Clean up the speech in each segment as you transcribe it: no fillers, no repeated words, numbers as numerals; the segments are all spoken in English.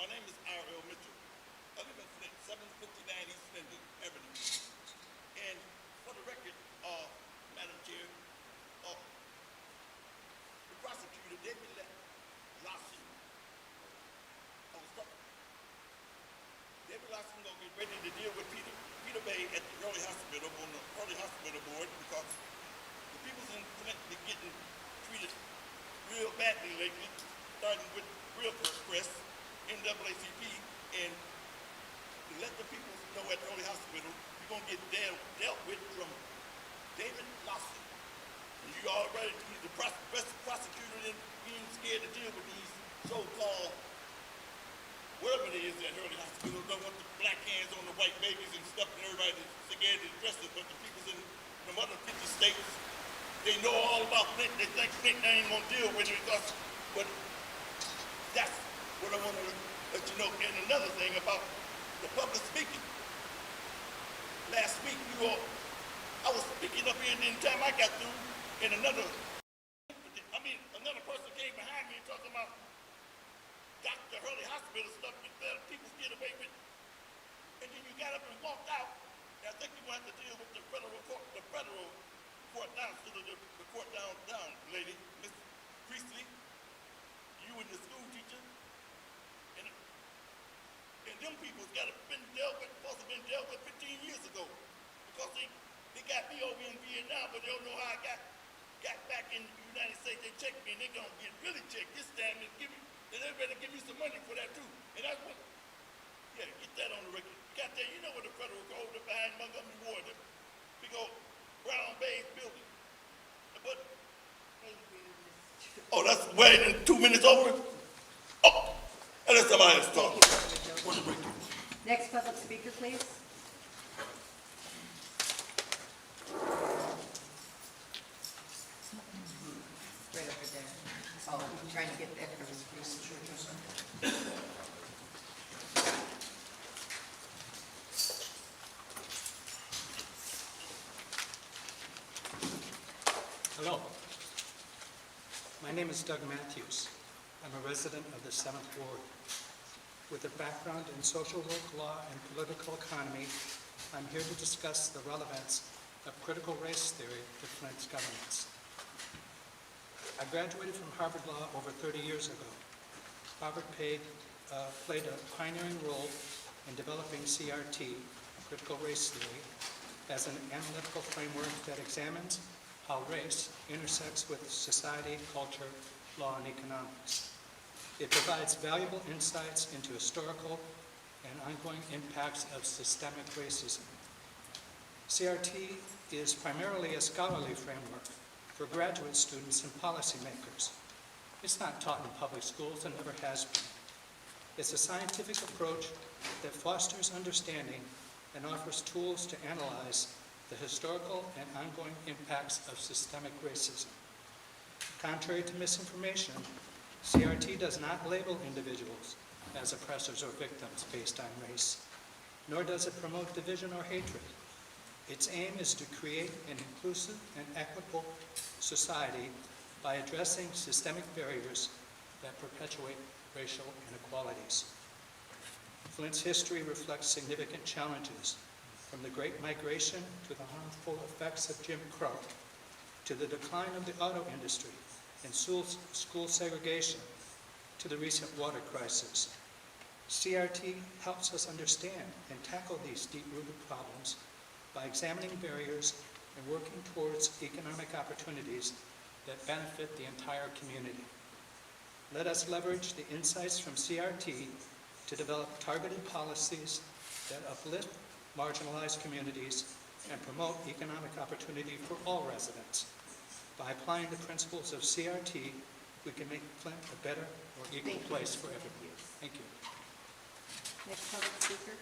My name is R.L. Mitchell. I live in Flint, 759 East Linden Avenue. And for the record, Madam Chair, the prosecutor, David Lawson, I was talking. David Lawson gonna get ready to deal with Peter Bay at the Early Hospital on the Early Hospital board because the people in Flint are getting treated real badly lately, starting with Real Press, NAACP, and to let the people know at the Early Hospital, you're going to get dealt with from David Lawson. And you already, the prosecutor and being scared to deal with these so-called, whatever it is at Early Hospital, don't want the black hands on the white babies and stuff, and everybody scared to address it, but the people in the other 50 states, they know all about Flint. They think Flint ain't going to deal with it because, but that's what I want to let you know. And another thing about the public speaking. Last week, I was speaking up here, and then time I got through, and another person came behind me talking about Dr. Hurley Hospital stuff that people get away with. And then you got up and walked out. And I think you want to deal with the federal court down, the court down, lady, Miss Priestley, you and the school teacher, and them people's supposed to have been dealt with 15 years ago, because they got me over in Vietnam, but they don't know how I got back in the United States. They checked me, and they're gonna get really checked this time, and they better give me some money for that too. And that's what, yeah, get that on the record. Got that, you know what the federal code behind Montgomery Ward, the big old brown beige building. But, oh, that's way 2 minutes over? Oh, and let somebody else talk. Next public speaker, please. Right over there. Oh, I'm trying to get that for his face. Hello. My name is Doug Matthews. I'm a resident of the 7th Ward. With a background in social work, law, and political economy, I'm here to discuss the relevance of critical race theory to Flint's governance. I graduated from Harvard Law over 30 years ago. Harvard played a pioneering role in developing CRT, critical race theory, as an analytical framework that examines how race intersects with society, culture, law, and economics. It provides valuable insights into historical and ongoing impacts of systemic racism. CRT is primarily a scholarly framework for graduate students and policymakers. It's not taught in public schools and never has been. It's a scientific approach that fosters understanding and offers tools to analyze the historical and ongoing impacts of systemic racism. Contrary to misinformation, CRT does not label individuals as oppressors or victims based on race, nor does it promote division or hatred. Its aim is to create an inclusive and equitable society by addressing systemic barriers that perpetuate racial inequalities. Flint's history reflects significant challenges, from the Great Migration to the harmful effects of Jim Crow, to the decline of the auto industry and school segregation, to the recent water crisis. CRT helps us understand and tackle these deep-rooted problems by examining barriers and working towards economic opportunities that benefit the entire community. Let us leverage the insights from CRT to develop targeted policies that uplift marginalized communities and promote economic opportunity for all residents. By applying the principles of CRT, we can make Flint a better, more equal place for everyone. Thank you. Next public speaker.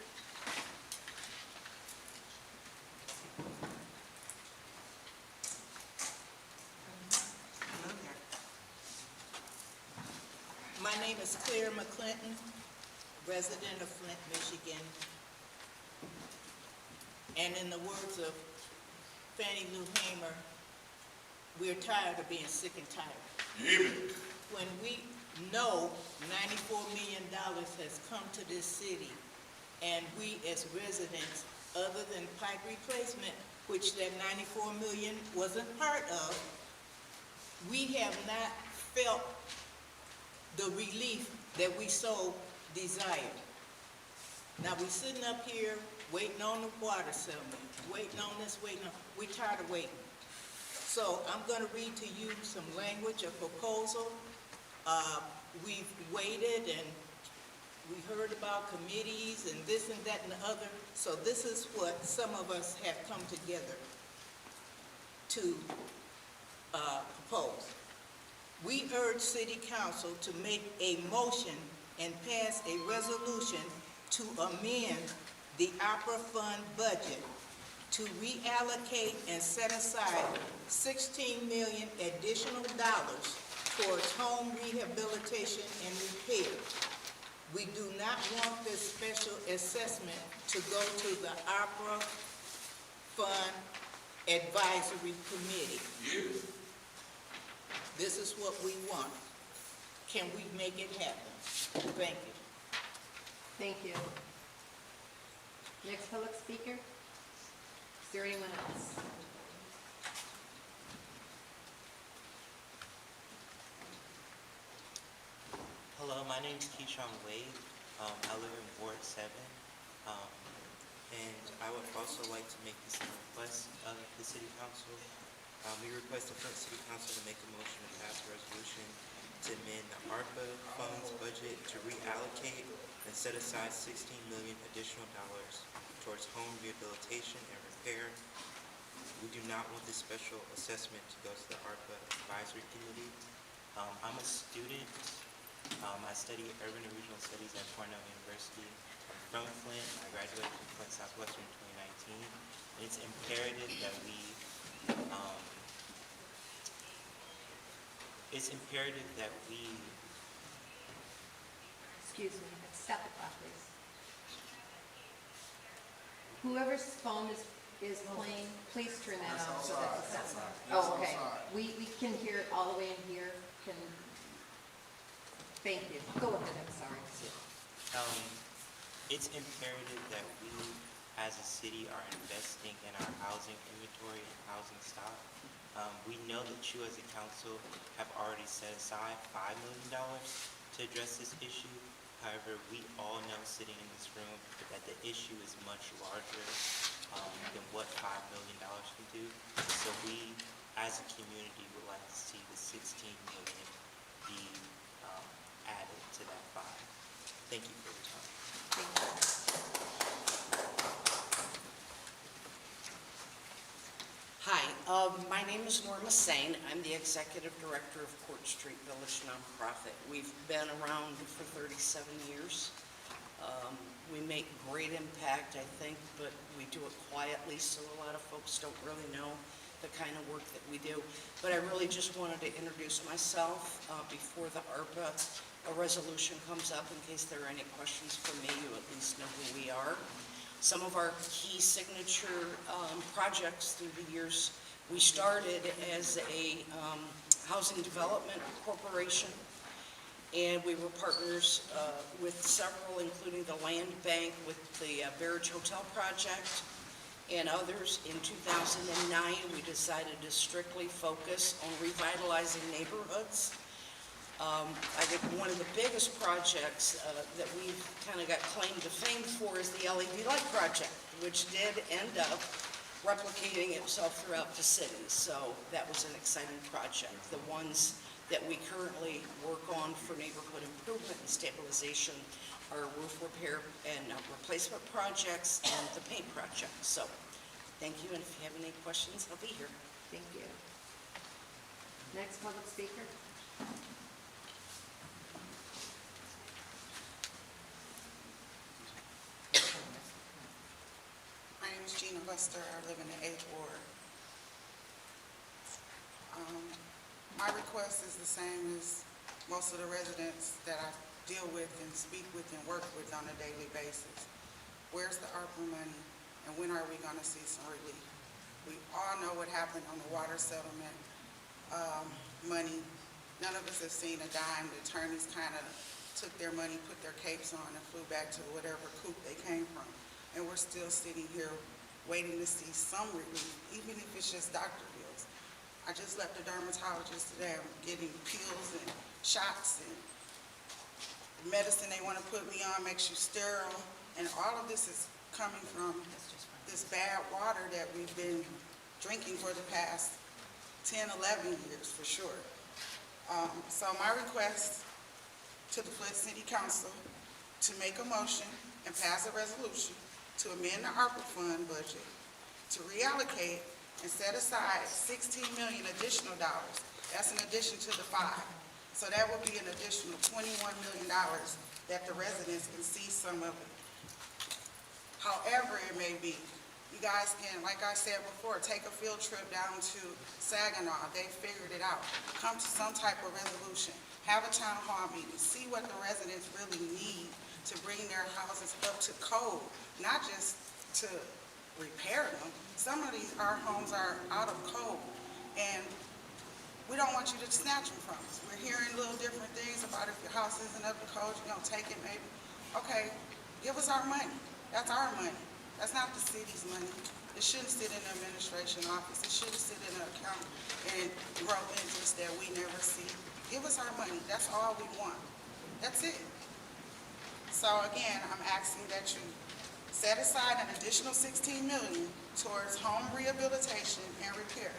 My name is Claire McClinton, resident of Flint, Michigan. And in the words of Fannie Lou Hamer, we're tired of being sick and tired. Amen. When we know $94 million has come to this city, and we as residents, other than pipe replacement, which that 94 million wasn't part of, we have not felt the relief that we so desired. Now, we sitting up here waiting on the water settlement, waiting on this, waiting on, we tired of waiting. So I'm gonna read to you some language, a proposal. We've waited and we heard about committees and this and that and the other. So this is what some of us have come together to propose. We urge City Council to make a motion and pass a resolution to amend the opera fund budget to reallocate and set aside $16 million additional dollars towards home rehabilitation and repair. We do not want this special assessment to go to the opera fund advisory committee. This is what we want. Can we make it happen? Thank you. Thank you. Next public speaker? Is there anyone else? Hello, my name is Keyshawn Wade. I live in Ward 7. And I would also like to make this a request of the City Council. We request the Flint City Council to make a motion to pass a resolution to amend the ARPA funds budget to reallocate and set aside $16 million additional dollars towards home rehabilitation and repair. We do not want this special assessment to go to the ARPA Advisory Committee. I'm a student. I study Urban and Regional Studies at Cornell University. I'm from Flint. I graduated from Flint Southwestern in 2019. And it's imperative that we Excuse me, stop the clock, please. Whoever's phone is playing, please turn that off so that the sound. Oh, okay. We can hear it all the way in here. Thank you. Go ahead, I'm sorry. It's imperative that we, as a city, are investing in our housing inventory and housing stock. We know that you, as a council, have already set aside $5 million to address this issue. However, we all know, sitting in this room, that the issue is much larger than what $5 million can do. So we, as a community, would like to see the $16 million be added to that 5. Thank you for your time. Thank you. Hi, my name is Norma Sain. I'm the Executive Director of Court Street Village Nonprofit. We've been around for 37 years. We make great impact, I think, but we do it quietly, so a lot of folks don't really know the kind of work that we do. But I really just wanted to introduce myself before the ARPA resolution comes up. In case there are any questions for me, you at least know who we are. Some of our key signature projects through the years, we started as a housing development corporation, and we were partners with several, including the Land Bank, with the Barrage Hotel project, and others. In 2009, we decided to strictly focus on revitalizing neighborhoods. I think one of the biggest projects that we've kind of got claim to fame for is the LED light project, which did end up replicating itself throughout the city. So that was an exciting project. The ones that we currently work on for neighborhood improvement and stabilization are roof repair and replacement projects and the paint project. So thank you, and if you have any questions, I'll be here. Thank you. Next public speaker? My name is Gina Lester. I live in the 8th Ward. My request is the same as most of the residents that I deal with and speak with and work with on a daily basis. Where's the ARPA money, and when are we going to see some relief? We all know what happened on the water settlement money None of us have seen a dime. The attorneys kind of took their money, put their capes on, and flew back to whatever coop they came from. And we're still sitting here waiting to see some relief, even if it's just doctor bills. I just left the dermatologist today. I'm getting pills and shots and the medicine they want to put me on makes you sterile. And all of this is coming from this bad water that we've been drinking for the past 10, 11 years for sure. So my request to the Flint City Council to make a motion and pass a resolution to amend the ARPA fund budget to reallocate and set aside $16 million additional dollars. That's in addition to the 5. So that would be an additional $21 million that the residents can see some of it. However it may be, you guys can, like I said before, take a field trip down to Saginaw. They figured it out. Come to some type of resolution. Have a town hall meeting. See what the residents really need to bring their houses up to code, not just to repair them. Some of our homes are out of code, and we don't want you to snatch them from us. We're hearing little different things about if your house isn't up to code, you're gonna take it maybe. Okay, give us our money. That's our money. That's not the city's money. It shouldn't sit in the administration office. It shouldn't sit in an account and grow interest that we never see. Give us our money. That's all we want. That's it. So again, I'm asking that you set aside an additional $16 million towards home rehabilitation and repair.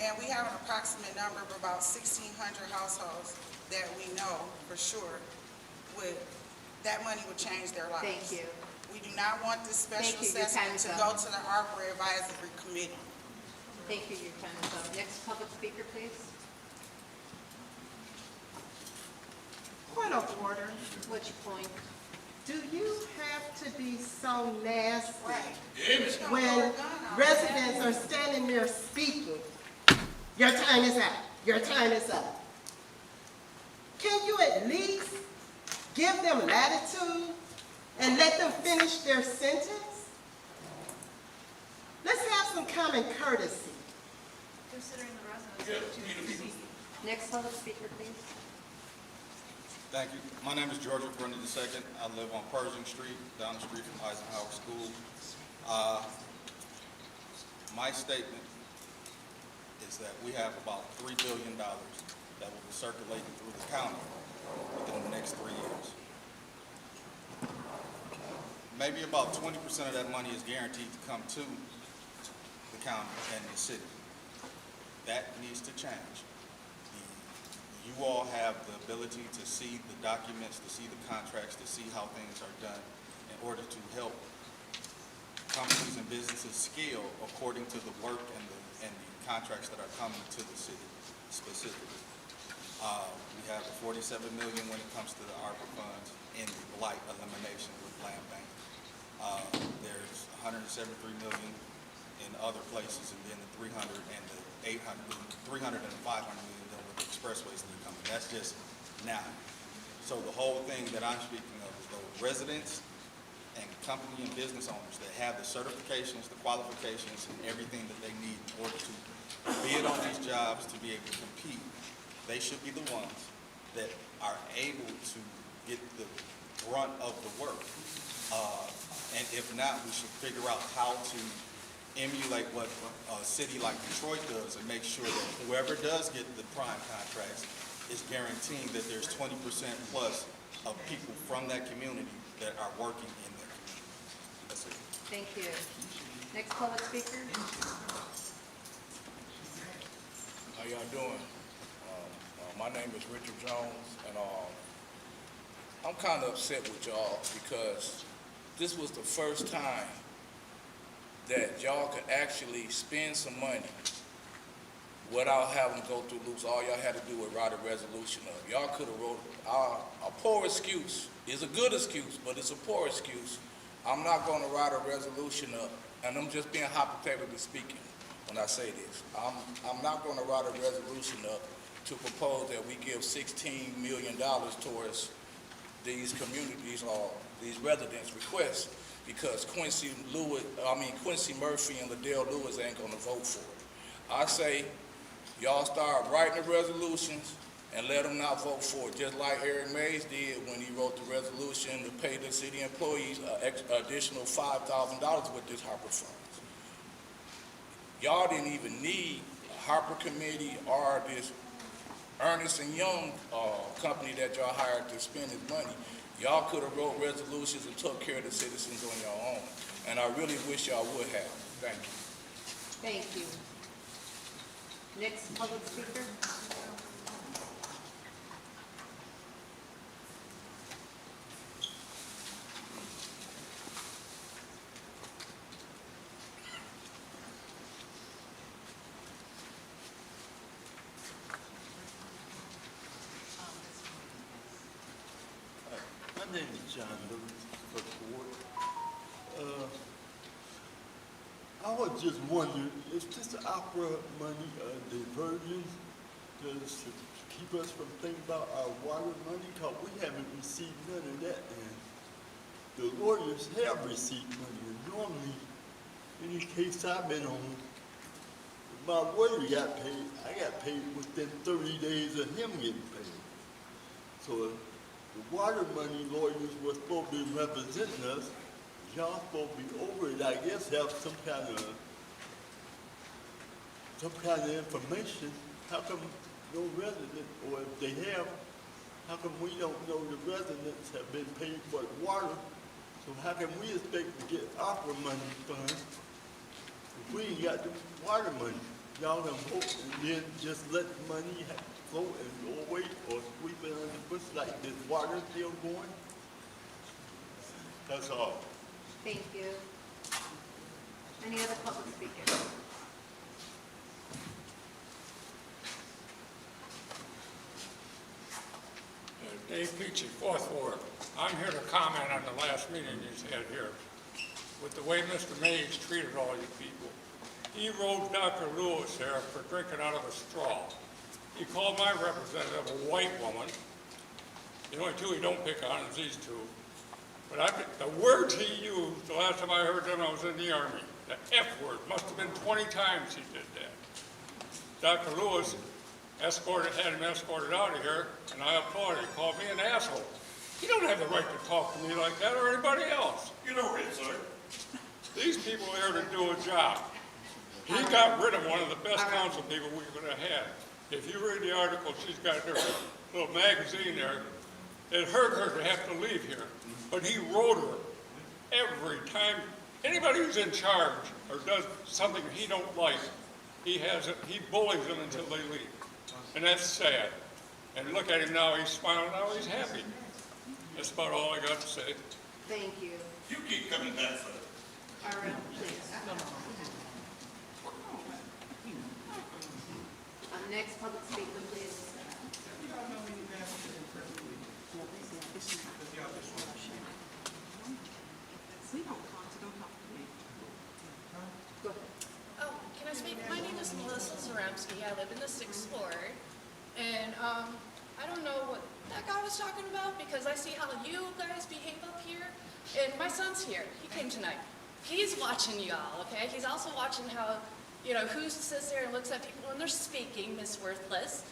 And we have an approximate number of about 1,600 households that we know for sure that money would change their lives. Thank you. We do not want this special Thank you. Your time assessment is to up. go to the ARPA Advisory Committee. Thank you, your time is up. Next public speaker, please. Point of order. What's your point? Do you have to be so nasty Right. when residents are standing there speaking? Your time is up. Your time is up. Can you at least give them latitude and let them finish their sentence? Let's have some common courtesy. Considering the residents. Next public speaker, please. Thank you. My name is George Grundy II. I live on Pershing Street, down the street from Eisenhower School. My statement is that we have about $3 billion that will be circulating through the county within the next 3 years. Maybe about 20% of that money is guaranteed to come to the county and the city. That needs to change. You all have the ability to see the documents, to see the contracts, to see how things are done in order to help companies and businesses scale according to the work and the contracts that are coming to the city specifically. We have the $47 million when it comes to the ARPA funds in the blight elimination with land bank. There's $173 million in other places, and then the 300 and the 300 and the 500 million with the expressways that are coming. That's just now. So the whole thing that I'm speaking of is those residents and company and business owners that have the certifications, the qualifications, and everything that they need in order to bid on these jobs, to be able to compete. They should be the ones that are able to get the brunt of the work. And if not, we should figure out how to emulate what a city like Detroit does and make sure that whoever does get the prime contracts is guaranteeing that there's 20% plus of people from that community that are working in that community. That's it. Thank you. Next public speaker. How y'all doing? My name is Richard Jones, and I'm kind of upset with y'all because this was the first time that y'all could actually spend some money without having to go through loops. All y'all had to do was write a resolution up. Y'all could have wrote a poor excuse. It's a good excuse, but it's a poor excuse. I'm not going to write a resolution up, and I'm just being hypothetically speaking when I say this. I'm not going to write a resolution up to propose that we give $16 million towards these communities or these residents' requests, because Quincy Murphy and Liddell Lewis ain't gonna vote for it. I say, y'all start writing the resolutions, and let them not vote for it, just like Eric Mays did when he wrote the resolution to pay the city employees additional $5,000 with this Harper funds. Y'all didn't even need a Harper committee or this Ernest & Young company that y'all hired to spend this money. Y'all could have wrote resolutions and took care of the citizens on your own. And I really wish y'all would have. Thank you. Thank you. Next public speaker. My name is John Lewis, for the board. I was just wondering, is this opera money a diversion just to keep us from thinking about our water money? Because we haven't received none of that, and the lawyers have received money. And normally, any case I've been on, my lawyer got paid. I got paid within 30 days of him getting paid. So the water money lawyers were supposed to be representing us. Y'all supposed to be over it, I guess, have some kind of information. How come no resident, or if they have, how come we don't know the residents have been paid for the water? So how can we expect to get opera money funds if we ain't got the water money? Y'all can vote and then just let the money float and go away, or sweep it under the bush like this water still going? That's all. Thank you. Any other public speakers? Dave Peachy, Fourth Ward. I'm here to comment on the last meeting you had here. With the way Mr. Mays treated all you people. He wrote Dr. Lewis here for drinking out of a straw. He called my representative a white woman. The only two he don't pick on is these two. But the words he used, the last time I heard them, I was in the Army. The F word, must have been 20 times he did that. Dr. Lewis had him escorted out of here, and I applauded. He called me an asshole. He don't have the right to talk to me like that or anybody else. You know it, sir. These people are here to do a job. He got rid of one of the best council people we could have had. If you read the article, she's got her little magazine there. It hurt her to have to leave here, but he wrote her every time. Anybody who's in charge or does something he don't like, he bullies them until they leave. And that's sad. And look at him now, he's smiling now, he's happy. That's about all I got to say. Thank you. You keep coming back, sir. All right, please. Next public speaker, please. Go ahead. Oh, can I speak? My name is Melissa Zaramsky. I live in the 6th Ward. And I don't know what that guy was talking about because I see how you guys behave up here. And my son's here. He came tonight. He's watching y'all, okay? He's also watching how, you know, who sits there and looks at people when they're speaking, Miss Worthless.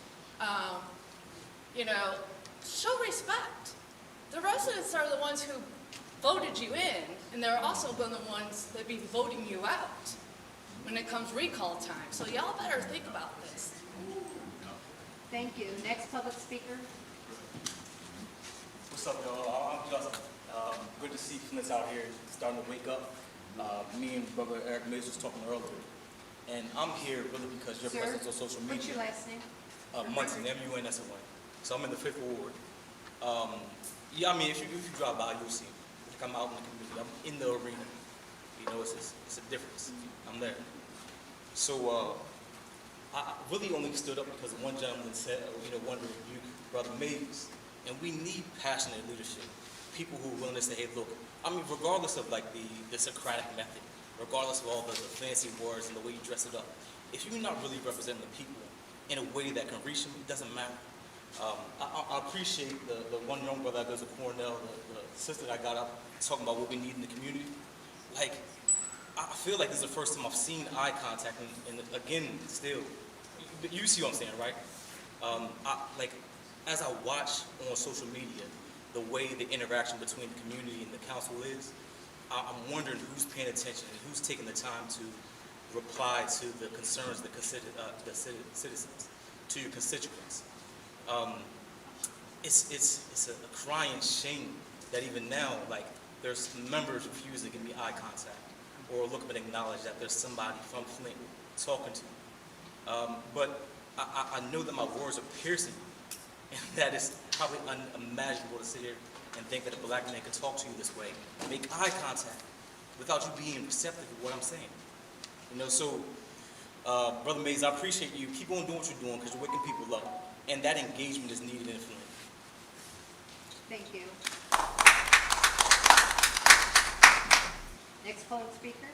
You know, show respect. The residents are the ones who voted you in, and they're also been the ones that be voting you out when it comes recall time. So y'all better think about this. Thank you. Next public speaker. What's up, y'all? I'm Justin. Good to see Flint's out here starting to wake up. Me and Brother Eric Mays was talking earlier. And I'm here really because your Sir, presence on social media. What's your last name? Munson, M-U-N-S-O-N. So I'm in the 5th Ward. Yeah, I mean, if you drive by, you'll see me. Like I'm out in the community. I'm in the arena. You know, it's a difference. I'm there. So I really only stood up because one gentleman said, wanted to rebuke Brother Mays. And we need passionate leadership. People who are willing to say, hey, look, I mean, regardless of like the Socratic method, regardless of all the fancy words and the way you dress it up, if you're not really representing the people in a way that can reach them, it doesn't matter. I appreciate the one young brother that goes to Cornell, the sister that got up talking about what we need in the community. Like, I feel like this is the first time I've seen eye contact, and again, still, you see what I'm saying, right? as I watch on social media the way the interaction between the community and the council is, I'm wondering who's paying attention and who's taking the time to reply to the concerns of the citizens, to your constituents. It's a crying shame that even now, like, there's members refusing to give me eye contact or look up and acknowledge that there's somebody from Flint talking to me. But I know that my words are piercing you, and that it's probably unimaginable to sit here and think that a black man can talk to you this way, make eye contact, without you being receptive to what I'm saying. You know, so, Brother Mays, I appreciate you. Keep on doing what you're doing because you're waking people up, and that engagement is needed in Flint. Thank you. Next public speaker.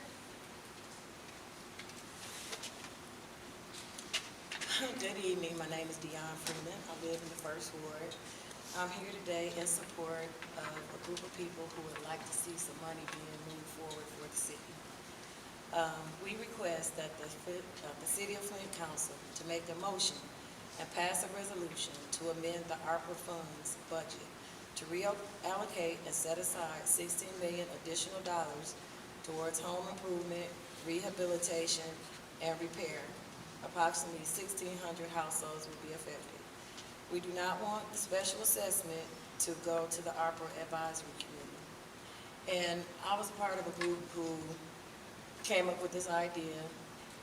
Good evening. My name is Dion Freeman. I live in the First Ward. I'm here today in support of a group of people who would like to see some money being moved forward for the city. We request that the City of Flint Council to make a motion and pass a resolution to amend the ARPA funds budget to reallocate and set aside $16 million additional dollars towards home improvement, rehabilitation, and repair. Approximately 1,600 households will be affected. We do not want the special assessment to go to the ARPA Advisory Committee. And I was part of a group who came up with this idea,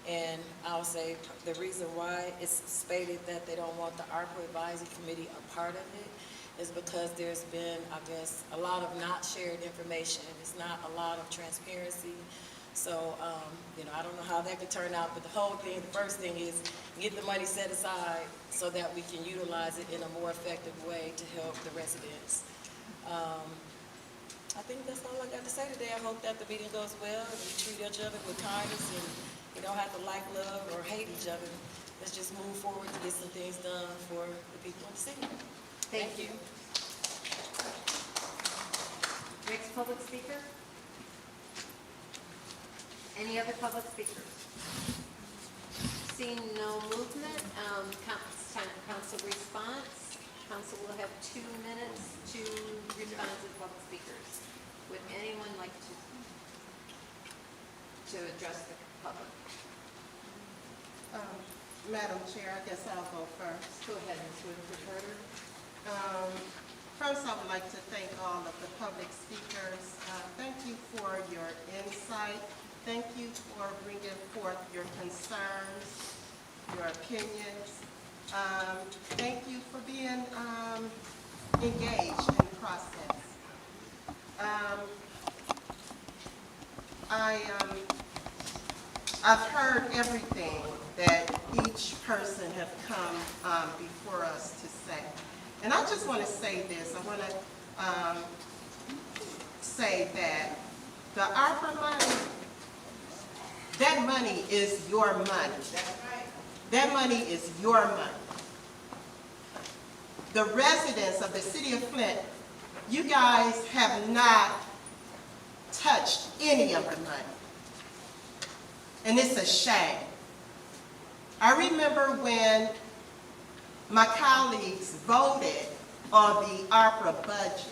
and I'll say the reason why it's stated that they don't want the ARPA Advisory Committee a part of it is because there's been, I guess, a lot of not shared information. It's not a lot of transparency. So, you know, I don't know how that could turn out, but the whole thing, the first thing is get the money set aside so that we can utilize it in a more effective way to help the residents. I think that's all I got to say today. I hope that the meeting goes well and we treat each other with kindness and we don't have to like, love, or hate each other. Let's just move forward to get some things done for the people in the city. Thank you. Next public speaker. Any other public speakers? Seeing no movement, council response. Council will have 2 minutes to respond to the public speakers. Would anyone like to address the public? Madam Chair, I guess I'll go first. Go ahead, Ms. Whitaker Carter. First, I would like to thank all of the public speakers. Thank you for your insight. Thank you for bringing forth your concerns, your opinions. Thank you for being engaged in the process. I've heard everything that each person have come before us to say. And I just want to say this. I want to say that the ARPA money, that money is your money. That money is your money. The residents of the city of Flint, you guys have not touched any of the money. And it's a shame. I remember when my colleagues voted on the ARPA budget.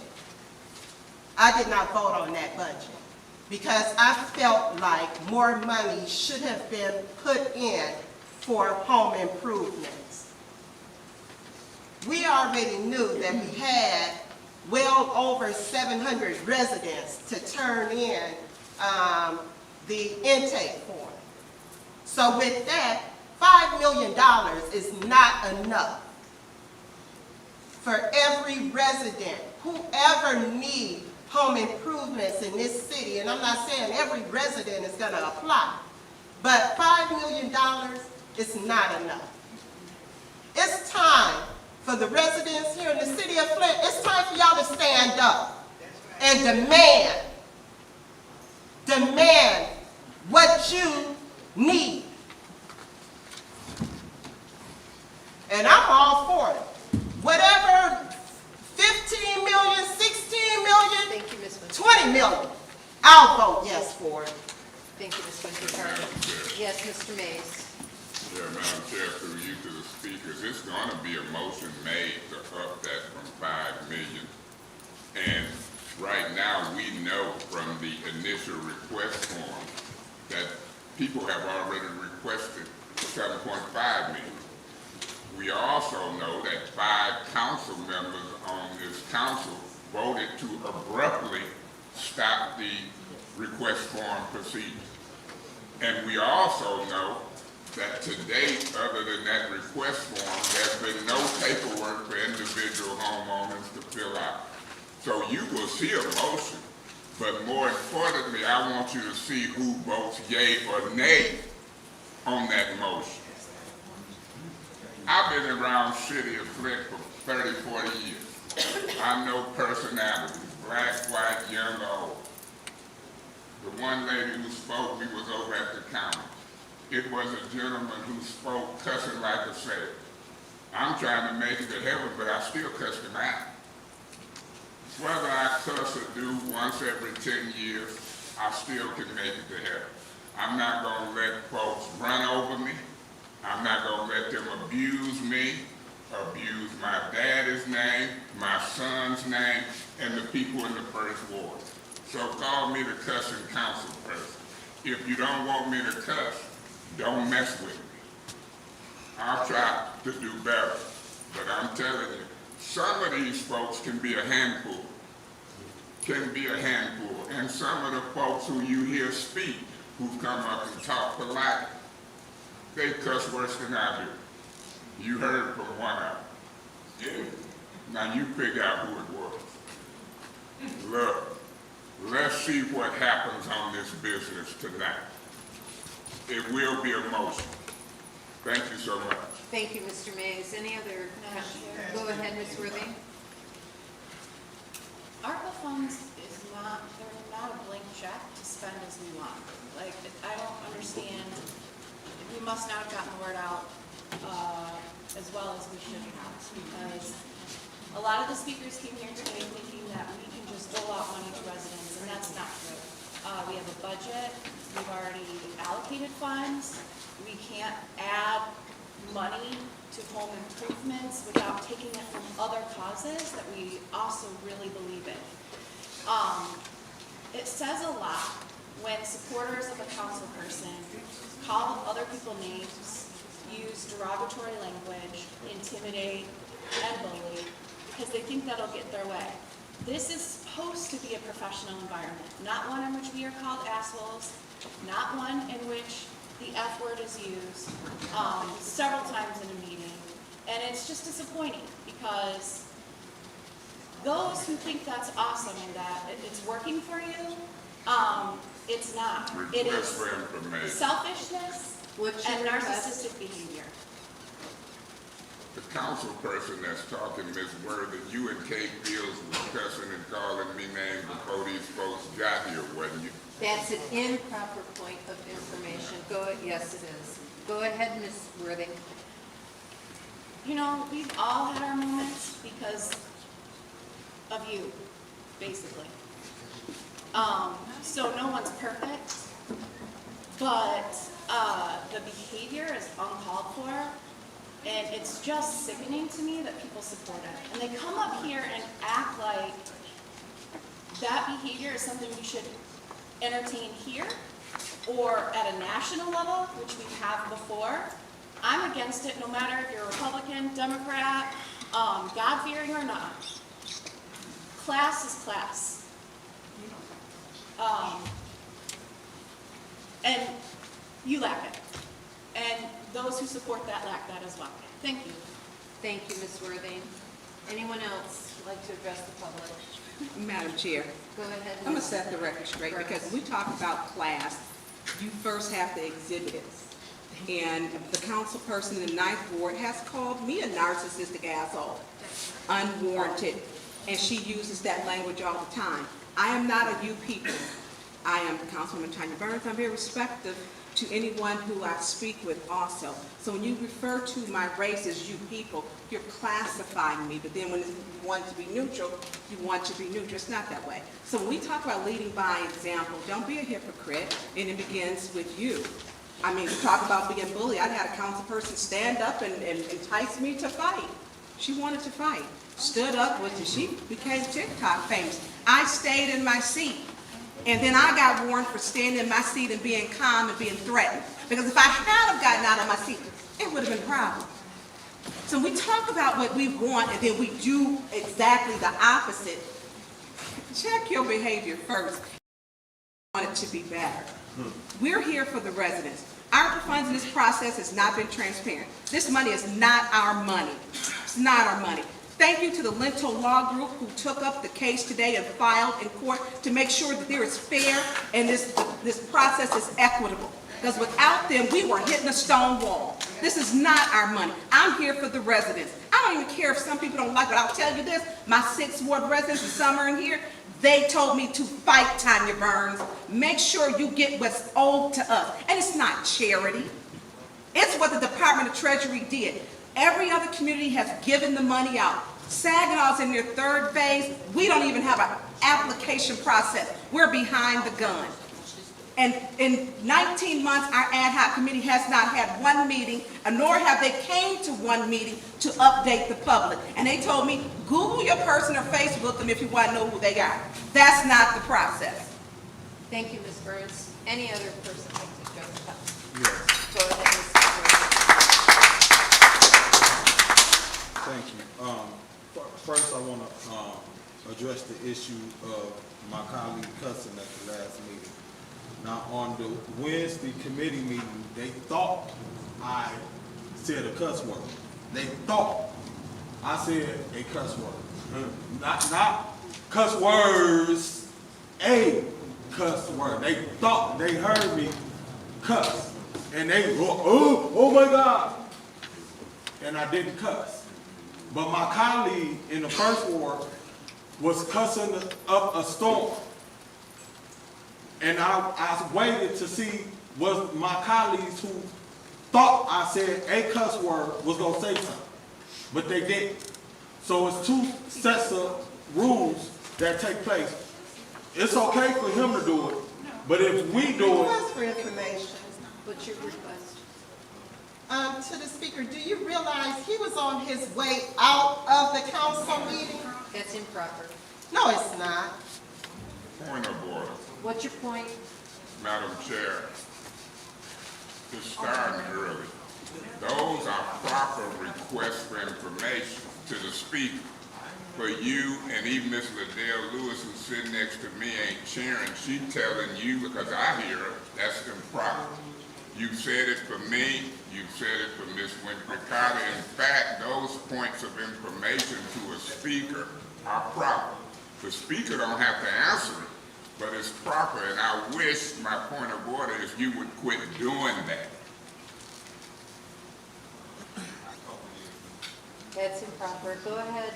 I did not vote on that budget because I felt like more money should have been put in for home improvements. We already knew that we had well over 700 residents to turn in the intake form. So with that, $5 million is not enough for every resident, whoever needs home improvements in this city. And I'm not saying every resident is going to apply, but $5 million is not enough. It's time for the residents here in the city of Flint, it's time for y'all to stand up and demand what you need. And I'm all for it. Whatever, 15 million, 16 million, Thank you, Ms. Whitaker. 20 million, I'll vote yes for it. Thank you, Ms. Whitaker Carter. Yes, Mr. Mays. Yeah, Madam Chair, through you to the speakers, it's gonna be a motion made to up that from 5 million. And right now, we know from the initial request form that people have already requested 7.5 million. We also know that 5 council members on this council voted to abruptly stop the request form procedure. And we also know that to date, other than that request form, there's been no paperwork for individual homeowners to fill out. So you will see a motion, but more importantly, I want you to see who votes yea or nay on that motion. I've been around city of Flint for 30, 40 years. I know personalities, black, white, young, or old. The one lady who spoke, we was over at the county. It was a gentleman who spoke cussing like a sailor. I'm trying to make it to heaven, but I still cussed him out. Whether I cuss or do once every 10 years, I still can make it to heaven. I'm not gonna let folks run over me. I'm not gonna let them abuse me, abuse my daddy's name, my son's name, and the people in the first ward. So call me the cussing council person. If you don't want me to cuss, don't mess with me. I'll try to do better, but I'm telling you, some of these folks can be a handful, and some of the folks who you hear speak, who've come up and talk politely, they cuss worse than I do. You heard from one of them. Now you figure out who it was. Look, let's see what happens on this business tonight. It will be a motion. Thank you so much. Thank you, Mr. Mays. Any other? Go ahead, Ms. Worthing. ARPA funds they're not a blank check to spend as we want. Like, I don't understand, we must not have gotten the word out as well as we should have, because a lot of the speakers came here today thinking that we can just dole out money to residents, and that's not true. We have a budget, we've already allocated funds, we can't add money to home improvements without taking it from other causes that we also really believe in. It says a lot when supporters of a council person call other people names, use derogatory language, intimidate, and bully, because they think that'll get their way. This is supposed to be a professional environment, not one in which we are called assholes, not one in which the F word is used several times in a meeting. And it's just disappointing because those who think that's awesome and that it's working for you, it's not. It is selfishness and narcissistic behavior. The council person that's talking, Ms. Worthing, you and Kate Fields was cussing and calling me names before these folks got here, wasn't you? That's an improper point of information. Yes, it is. Go ahead, Ms. Worthing. You know, we've all had our moments because of you, basically. So no one's perfect, but the behavior is uncalled for, and it's just sickening to me that people support it. And they come up here and act like that behavior is something we should entertain here or at a national level, which we have before. I'm against it no matter if you're Republican, Democrat, God-fearing or not. Class is class. And you lack it. And those who support that lack that as well. Thank you. Thank you, Ms. Worthing. Anyone else like to address the public? Madam Chair, Go ahead. I'm gonna set the record straight, because when we talk about class, you first have to exhibit it. And the council person in the 9th Ward has called me a narcissistic asshole, unwarranted, and she uses that language all the time. I am not a you people. I am Councilwoman Tanya Burns. I'm very respectful to anyone who I speak with also. So when you refer to my race as you people, you're classifying me, but then when you want to be neutral, you want to be neutral. It's not that way. So when we talk about leading by example, don't be a hypocrite, and it begins with you. I mean, talk about being bullied. I had a council person stand up and entice me to fight. She wanted to fight. Stood up with it. She became TikTok famous. I stayed in my seat. And then I got warned for staying in my seat and being calm and being threatened. Because if I had have gotten out of my seat, it would have been a problem. So we talk about what we want and then we do exactly the opposite. Check your behavior first. We want it to be better. We're here for the residents. ARPA funds in this process has not been transparent. This money is not our money. It's not our money. Thank you to the Lento Law Group who took up the case today and filed in court to make sure that there is fair and this process is equitable. Because without them, we were hitting a stone wall. This is not our money. I'm here for the residents. I don't even care if some people don't like it. I'll tell you this, my 6th Ward residents, and some are in here, they told me to fight, Tanya Burns. Make sure you get what's owed to us. And it's not charity. It's what the Department of Treasury did. Every other community has given the money out. Saginaw's in their 3rd phase. We don't even have an application process. We're behind the gun. And in 19 months, our ad hoc committee has not had one meeting, nor have they came to one meeting to update the public. And they told me, Google your person or Facebook them if you want to know who they are. That's not the process. Thank you, Ms. Burns. Any other person like to address the public? Yes. Go ahead, Mr. Thank you. First, I want to address the issue of my colleague cussing at the last meeting. Now, on the Wednesday committee meeting, they thought I said a cuss word. They thought I said a cuss word. Not cuss words, a cuss word. They thought they heard me cuss. And they go, oh my God. And I didn't cuss. But my colleague in the 1st ward was cussing up a storm. And I waited to see was my colleagues who thought I said a cuss word was going to say something. But they didn't. So it's 2 sets of rules that take place. It's okay for him to do it, but if we do it... Request for information. What's your request? To the speaker, do you realize he was on his way out of the council meeting? That's improper. No, it's not. Point of order. What's your point? Madam Chair, it's starting early. Those are proper requests for information to the speaker. For you and even Ms. Liddell Lewis, who's sitting next to me, ain't cheering. She telling you, because I hear her, that's improper. You said it for me. You said it for Ms. Winfrey Carter. In fact, those points of information to a speaker are proper. The speaker don't have to answer it, but it's proper, and I wish, my point of order is you would quit doing that. That's improper. Go ahead.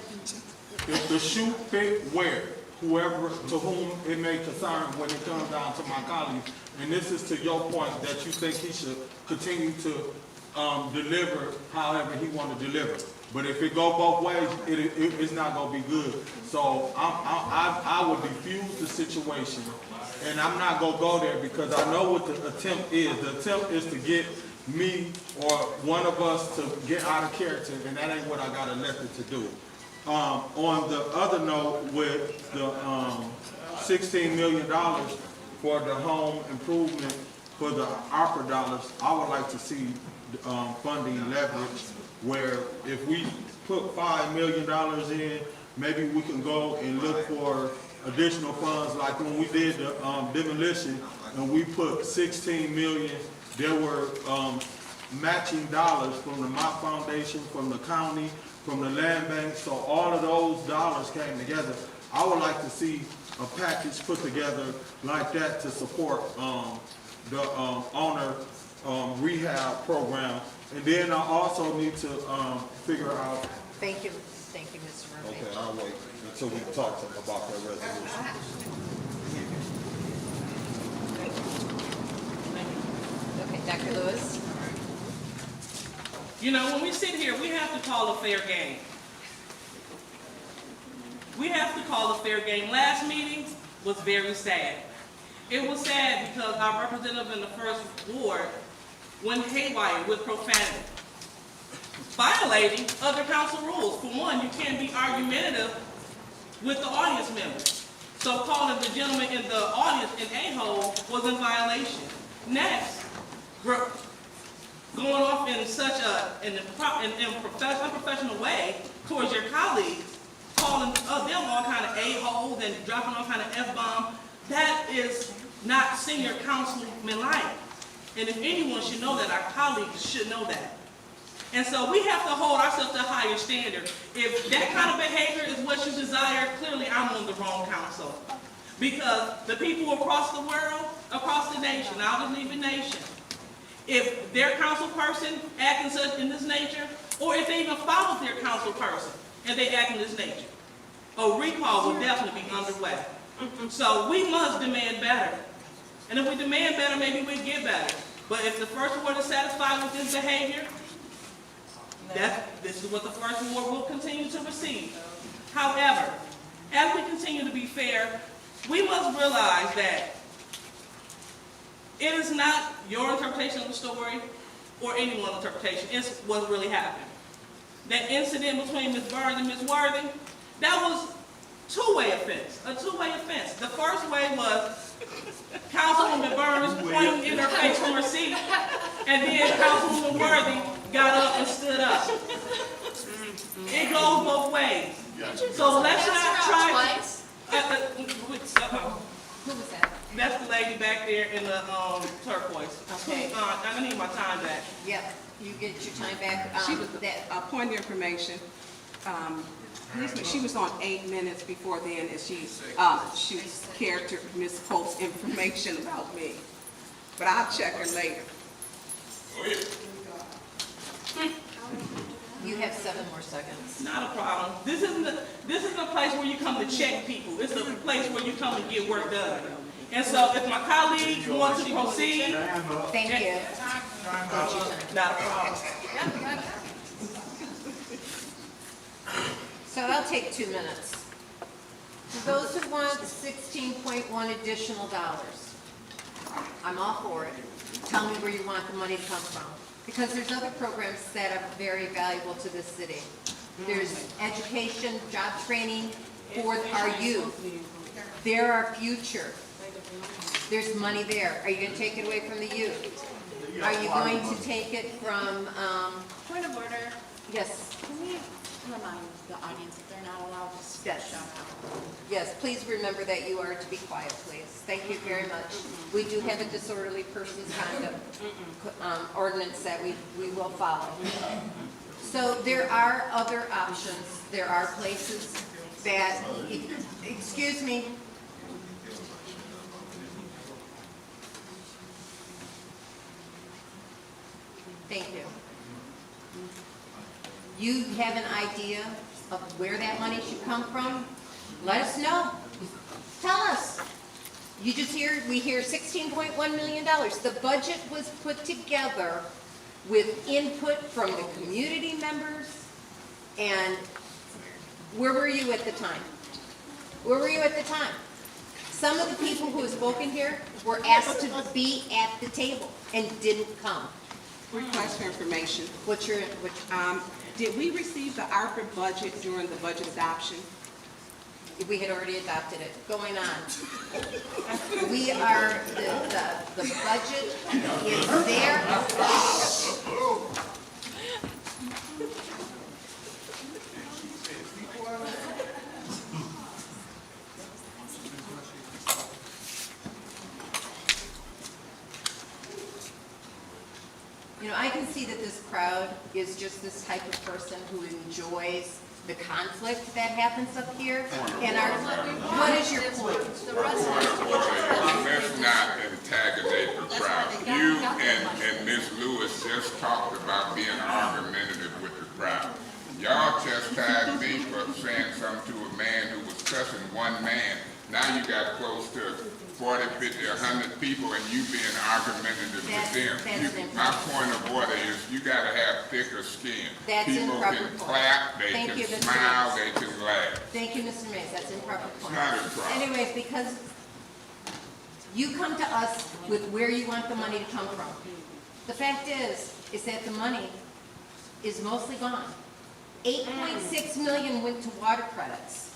If the shoe fit where, whoever, to whom it may concern when it comes down to my colleagues, and this is to your point that you think he should continue to deliver however he want to deliver. But if it go both ways, it's not going to be good. So I would defuse the situation, and I'm not going to go there because I know what the attempt is. The attempt is to get me or one of us to get out of character, and that ain't what I got elected to do. On the other note, with the $16 million for the home improvement for the ARPA dollars, I would like to see funding leverage where if we put $5 million in, maybe we can go and look for additional funds like when we did the demolition and we put 16 million, there were matching dollars from the Mott Foundation, from the county, from the land bank, so all of those dollars came together. I would like to see a package put together like that to support the owner rehab program. And then I also need to figure out. Thank you, Mr. Murphy. Okay, I'll wait until we talk about that resolution. Okay, Dr. Lewis. You know, when we sit here, we have to call a fair game. We have to call a fair game. Last meeting was very sad. It was sad because our representative in the 1st ward went haywire with profanity, violating other council rules. For one, you can't be argumentative with the audience members. So calling the gentleman in the audience an a-hole was in violation. Next, going off in such an unprofessional way towards your colleagues, calling them all kind of a-holes and dropping all kind of F-bomb, that is not senior councilman-like. And if anyone should know that, our colleagues should know that. And so we have to hold ourselves to a higher standard. If that kind of behavior is what you desire, clearly I'm on the wrong council. Because the people across the world, across the nation, I'll just leave the nation, if their council person act in such in this nature, or if they even follow their council person and they act in this nature, a recall will definitely be underway. So we must demand better. And if we demand better, maybe we get better. But if the first ward is satisfied with this behavior, this is what the first ward will continue to receive. However, as we continue to be fair, we must realize that it is not your interpretation of the story or anyone's interpretation. It's what really happened. That incident between Ms. Burns and Ms. Worthing, that was a two-way offense. The first way was Councilwoman Burns pointing in her face from her seat, and then Councilwoman Worthing got up and stood up. It goes both ways. So let's not try Who was that? That's the lady back there in the turquoise. Okay. I need my time back. Yep, you get your time back. She was, point of information, she was on 8 minutes before then, and she misquotes information about me. But I'll check her later. You have 7 more seconds. Not a problem. This isn't a place where you come to check people. It's a place where you come to get work done. And so if my colleagues want to proceed. Thank you. Not a problem. So I'll take 2 minutes. For those who want 16.1 additional dollars, I'm all for it. Tell me where you want the money to come from. Because there's other programs that are very valuable to this city. There's education, job training for our youth. They're our future. There's money there. Are you going to take it away from the youth? Are you going to take it from, Point of order. yes, Can we remind the audience that they're not allowed to speak? Yes. Yes, please remember that you are to be quiet, please. Thank you very much. We do have a disorderly person's conduct ordinance that we will follow. So there are other options. There are places that, excuse me. Thank you. You have an idea of where that money should come from? Let us know. Tell us. We hear $16.1 million. The budget was put together with input from the community members. And where were you at the time? Where were you at the time? Some of the people who have spoken here were asked to be at the table and didn't come. Request for information. Did we receive the ARPA budget during the budget adoption? We had already adopted it. Going on. We are, the budget is there. You know, I can see that this crowd is just this type of person who enjoys the conflict that happens up here. And what is your point? Let's not antagonate the crowd. You and Ms. Lewis just talked about being argumentative with the crowd. Y'all chastised me for saying something to a man who was cussing one man. Now you got close to 40, 50, 100 people and you being argumentative with them. My point of order is you got to have thicker skin. People can clap, they can smile, they can laugh. Thank you, Mr. Mays. That's improper point. Not improper. Anyways, because you come to us with where you want the money to come from. The fact is that the money is mostly gone. 8.6 million went to water credits.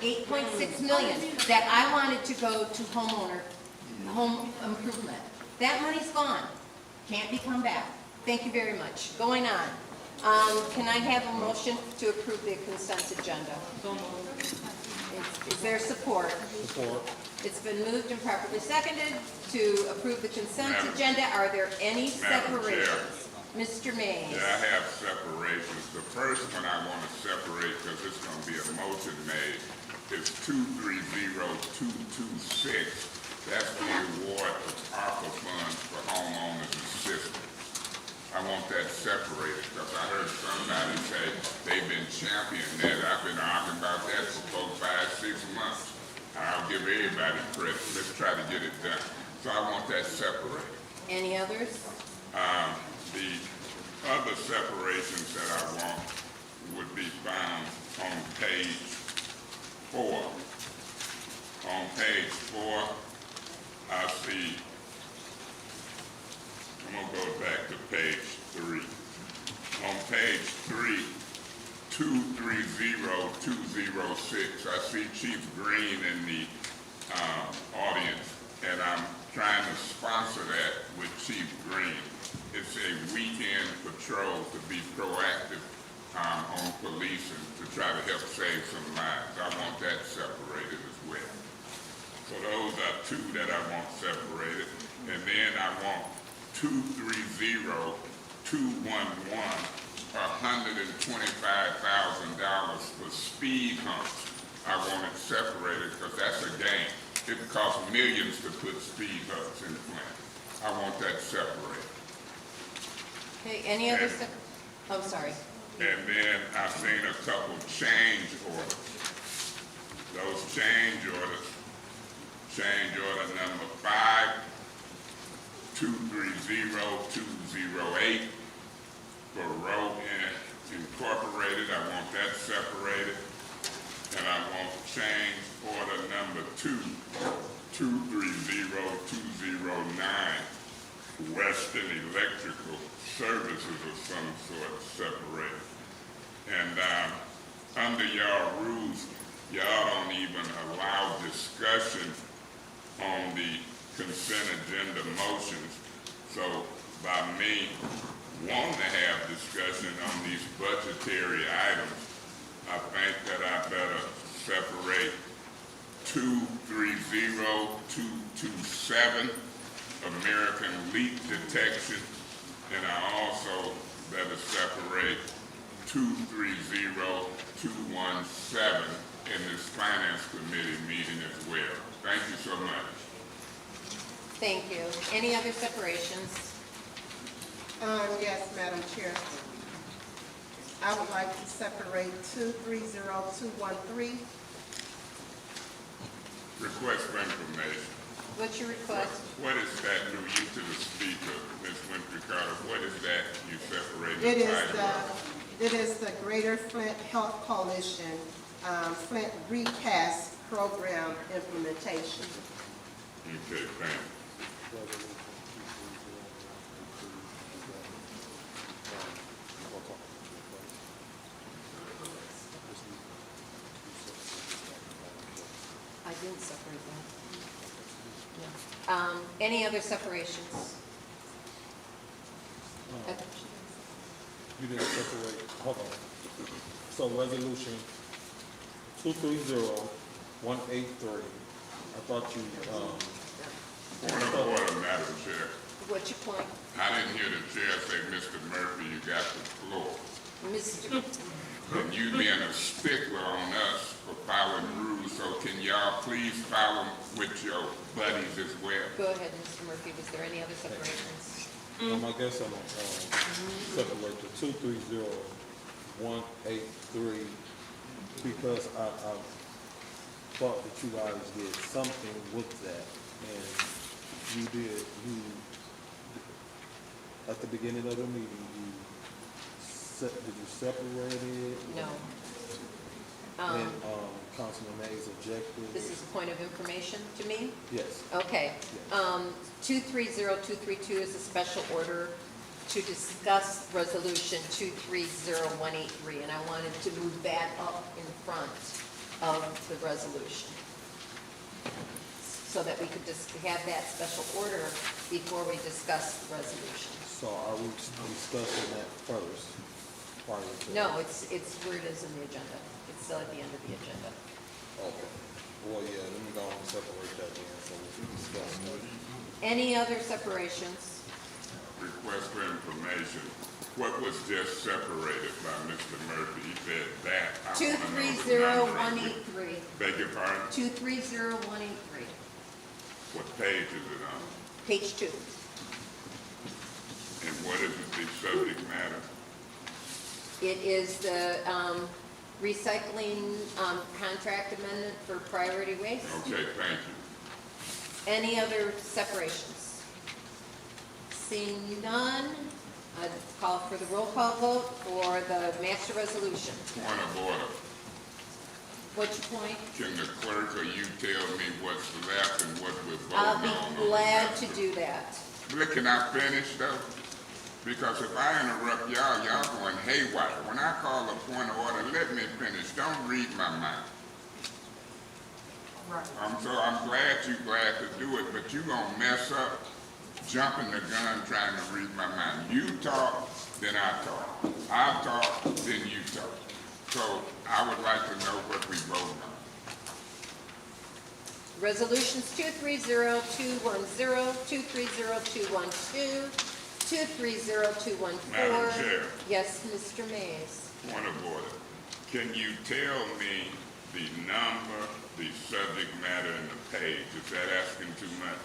8.6 million that I wanted to go to home improvement. That money's gone. Can't be come back. Thank you very much. Going on. Can I have a motion to approve the consent agenda? Is there support? Support. It's been moved and properly seconded to approve the consent agenda. Are there any separations? Mr. Mays. Yeah, I have separations. The first one I want to separate, because it's going to be a motion made, is 230226. That's the award of ARPA funds for homeowners assistance. I want that separated, because I heard somebody say they've been championing that. I've been arguing about that for 4, 5, 6 months. I'll give everybody credit. Let's try to get it done. So I want that separated. Any others? The other separations that I want would be found on page 4. On page 4, I see, I'm going to go back to page 3. On page 3, 230206, I see Chief Green in the audience, and I'm trying to sponsor that with Chief Green. It's a weekend patrol to be proactive on policing to try to help save some lives. I want that separated as well. So those are 2 that I want separated. And then I want 230211, $125,000 for speed humps. I want it separated because that's a game. It costs millions to put speed humps in Flint. I want that separated. Okay, any other oh, sorry. And then I've seen a couple change orders. Those change orders, change order number 5230208 for Row Incorporated. I want that separated. And I want change order number 230209 Western Electrical Services of some sort separated. And under y'all rules, y'all don't even allow discussion on the consent agenda motions. So by me wanting to have discussion on these budgetary items, I think that I better separate 230227, American Leak Detection, and I also better separate 230217 in this Finance Committee meeting as well. Thank you so much. Thank you. Any other separations? Yes, Madam Chair. I would like to separate 230213. Request for information. What's your request? What is that new use to the speaker, Ms. Winfrey Carter? What is that you separated? It is the Greater Flint Health Coalition, Flint Recast Program Implementation. Okay, thank you. I didn't separate that. No. Any other separations? You didn't separate, hold on. So resolution 230183, I thought you, Point of order, Madam Chair. What's your point? I didn't hear the chair say, Mr. Murphy, you got the floor. Mr. And you being a stickler on us for following rules, so can y'all please follow with your buddies as well? Go ahead, Mr. Murphy. Was there any other separations? I guess I'm gonna separate the 230183 because I thought that you guys did something with that, and you at the beginning of the meeting, did you separate it? No. When, Councilman Mays objected. This is a point of information to me? Yes. Okay. 230232 is a special order to discuss resolution 230183, and I wanted to move that up in front of the resolution so that we could just have that special order before we discuss the resolution. So are we discussing that first? Prior to- No, it's where it is in the agenda. It's still at the end of the agenda. Okay. Well, yeah, let me go and separate that then, so we can discuss that. Any other separations? Request for information. What was just separated by Mr. Murphy? He said that. I wanna know the number of it. 230183. Beg your pardon? 230183. What page is it on? Page 2. And what is the subject matter? It is the recycling contract amendment for priority waste. Okay, thank you. Any other separations? Seeing none, I'd call for the roll call vote for the master resolution. Point of order. What's your point? Can the clerk or you tell me what's left and what we're voting I'll on? be glad to do that. Look, can I finish though? Because if I interrupt y'all, y'all going haywire. When I call a point of order, let me finish. Don't read my mind. I'm glad you're glad to do it, but you gonna mess up jumping the gun trying to read my mind. You talk, then I talk. I talk, then you talk. So I would like to know what we vote on. Resolutions 230210, 230212, 230214. Madam Chair. Yes, Mr. Mays. Point of order. Can you tell me the number, the subject matter, and the page? Is that asking too much?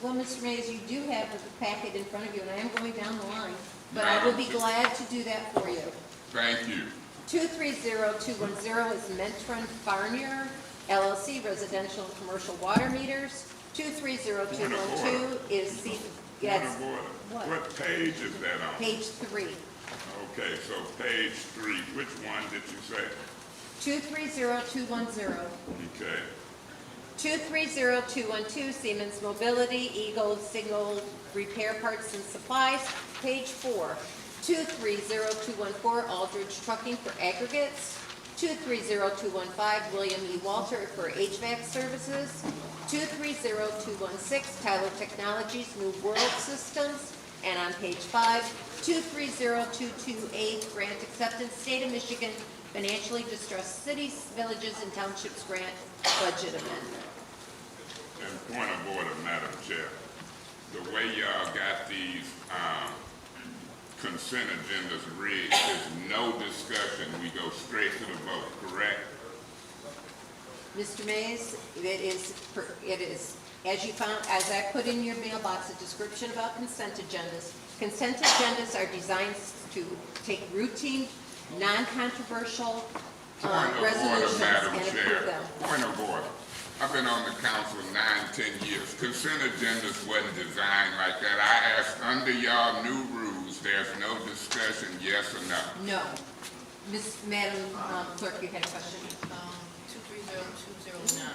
Well, Mr. Mays, you do have the packet in front of you, and I am going down the line, but I will be glad to do that for you. Thank you. 230210 is Mentron Farnier LLC Residential and Commercial Water Meters. 230212 is the, yes. Point of order. What? What page is that on? Page 3. Okay, so page 3. Which one did you say? 230210. Okay. 230212 Siemens Mobility, Eagle Signal Repair Parts and Supplies. Page 4. 230214 Aldridge Trucking for Aggregates. 230215 William E. Walter for HVAC Services. 230216 Tyler Technologies New World Systems. And on page 5, 230228 Grant Acceptance State of Michigan Financially Distressed Cities, Villages, and Townships Grant Budget Amendment. And point of order, Madam Chair. The way y'all got these consent agendas rigged, there's no discussion. We go straight to the vote, correct? Mr. Mays, it is, as you found, as I put in your mailbox, a description about consent agendas. Consent agendas are designed to take routine, non-controversial resolutions and approve them. Point of order. I've been on the council 9-10 years. Consent agendas wasn't designed like that. I asked, under y'all new rules, there's no discussion, yes or no? No. Madam Clerk, you had a question? 230209.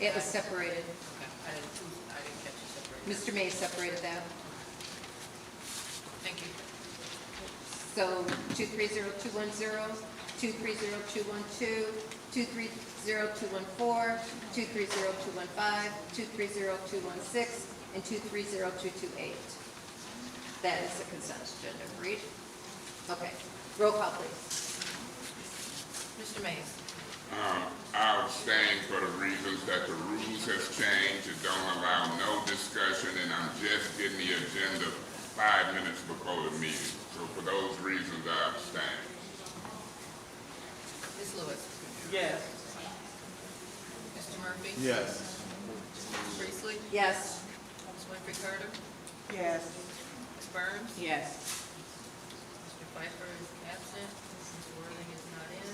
It was separated. I didn't catch it separated. Mr. Mays separated that. Thank you. So 230210, 230212, 230214, 230215, 230216, and 230228. That is the consent agenda. Agreed? Okay. Roll call, please. Mr. Mays. I abstain for the reasons that the rules has changed. It don't allow no discussion, and I'm just getting the agenda 5 minutes before the meeting. So for those reasons, I abstain. Ms. Lewis. Yes. Mr. Murphy. Yes. Ms. Priestley. Yes. Ms. Winfrey Carter. Yes. Ms. Burns. Yes. Mr. Pfeiffer is absent. Mrs. Worthing is not in.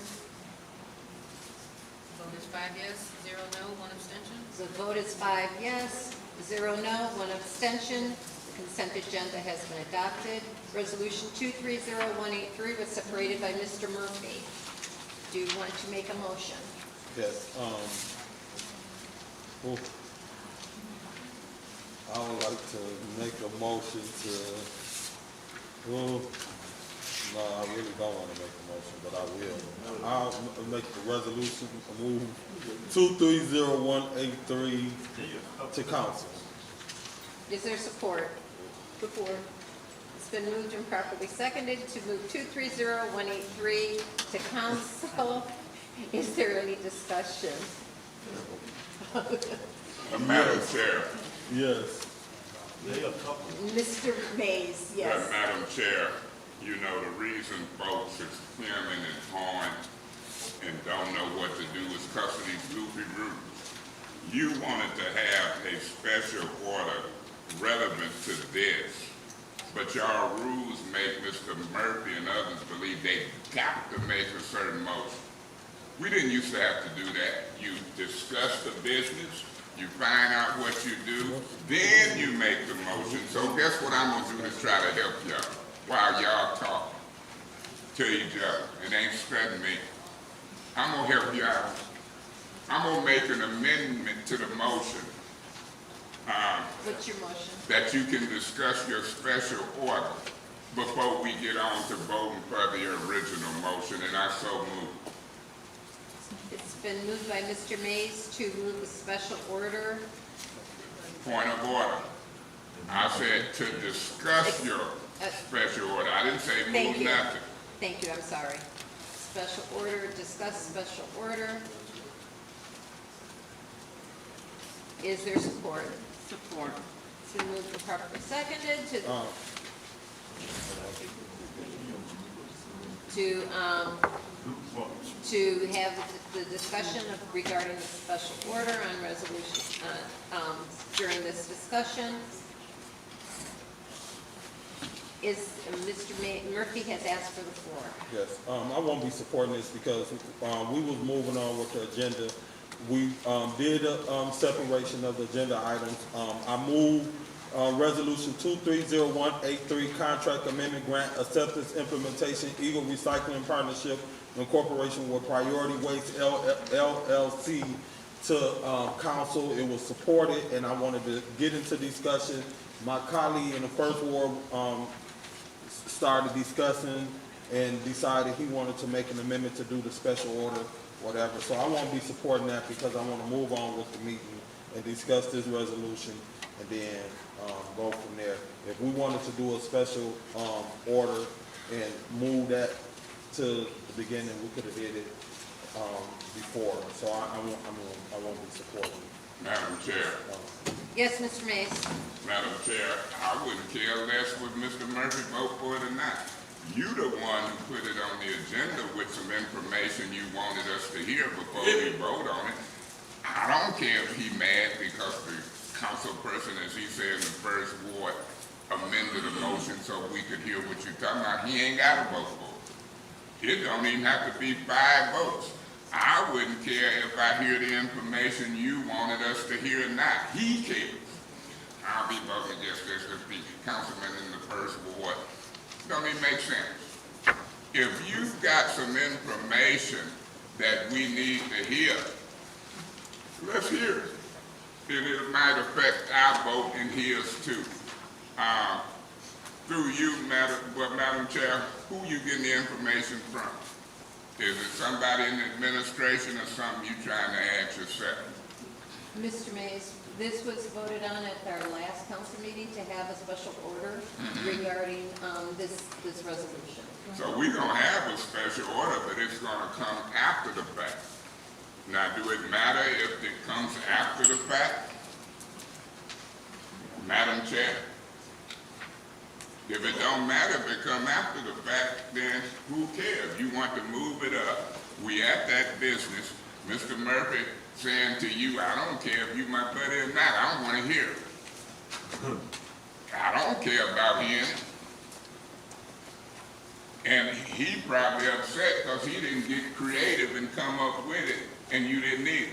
Vote is 5 yes, 0 no, 1 abstention. The vote is 5 yes, 0 no, 1 abstention. The consent agenda has been adopted. Resolution 230183 was separated by Mr. Murphy. do you want to make a motion? Yes, I would like to make a motion to, no, I really don't want to make a motion, but I will. I'll make the resolution, move 230183 to council. Is there support? Support. It's been moved and properly seconded to move 230183 to council. Is there any discussion? Madam Chair. Yes. Mr. Mays, yes. Madam Chair, you know, the reason folks is hemming and hawing and don't know what to do is because of these goofy rules. You wanted to have a special order relevant to this, but y'all rules make Mr. Murphy and others believe they got to make a certain motion. We didn't used to have to do that. You discuss the business, you find out what you do, then you make the motion. So guess what I'm gonna do to try to help y'all while y'all talk to each other. It ain't spreading me. I'm gonna help you out. I'm gonna make an amendment to the motion. What's your motion? That you can discuss your special order before we get on to voting for the original motion, and I so move. It's been moved by Mr. Mays to move the special order. Point of order. I said to discuss your special order. I didn't say Thank move you. nothing. Thank you, I'm sorry. Special order, discuss special order. Is there support? Support. It's been moved and properly seconded to have the discussion regarding the special order on resolution, during this discussion. Mr. Murphy has asked for the floor. Yes, I won't be supporting this because we was moving on with the agenda. We did a separation of the agenda items. I moved Resolution 230183, Contract Amendment Grant Acceptance Implementation, Eagle Recycling Partnership in Corporation with Priority Waste LLC to council. It was supported, and I wanted to get into discussion. My colleague in the first ward started discussing and decided he wanted to make an amendment to do the special order, whatever. So I won't be supporting that because I want to move on with the meeting and discuss this resolution and then go from there. If we wanted to do a special order and move that to the beginning, we could have did it before. So I won't be supporting. Madam Chair. Yes, Mr. Mays. Madam Chair, I wouldn't care less would Mr. Murphy vote for it or not. You the one who put it on the agenda with some information you wanted us to hear before we vote on it. I don't care if he mad because the council person, as he said in the first ward, amended the motion so we could hear what you're talking about. He ain't got to vote for it. It don't even have to be 5 votes. I wouldn't care if I hear the information you wanted us to hear or not. He cares. I'll be voting against this as the councilman in the first ward. Don't even make sense. If you've got some information that we need to hear, let's hear it. And it might affect our vote and his too. Through you, Madam Chair, who you getting the information from? Is it somebody in the administration or something you trying to add yourself? Mr. Mays, this was voted on at our last council meeting to have a special order regarding this resolution. So we're going to have a special order, but it's going to come after the fact. Now, do it matter if it comes after the fact? Madam Chair? If it don't matter if it come after the fact, then who cares? You want to move it up. We at that business. Mr. Murphy saying to you, I don't care if you my buddy or not. I don't want to hear it. I don't care about hearing it. And he probably upset because he didn't get creative and come up with it, and you didn't either.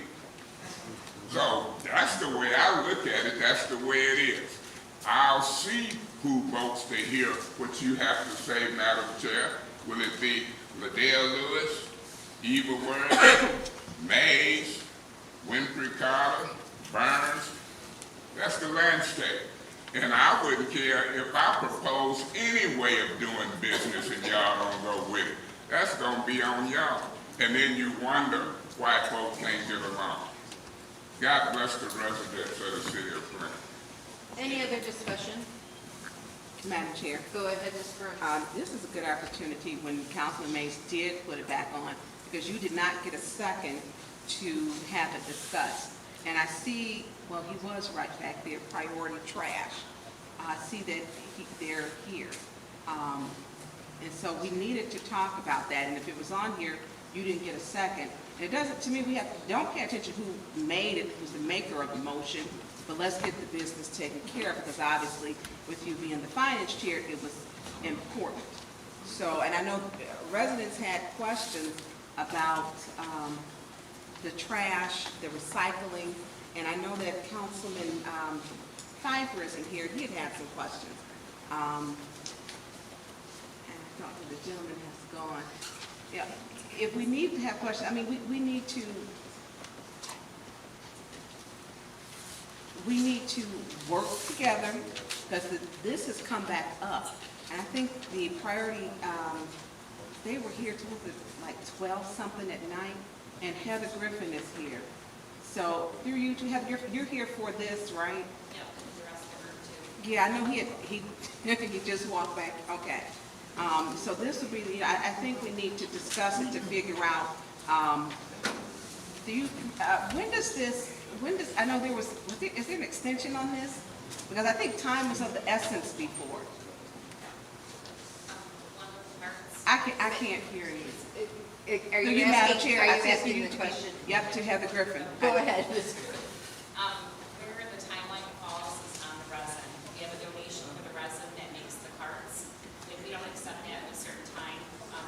So that's the way I look at it. That's the way it is. I'll see who votes to hear what you have to say, Madam Chair. Will it be Liddell Lewis? Eva Worthing, Mays, Winfrey Carter, Burns. That's the landscape. And I wouldn't care if I propose any way of doing business and y'all don't go with it. That's gonna be on y'all. And then you wonder why folks can't get along. God bless the residents of the city of Flint. Any other discussion? Madam Chair. Go ahead, Ms. Burns. This is a good opportunity when Councilman Mays did put it back on, because you did not get a second to have it discussed. And I see, well, he was right back there, priority trash. I see that they're here. And so we needed to talk about that, and if it was on here, you didn't get a second. And it doesn't, to me, don't pay attention who made it, who's the maker of the motion, but let's get the business taken care of, because obviously, with you being the finance chair, it was important. So, and I know residents had questions about the trash, the recycling, and I know that Councilman Pfeiffer is in here, he had some questions. And I thought that the gentleman has gone. Yeah, if we need to have questions, I mean, we need to work together, because this has come back up. And I think the priority, they were here till like 12-something at night, and Heather Griffin is here. So through you two, you're here for this, right? Yeah, the rest of her too. Yeah, I know he just walked back, okay. So this would be, I think we need to discuss it to figure out, I know is there an extension on this? Because I think time was of the essence before. I can't hear you. Are Through you Madam asking, Chair, are I you said asking you the question? Yep, to Heather Griffin. Go ahead, Ms. Where the timeline falls is on the resin. We have a donation for the resin that makes the carts. If we don't accept it at a certain time,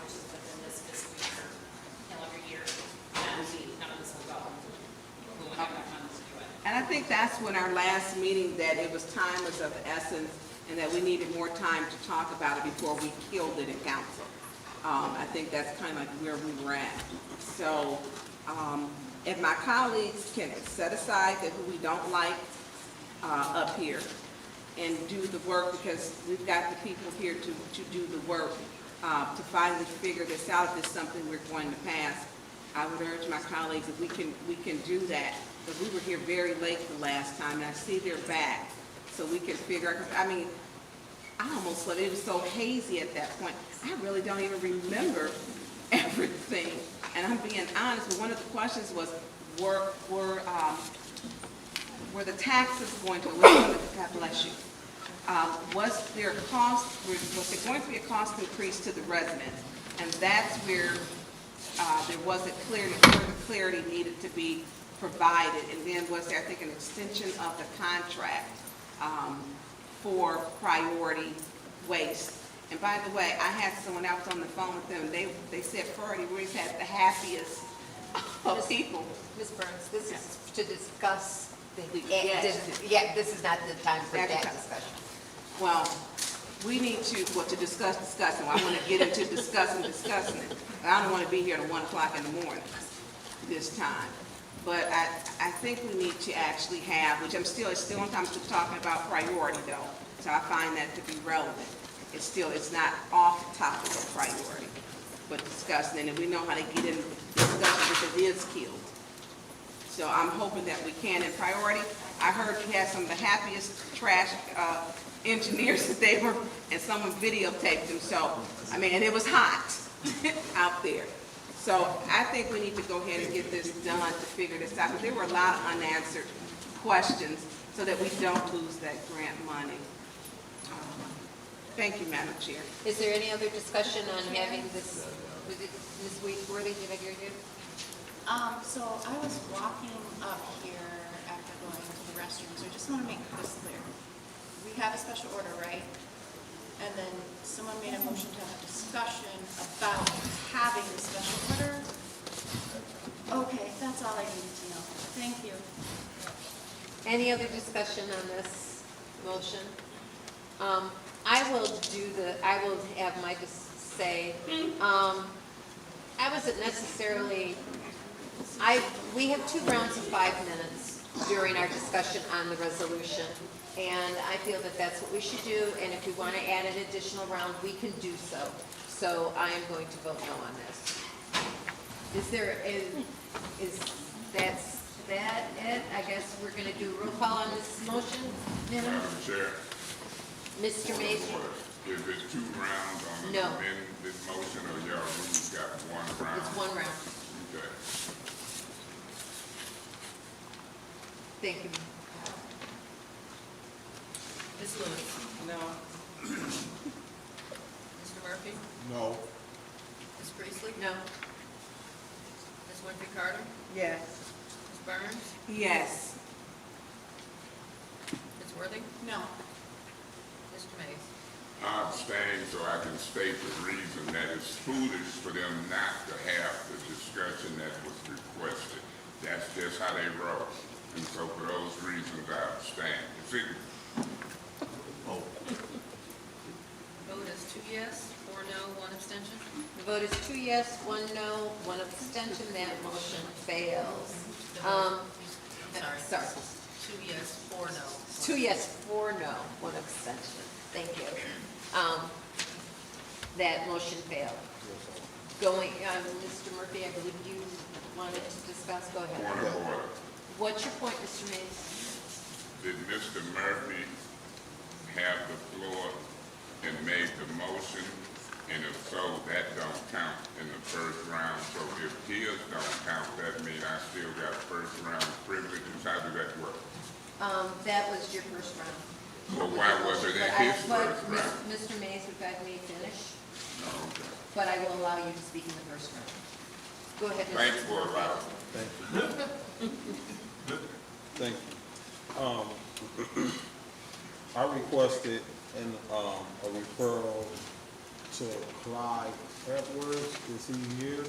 which is within this fiscal year, calendar year, then none of this will go. We won't have enough funds to do it. And I think that's when our last meeting, that it was time was of the essence, and that we needed more time to talk about it before we killed it in council. I think that's kind of like where we were at. So, if my colleagues can set aside who we don't like up here and do the work, because we've got the people here to do the work, to finally figure this out, if it's something we're going to pass. I would urge my colleagues, if we can do that, because we were here very late the last time, and I see they're back, so we can figure out, I mean, I almost thought it was so hazy at that point. I really don't even remember everything. And I'm being honest, but one of the questions was, were the taxes going to, God bless you, was there going to be a cost increase to the residents? And that's where there wasn't clarity needed to be provided. And then was there, I think, an extension of the contract for priority waste. And by the way, I had someone else on the phone with them, and they said priority waste had the happiest of people. Ms. Burns, this is to discuss Yes. this is not the time for that discussion. Well, we need to discuss. I want to get into discussing it. I don't want to be here till 1 o'clock in the morning this time. But I think we need to actually have, which it's still on time, still talking about priority though. So I find that to be relevant. It's not off the topic of priority, but discussing it. And we know how to get in discussion because it is killed. So I'm hoping that we can. In priority, I heard you had some of the happiest trash engineers that they were, and someone videotaped them. So, I mean, and it was hot out there. So I think we need to go ahead and get this done to figure this out, because there were a lot of unanswered questions, so that we don't lose that grant money. Thank you, Madam Chair. Is there any other discussion on having this, was it Ms. Worthy, did I hear you? So I was walking up here after going to the restroom, so I just want to make this clear. We have a special order, right? And then someone made a motion to have a discussion about having the special order. Okay, that's all I needed to know. Thank you. Any other discussion on this motion? I will have Micah say, I wasn't necessarily, we have 2 rounds of 5 minutes during our discussion on the resolution. And I feel that that's what we should do, and if we want to add an additional round, we can do so. So I am going to vote no on this. Is that it? I guess we're going to do a roll call on this motion. Madam Chair, Mr. Mays? is it 2 rounds on the No. amended motion, or y'all rules got 1 round? It's 1 round. Okay. Thank you. Ms. Lewis? No. Mr. Murphy? No. Ms. Priestley? No. Ms. Winfrey Carter? Yes. Ms. Burns? Yes. Ms. Worthing? No. Mr. Mays? I abstain so I can state the reason that it's foolish for them not to have the discussion that was requested. That's just how they roll. And so for those reasons, I abstain. Vote is 2 yes, 4 no, 1 abstention. The vote is 2 yes, 1 no, 1 abstention. That motion fails. Sorry. Sorry. 2 yes, 4 no. 2 yes, 4 no, 1 abstention. Thank you. That motion failed. Going, Mr. Murphy, I believe you wanted to discuss. Go ahead. Point of order. What's your point, Mr. Mays? Did Mr. Murphy have the floor and made the motion? And if so, that don't count in the first round. So if his don't count, that means I still got first round privileges. How does that work? That was your first round. So why was it at his first round? Mr. Mays would like me to finish, No, okay. but I will allow you to speak in the first round. Go ahead, Mr. Thanks for Murphy. allowing. Thank you. Thank you. I requested a referral to Clyde Edwards. Is he here?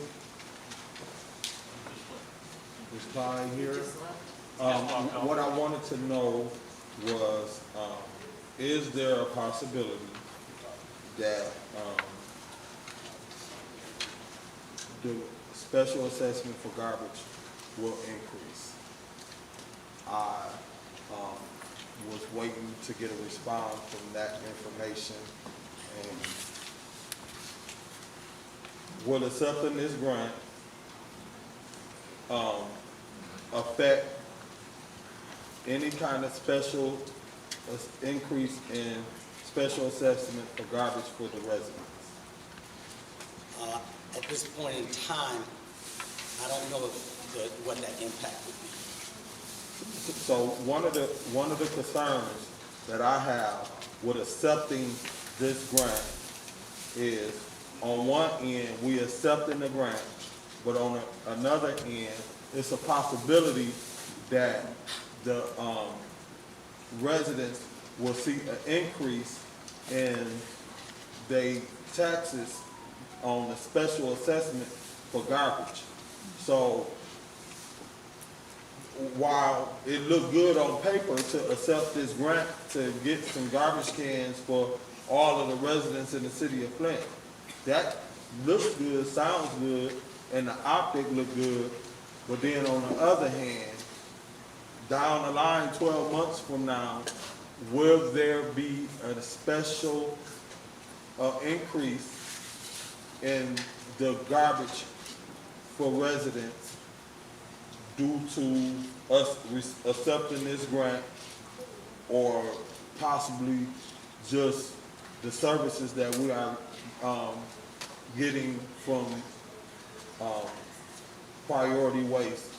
Is Clyde here? What I wanted to know was, is there a possibility that the special assessment for garbage will increase? I was waiting to get a response from that information, and will accepting this grant affect any kind of special increase in special assessment for garbage for the residents? At this point in time, I don't know what that impact would be. So one of the concerns that I have with accepting this grant is, on one end, we accepting the grant, but on another end, it's a possibility that the residents will see an increase in their taxes on the special assessment for garbage. So while it looked good on paper to accept this grant to get some garbage cans for all of the residents in the city of Flint, that looks good, sounds good, and the optic look good. But then on the other hand, down the line, 12 months from now, will there be a special increase in the garbage for residents due to us accepting this grant, or possibly just the services that we are getting from priority waste?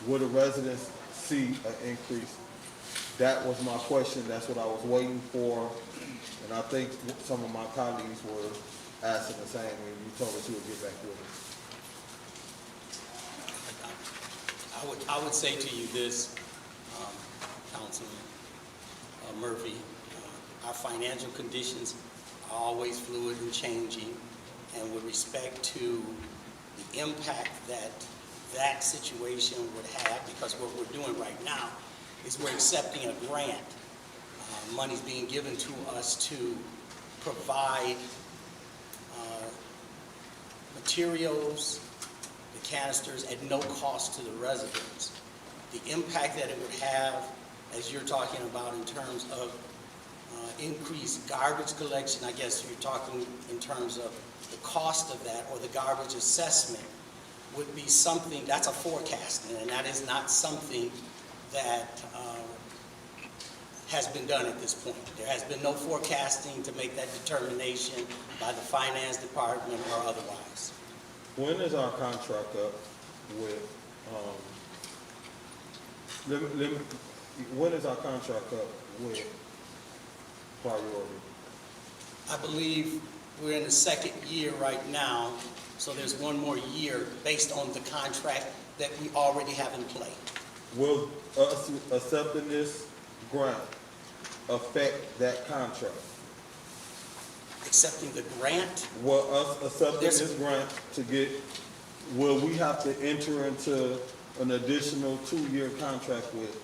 Will the residents see an increase? That was my question. That's what I was waiting for, and I think some of my colleagues were asking the same, and you told us you would get back with us. I would say to you this, Councilman Murphy, our financial conditions are always fluid and changing, and with respect to the impact that situation would have, because what we're doing right now is we're accepting a grant. Money's being given to us to provide materials, the canisters at no cost to the residents. The impact that it would have, as you're talking about in terms of increased garbage collection, I guess you're talking in terms of the cost of that or the garbage assessment, would be something, that's a forecasting, and that is not something that has been done at this point. There has been no forecasting to make that determination by the finance department or otherwise. When is our contract up with, when is our contract up with Priority? I believe we're in the second year right now, so there's one more year based on the contract that we already have in play. Will us accepting this grant affect that contract? Accepting the grant? Will us accepting this grant to get, will we have to enter into an additional 2-year contract with?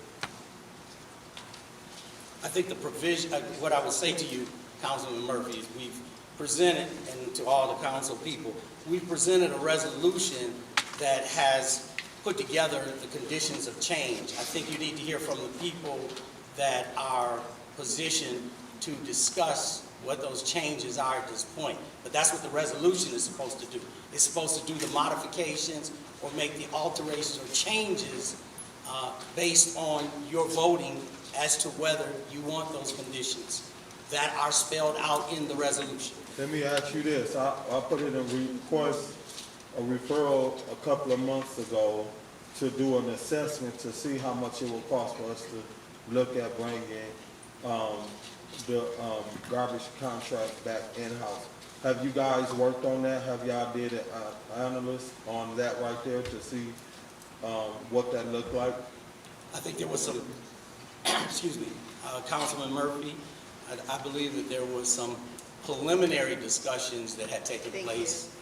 I think the provision, what I would say to you, Councilman Murphy, is we've presented, and to all the council people, we've presented a resolution that has put together the conditions of change. I think you need to hear from the people that are positioned to discuss what those changes are at this point. But that's what the resolution is supposed to do. It's supposed to do the modifications or make the alterations or changes based on your voting as to whether you want those conditions that are spelled out in the resolution. Let me ask you this. I put in a request, a referral a couple of months ago to do an assessment to see how much it will cost for us to look at bringing the garbage contract back in-house. Have you guys worked on that? Have y'all did an analysis on that right there to see what that looked like? I think there was some, excuse me, Councilman Murphy, I believe that there was some preliminary discussions that had taken place.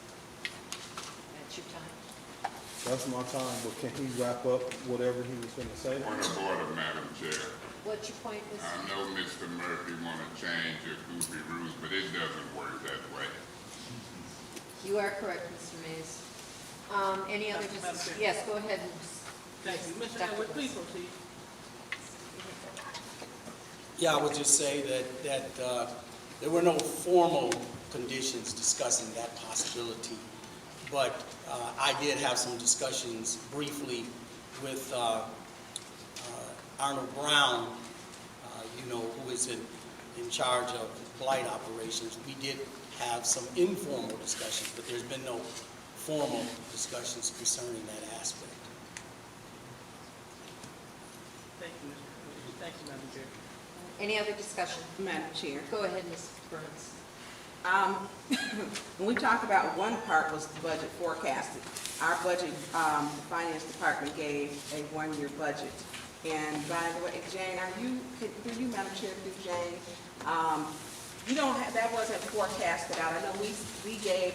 That's your time. That's my time, but can he wrap up whatever he was going to say? Point of order, Madam Chair. What's your point, Mr.? I know Mr. Murphy want to change your goofy rules, but it doesn't work that way. You are correct, Mr. Mays. Any other discussion? Yes, go ahead. Thank you. Mr. Edwards, please proceed. Yeah, I would just say that there were no formal conditions discussing that possibility, but I did have some discussions briefly with Arnold Brown, who is in charge of blight operations. We did have some informal discussions, but there's been no formal discussions concerning that aspect. Thank you, Mr. Thank you, Madam Chair. Any other discussion? Madam Chair. Go ahead, Ms. Burns. When we talk about one part was the budget forecasted. Our budget, the finance department gave a 1-year budget. And by the way, Jane, through you, Madam Chair, through Jane, you don't have, that wasn't forecasted out. I know we gave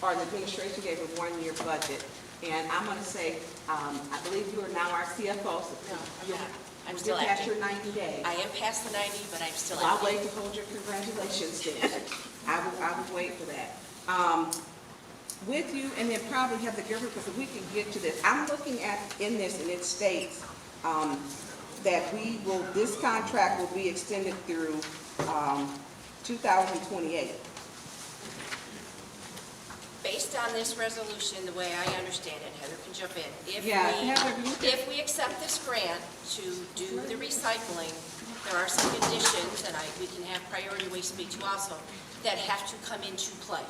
or the administration gave a 1-year budget. And I'm going to say, I believe you are now our CFO. So no, I'm not. I'm still still past acting. your 90 days. I am past the 90, but I'm still I'll acting. wait to hold your congratulations then. I will wait for that. With you, and then probably have the government, because we can get to this. I'm looking at in this, and it states that this contract will be extended through 2028. Based on this resolution, the way I understand it, Heather can jump in. If we accept this grant to do the recycling, there are some conditions, and we can have Priority Waste speak to also, that have to come into play.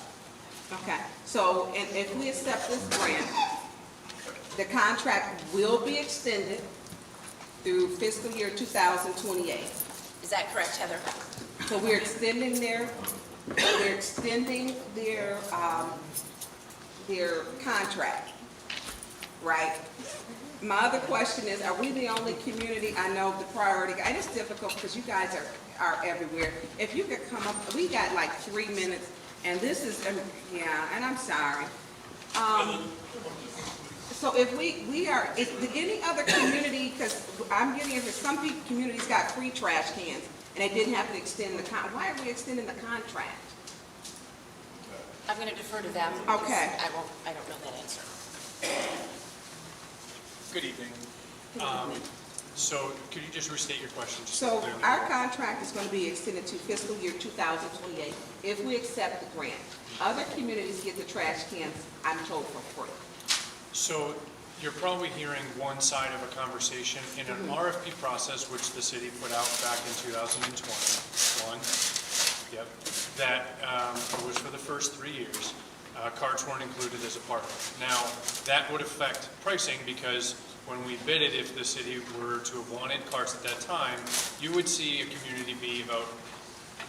Okay, so and if we accept this grant, the contract will be extended through fiscal year 2028. Is that correct, Heather? So we're extending their contract, right? My other question is, are we the only community, I know the Priority, and it's difficult because you guys are everywhere. If you could come up, we got like 3 minutes, and this is, yeah, and I'm sorry. So if we are, did any other community, because I'm getting into some communities got free trash cans, and they didn't have to extend the why are we extending the contract? I'm going to defer to them. Okay. I don't know that answer. Good evening. So could you just restate your question? just So clearly? our contract is going to be extended to fiscal year 2028 if we accept the grant. Other communities get the trash cans, I'm told, for free. So you're probably hearing one side of a conversation in an RFP process, which the city put out back in 2021. Yep, that was for the first 3 years. Carts weren't included as a part of it. Now, that would affect pricing because when we bid it, if the city were to have wanted carts at that time, you would see a community be about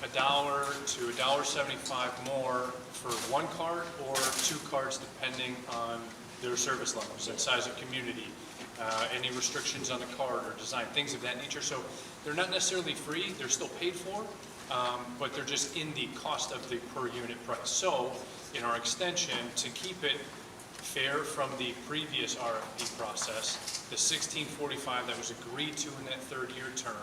$1 to $1.75 more for one cart or 2 carts, depending on their service levels and size of community, any restrictions on the cart or design, things of that nature. So they're not necessarily free, they're still paid for, but they're just in the cost of the per unit price. So in our extension, to keep it fair from the previous RFP process, the $16.45 that was agreed to in that 3rd-year term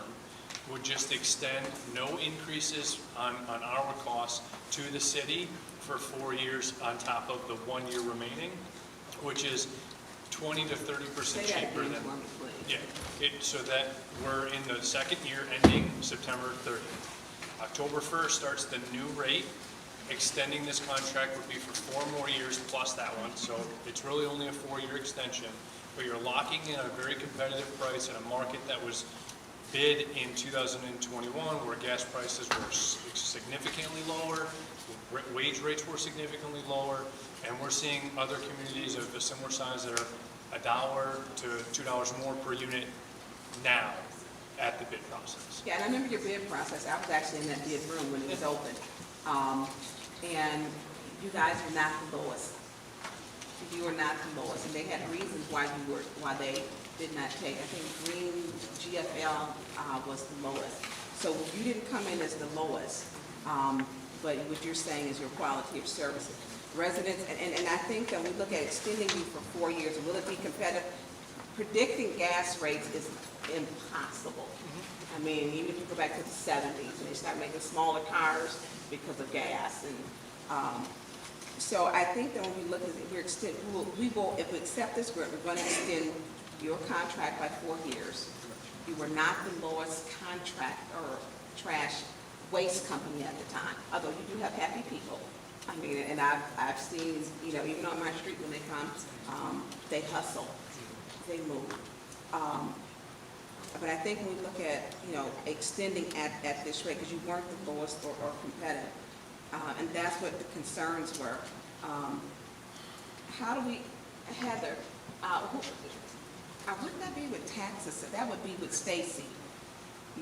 would just extend no increases on our costs to the city for 4 years on top of the 1 year remaining, which is 20 to 30% cheaper than. Yeah, so that we're in the 2nd year ending September 30th. October 1st starts the new rate. Extending this contract would be for 4 more years plus that one, so it's really only a 4-year extension, but you're locking in a very competitive price in a market that was bid in 2021 where gas prices were significantly lower, wage rates were significantly lower, and we're seeing other communities of a similar size that are $1 to $2 more per unit now at the bid process. Yeah, and I remember your bid process. I was actually in that bid room when it was open. And you guys were not the lowest. You were not the lowest, and they had reasons why they did not take. I think Green GFL was the lowest. So you didn't come in as the lowest, but what you're saying is your quality of service. Residents, and I think that we look at extending you for 4 years, will it be competitive? Predicting gas rates is impossible. I mean, even if you go back to the 70s and they start making smaller cars because of gas, and so I think that when we look at it, we will, if we accept this grant, we're going to extend your contract by 4 years. You were not the lowest contract or trash waste company at the time, although you do have happy people. I mean, and I've seen, even on my street when they come, they hustle, they move. But I think when we look at, extending at this rate, because you weren't the lowest or competitive, and that's what the concerns were. How do we, Heather, wouldn't that be with taxes? That would be with Stacy,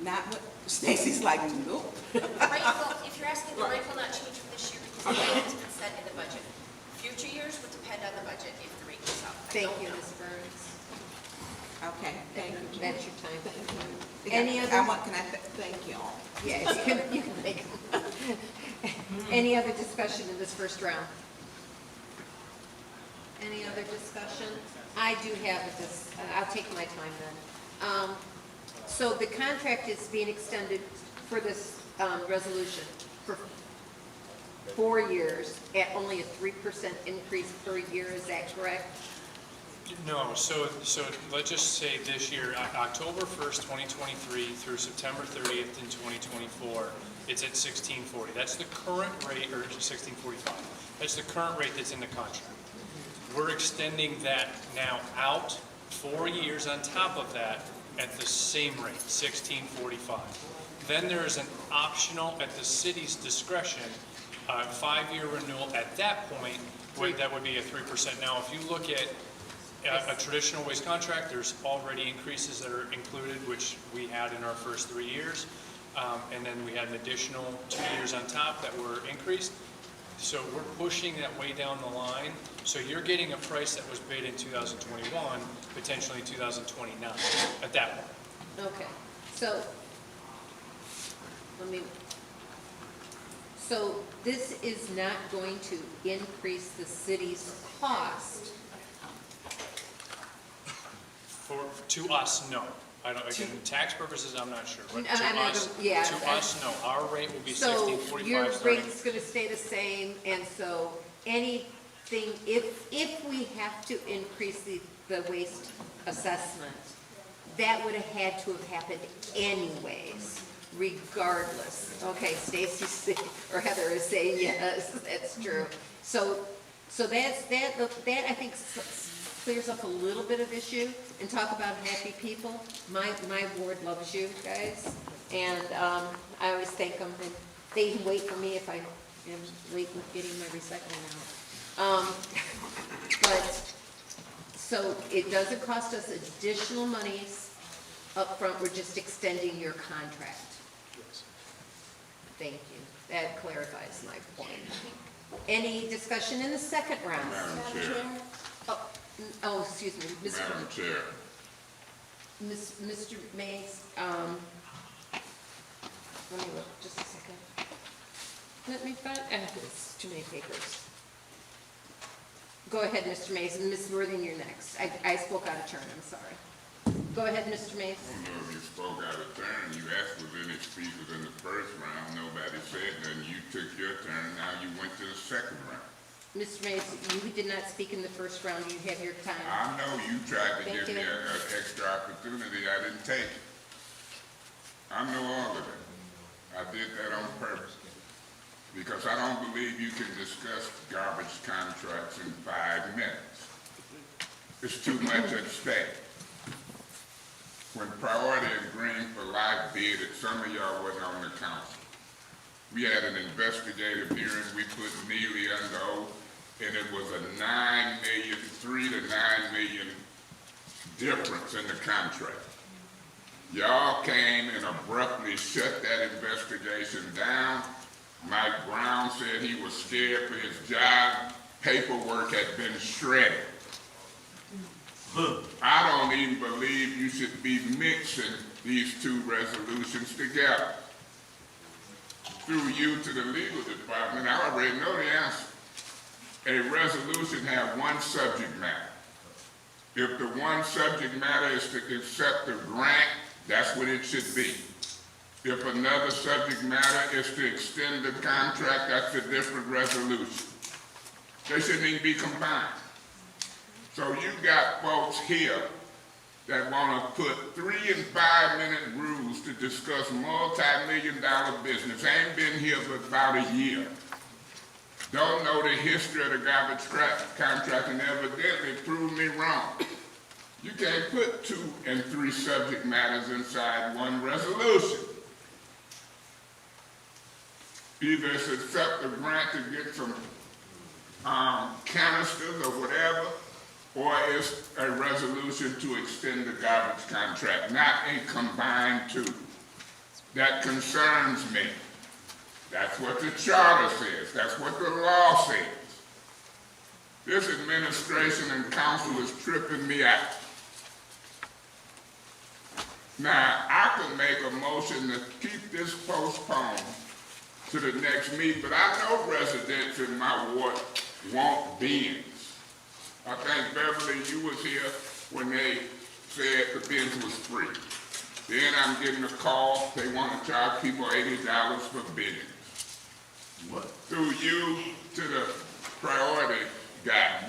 not with, Stacy's like, nope. The rate will, if you're asking, the rate will not change for this year because the rate has been set in the budget. Future years would depend on the budget if the rate goes up. Thank you, Ms. Burns. Okay, thank you. That's your time. Thank you. Any other? Can I thank you all? Yes, you can make them. Any other discussion in this first round? Any other discussion? I do have this, I'll take my time then. So the contract is being extended for this resolution for 4 years at only a 3% increase per year, is that correct? No, so let's just say this year, October 1st, 2023 through September 30th in 2024, it's at $16.40. That's the current rate, or $16.45. That's the current rate that's in the contract. We're extending that now out 4 years on top of that at the same rate, $16.45. Then there is an optional, at the city's discretion, 5-year renewal at that point, that would be a 3%. Now, if you look at a traditional waste contract, there's already increases that are included, which we had in our first 3 years. And then we had an additional 2 years on top that were increased. So we're pushing that way down the line. So you're getting a price that was bid in 2021, potentially 2029 at that point. Okay, so so this is not going to increase the city's cost. To us, no. I don't, again, tax purposes, I'm not sure, but I'm not gonna- to us, no, our rate will be So 16.45 your starting. rate's gonna stay the same, and so anything, if we have to increase the waste assessment, that would have had to have happened anyways, regardless. Okay, Stacy or Heather is saying yes, that's true. So that I think clears up a little bit of issue, and talk about happy people. My ward loves you guys, and I always thank them, and they even wait for me if I am late with getting my recycling out. But, so it doesn't cost us additional monies up front. We're just extending your contract. Yes. Thank you, that clarifies my point. Any discussion in the second round? Madam Chair. Oh, excuse me, Mr. Madam Chair. Mr. Mays, let me look, just a second. Let me find, it's too many papers. Go ahead, Mr. Mays, and Ms. Worthing, you're next. I spoke out of turn, I'm sorry. Go ahead, Mr. Mays. I don't know if you spoke out of turn. You asked was any speakers in the first round. Nobody said nothing. You took your turn. Now you went to the second round. Mr. Mays, you did not speak in the first round. You have your time. I know you tried to Thank give me you. an extra opportunity. I didn't take it. I know all of that. I did that on purpose. Because I don't believe you can discuss garbage contracts in 5 minutes. It's too much at stake. When Priority and Green for Life did it, some of y'all wasn't on the council. We had an investigative hearing. We put Neely under oath, and it was a 3 to 9 million difference in the contract. Y'all came and abruptly shut that investigation down. Mike Brown said he was scared for his job. Paperwork had been shredded. I don't even believe you should be mixing these two resolutions together. Through you to the legal department, I already know the answer. A resolution has one subject matter. If the one subject matter is to accept the grant, that's what it should be. If another subject matter is to extend the contract, that's a different resolution. They shouldn't even be combined. So you got folks here that want to put 3 and 5 minute rules to discuss multi-million-dollar business. Ain't been here for about a year. Don't know the history of the garbage contract and evidently proved me wrong. You can't put 2 and 3 subject matters inside one resolution. Either it's accept the grant to get some canisters or whatever, or it's a resolution to extend the garbage contract, not a combined two. That concerns me. That's what the charter says. That's what the law says. This administration and council is tripping me out. Now, I could make a motion to keep this postponed to the next meeting, but I know residents in my ward want bins. I think, Beverly, you was here when they said the bins was free. Then I'm getting a call, they want to charge people $80 for bins. What? Through you to the priority guy.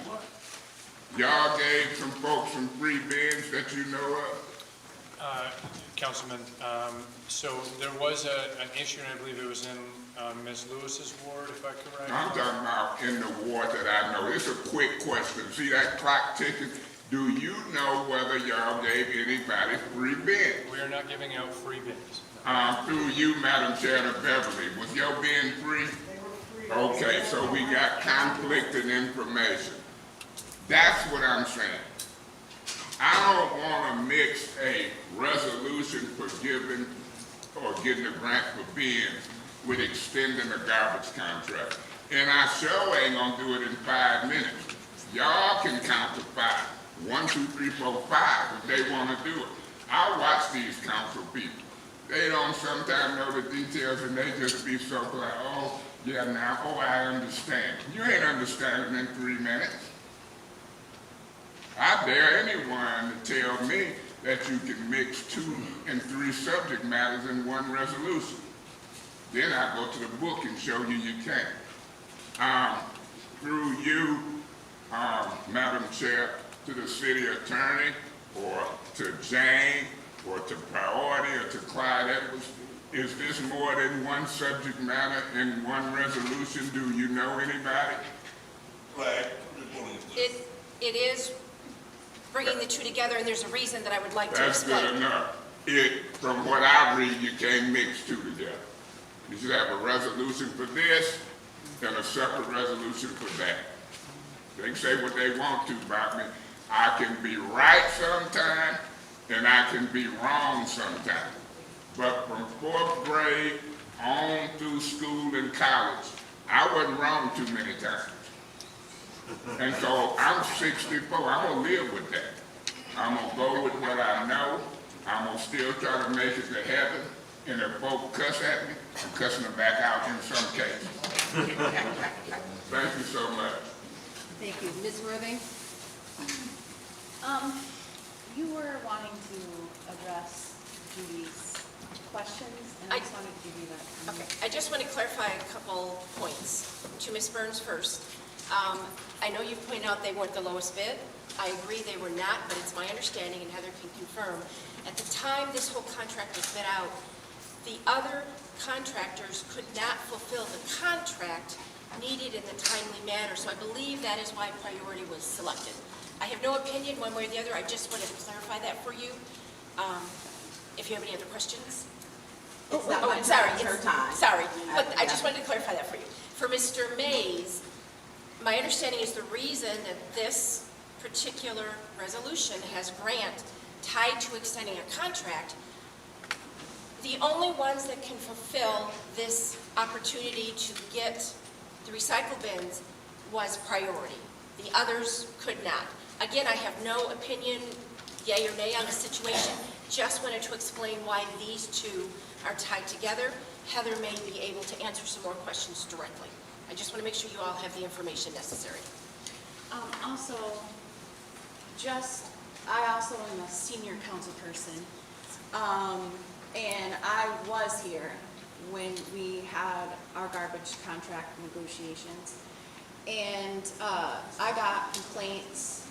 Y'all gave some folks some free bins that you know of? Councilman, so there was an issue, and I believe it was in Ms. Lewis's ward, if I'm correct? I'm talking about in the ward that I know. It's a quick question. See that clock ticking? Do you know whether y'all gave anybody free bins? We are not giving out free bins. Through you, Madam Chair, to Beverly, was your bin free? Okay, so we got conflicting information. That's what I'm saying. I don't want to mix a resolution for giving or getting a grant for bins with extending a garbage contract. And I sure ain't gonna do it in 5 minutes. Y'all can count to 5. 1, 2, 3, 4, 5 if they wanna do it. I watch these council people. They don't sometimes know the details and they just be so like, oh, yeah, now, oh, I understand. You ain't understanding in 3 minutes. I dare anyone to tell me that you can mix 2 and 3 subject matters in one resolution. Then I go to the book and show you can't. Through you, Madam Chair, to the city attorney, or to Jane, or to Priority, or to Clyde Edwards, is this more than one subject matter in one resolution? Do you know anybody? Right. It is bringing the two together, and there's a reason that I would like to That's explain. good enough. From what I read, you can't mix 2 together. You should have a resolution for this and a separate resolution for that. They can say what they want to about me. I can be right sometime, and I can be wrong sometime. But from 4th grade on through school and college, I wasn't wrong too many times. And so I'm 64, I'm gonna live with that. I'm gonna go with what I know. I'm gonna still try to make it to heaven. And if folks cuss at me, I'm cussing them back out in some cases. Thank you so much. Thank you. Ms. Worthing? You were wanting to address Judy's questions, and I just wanted to give you that. Okay, I just want to clarify a couple points. To Ms. Burns first. I know you pointed out they weren't the lowest bid. I agree they were not, but it's my understanding, and Heather can confirm, at the time this whole contract was bid out, the other contractors could not fulfill the contract needed in the timely manner, so I believe that is why priority was selected. I have no opinion one way or the other, I just wanted to clarify that for you. If you have any other questions? It's not my sorry, time, it's her time. Sorry, but I Yeah. just wanted to clarify that for you. For Mr. Mays, my understanding is the reason that this particular resolution has grant tied to extending a contract, the only ones that can fulfill this opportunity to get the recycle bins was priority. The others could not. Again, I have no opinion, yay or nay, on the situation. Just wanted to explain why these two are tied together. Heather may be able to answer some more questions directly. I just want to make sure you all have the information necessary. Also, I also am a senior council person, and I was here when we had our garbage contract negotiations, and I got complaints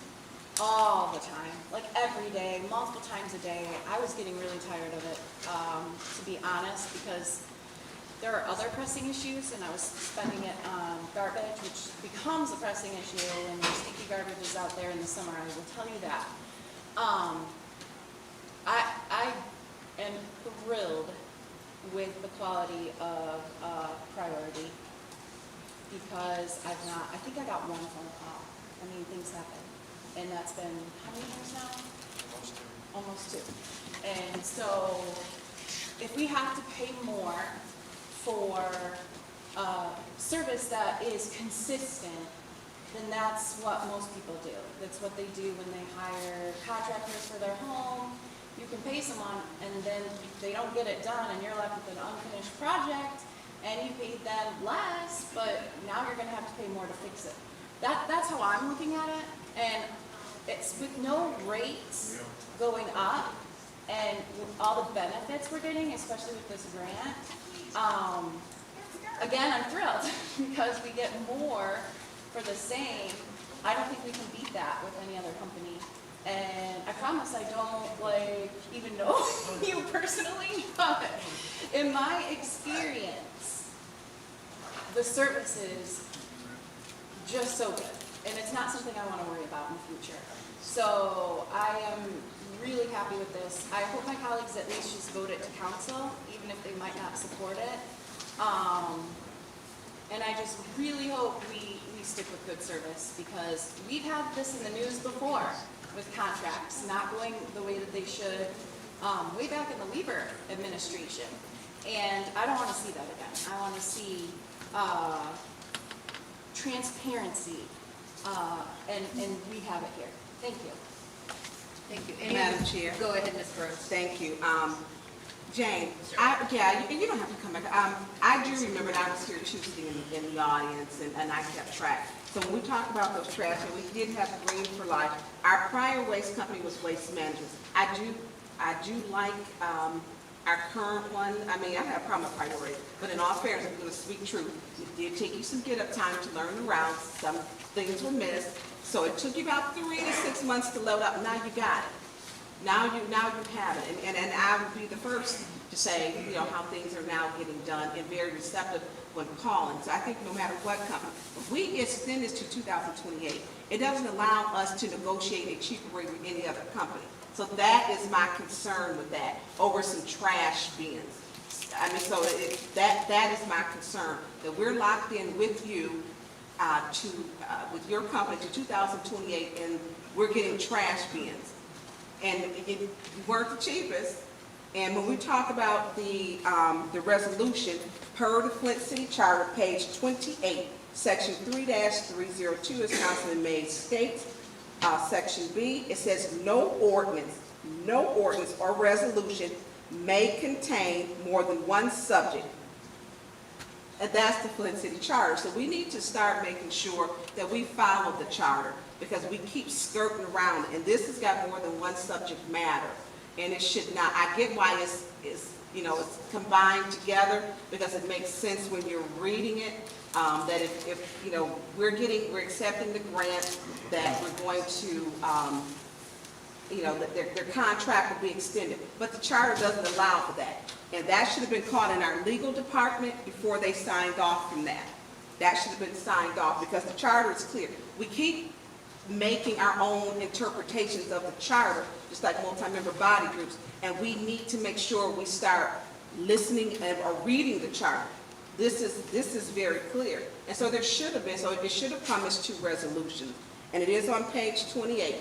all the time, like every day, multiple times a day. I was getting really tired of it, to be honest, because there are other pressing issues, and I was spending it on garbage, which becomes a pressing issue when your sticky garbage is out there in the summer, I will tell you that. I am thrilled with the quality of priority, because I think I got one phone call. I mean, things happen, and that's been, how many years now? Almost 2. And so, if we have to pay more for service that is consistent, then that's what most people do. That's what they do when they hire contractors for their home. You can pay someone, and then they don't get it done, and you're left with an unfinished project, and you paid them less, but now you're gonna have to pay more to fix it. That's how I'm looking at it, and it's with no rates going up, and with all the benefits we're getting, especially with this grant, again, I'm thrilled, because we get more for the same. I don't think we can beat that with any other company. And I promise I don't even know you personally, but in my experience, the service is just so good. And it's not something I want to worry about in the future. So I am really happy with this. I hope my colleagues at least just vote it to council, even if they might not support it. And I just really hope we stick with good service, because we've had this in the news before with contracts not going the way that they should, way back in the Lieber administration. And I don't want to see that again. I want to see transparency, and we have it here. Thank you. Thank you. Madam Chair. Go ahead, Ms. Burns. Thank you. Jane, you don't have to come back. I do remember that I was here Tuesday in the audience, and I kept track. So when we talk about those trash, and we did have Green for Life, our prior waste company was Waste Management. I do like, our current one. I mean, I have a problem with priority, but in all fairness, I'm gonna speak truth. It did take you some get-up time to learn the routes, some things were missed, so it took you about 3 to 6 months to load up, now you got it. Now you have it, and I would be the first to say, you know, how things are now getting done and very receptive when calling. So I think no matter what company, if we extend this to 2028, it doesn't allow us to negotiate a cheaper rate with any other company. So that is my concern with that, over some trash bins. I mean, so that is my concern, that we're locked in with you with your company to 2028, and we're getting trash bins. And you weren't the cheapest. And when we talk about the resolution, per the Flint City Charter, page 28, section 3-302, as Councilman Mays states, section B, it says no ordinance or resolution may contain more than one subject. And that's the Flint City Charter. So we need to start making sure that we follow the charter, because we keep skirting around, and this has got more than one subject matter, and it should not. I get why it's combined together, because it makes sense when you're reading it, that if you know, we're accepting the grant, that we're going to, that their contract will be extended, but the charter doesn't allow for that, and that should have been caught in our legal department before they signed off from that. That should have been signed off, because the charter is clear. We keep making our own interpretations of the charter, just like multi-member body groups, and we need to make sure we start listening or reading the charter. This is very clear, and so there should have been, so it should have come as 2 resolutions, and it is on page 28.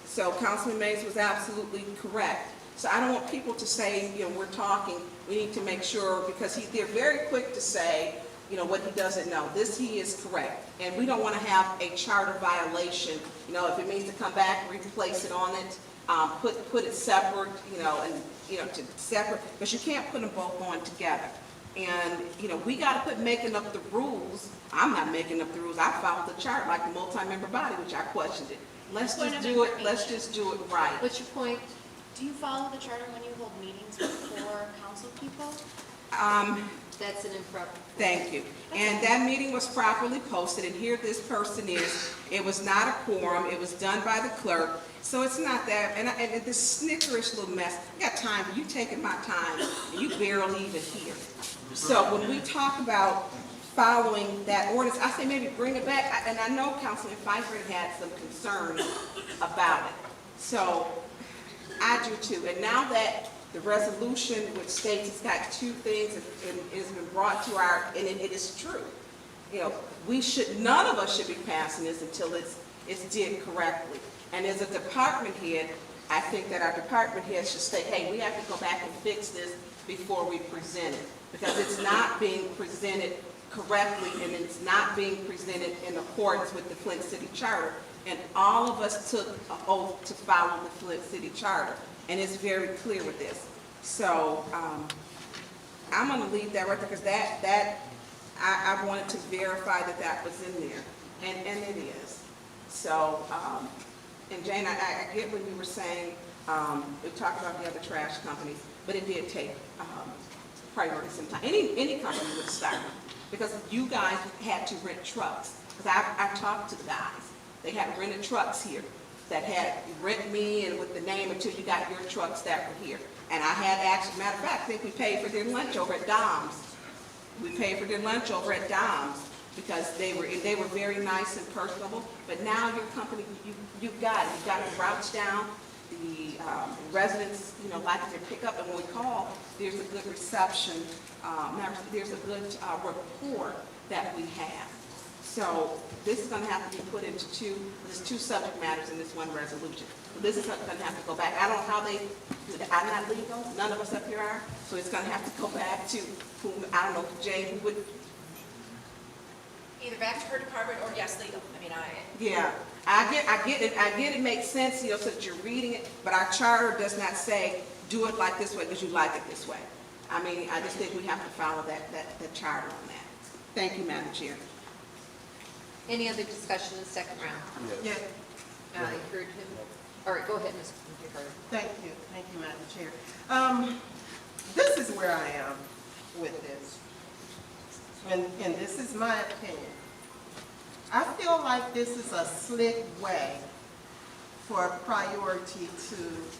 So Councilman Mays was absolutely correct. So I don't want people to say, you know, we're talking, we need to make sure, because they're very quick to say, you know, what he doesn't know. This, he is correct. And we don't want to have a charter violation. You know, if it means to come back, replace it on it, put it separate, you know, and, you know, to separate, because you can't put them both on together. And, you know, we got to quit making up the rules. I'm not making up the rules. I followed the chart like a multi-member body, which I questioned it. Let's just do it. Let's just do it right. What's your point? Do you follow the charter when you hold meetings before council people? That's an improper. Thank you. And that meeting was properly posted, and here this person is. It was not a quorum. It was done by the clerk. So it's not that, and this snickerish little mess, I got time for you taking my time, and you barely even here. So when we talk about following that ordinance, I say maybe bring it back, and I know Councilman Pfeiffer had some concerns about it. So I do too. And now that the resolution, which states it's got 2 things, and it's been brought to our, and it is true. You know, none of us should be passing this until it's did correctly. And as a department head, I think that our department head should say, hey, we have to go back and fix this before we present it, because it's not being presented correctly, and it's not being presented in accordance with the Flint City Charter. And all of us took an oath to follow the Flint City Charter, and it's very clear with this. So I'm going to leave that right there, because I wanted to verify that was in there, and it is. So, and Jane, I get what you were saying. We talked about the other trash companies, but it did take priority sometimes. Any company would start, because you guys had to rent trucks. Because I talked to the guys. They had rented trucks here that had rent me, and with the name until you got your trucks that were here. And I had actually, matter of fact, I think we paid for their lunch over at Dom's. We paid for their lunch over at Dom's, because they were very nice and personable. But now your company, you've got it. You've got the routes down. The residents, you know, like their pickup, and when we call, there's a good reception. There's a good rapport that we have. So this is going to have to be put into there's 2 subject matters in this one resolution. So this is going to have to go back. I don't know how I'm not legal. None of us up here are. So it's going to have to go back to whom, I don't know, Jane, who would. Either back to her department or yes, legal. I mean, Yeah, I get it. I get it makes sense, you know, so that you're reading it. But our charter does not say do it like this way because you like it this way. I mean, I just think we have to follow that charter on that. Thank you, Madam Chair. Any other discussion in the second round? Yes. I heard him. All right, go ahead, Ms. Carter. Thank you, Madam Chair. This is where I am with this, and this is my opinion. I feel like this is a slick way for Priority to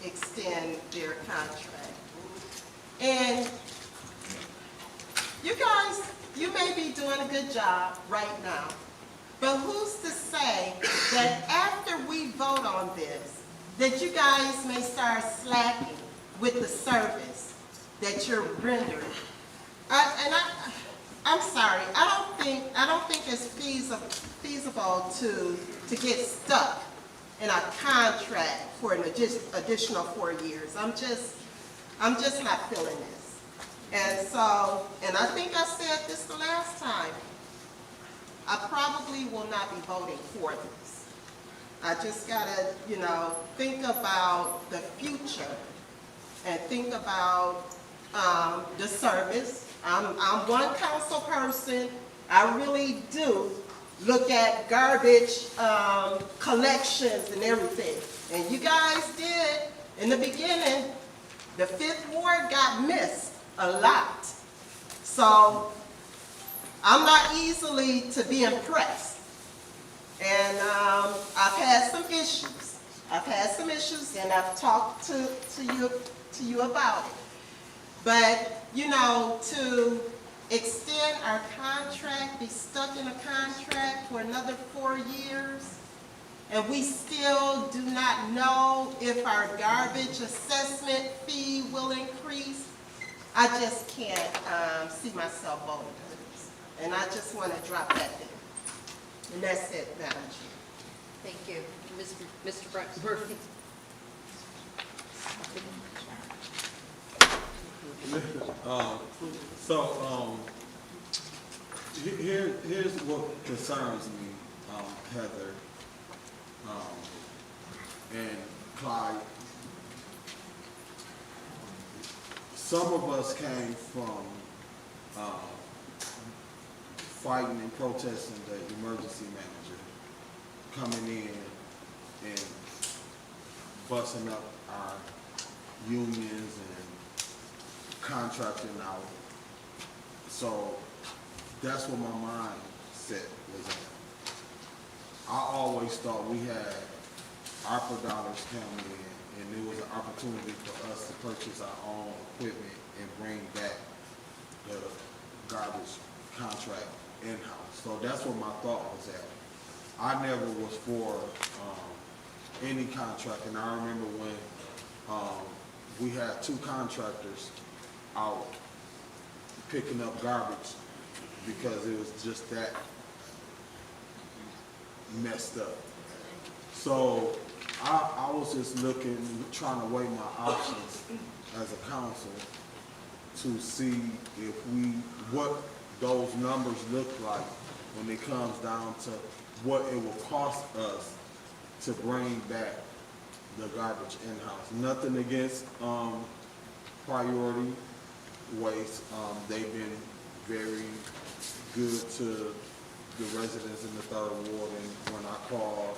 extend their contract. And you guys, you may be doing a good job right now, but who's to say that after we vote on this, that you guys may start slacking with the service that you're rendering? I'm sorry, I don't think it's feasible to get stuck in a contract for an additional 4 years. I'm just not feeling this. And so, and I think I said this the last time, I probably will not be voting for this. I just gotta, think about the future and think about the service. I'm one council person. I really do look at garbage collections and everything. And you guys did, in the beginning, the 5th Ward got missed a lot. So I'm not easily to be impressed. And I've had some issues. And I've talked to you about it. But, to extend our contract, be stuck in a contract for another 4 years, and we still do not know if our garbage assessment fee will increase, I just can't see myself voting for this. And I just want to drop that there. And that's it, Madam Chair. Thank you. Mr. Murphy. Here's what concerns me, Heather, and Clyde. Some of us came from fighting and protesting the emergency manager coming in and busting up our unions and contracting out. So that's what my mindset was at. I always thought we had ARPA dollars come in, and it was an opportunity for us to purchase our own equipment and bring back the garbage contract in-house. So that's what my thought was at. I never was for any contract, and I remember when we had 2 contractors out picking up garbage because it was just that messed up. So I was just trying to weigh my options as a council to see what those numbers look like when it comes down to what it will cost us to bring back the garbage in-house. Nothing against Priority Waste. They've been very good to the residents in the 3rd Ward, and when I call,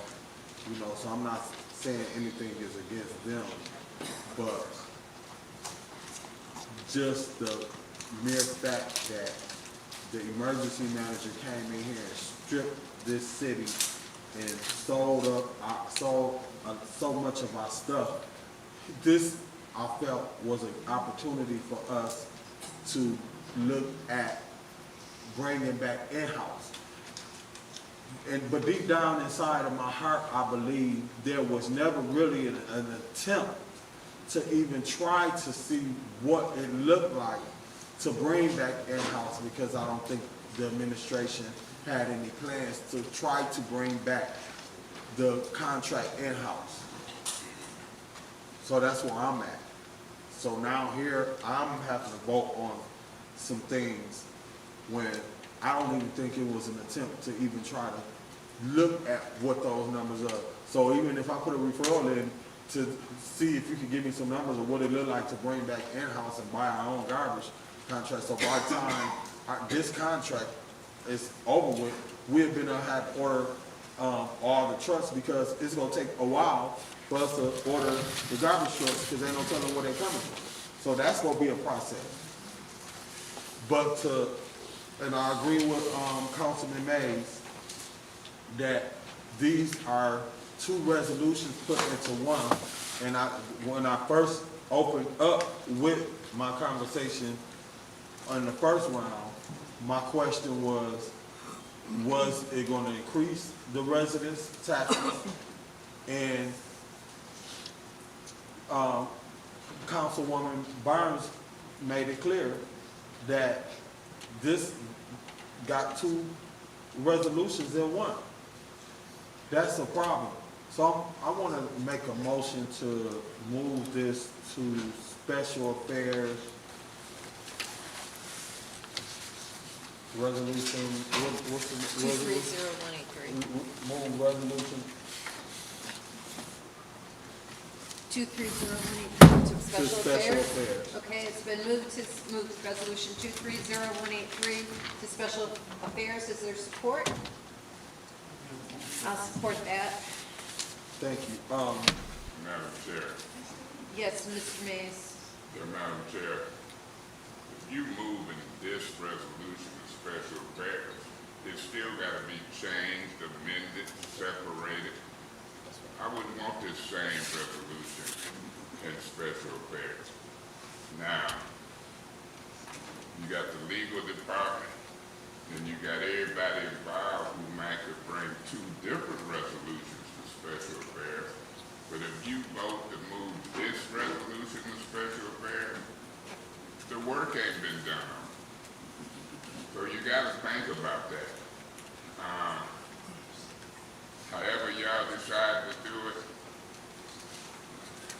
so I'm not saying anything is against them, but just the mere fact that the emergency manager came in here and stripped this city and sold so much of our stuff. This, I felt, was an opportunity for us to look at bringing back in-house. But deep down inside of my heart, I believe there was never really an attempt to even try to see what it looked like to bring back in-house, because I don't think the administration had any plans to try to bring back the contract in-house. So that's where I'm at. So now here, I'm having to vote on some things when I don't even think it was an attempt to even try to look at what those numbers are. So even if I put a referral in to see if you could give me some numbers of what it looked like to bring back in-house and buy our own garbage contract. So by the time this contract it's over with, we've been had to order all the trucks because it's gonna take a while for us to order the garbage trucks because they don't tell them where they're coming from. So that's gonna be a process. But and I agree with Councilman Mays that these are two resolutions put into one. And when I first opened up with my conversation on the first round, my question was it going to increase the residents' taxes? And Councilwoman Burns made it clear that this got two resolutions in one. That's a problem. So I want to make a motion to move this to special affairs resolution. What's the resolution? 230183. Move resolution 230183 to special special affairs. affairs. Okay, it's been moved to move resolution 230183 to special affairs. Is there support? I'll support that. Thank you. Madam Chair, Yes, Mr. Mays. Madam Chair, if you move in this resolution of special affairs, it's still got to be changed, amended, separated. I wouldn't want this same resolution in special affairs. Now, you got the legal department, and you got everybody involved who might could bring two different resolutions to special affairs. But if you vote to move this resolution to special affairs, the work ain't been done on it. So you gotta think about that. However y'all decide to do it,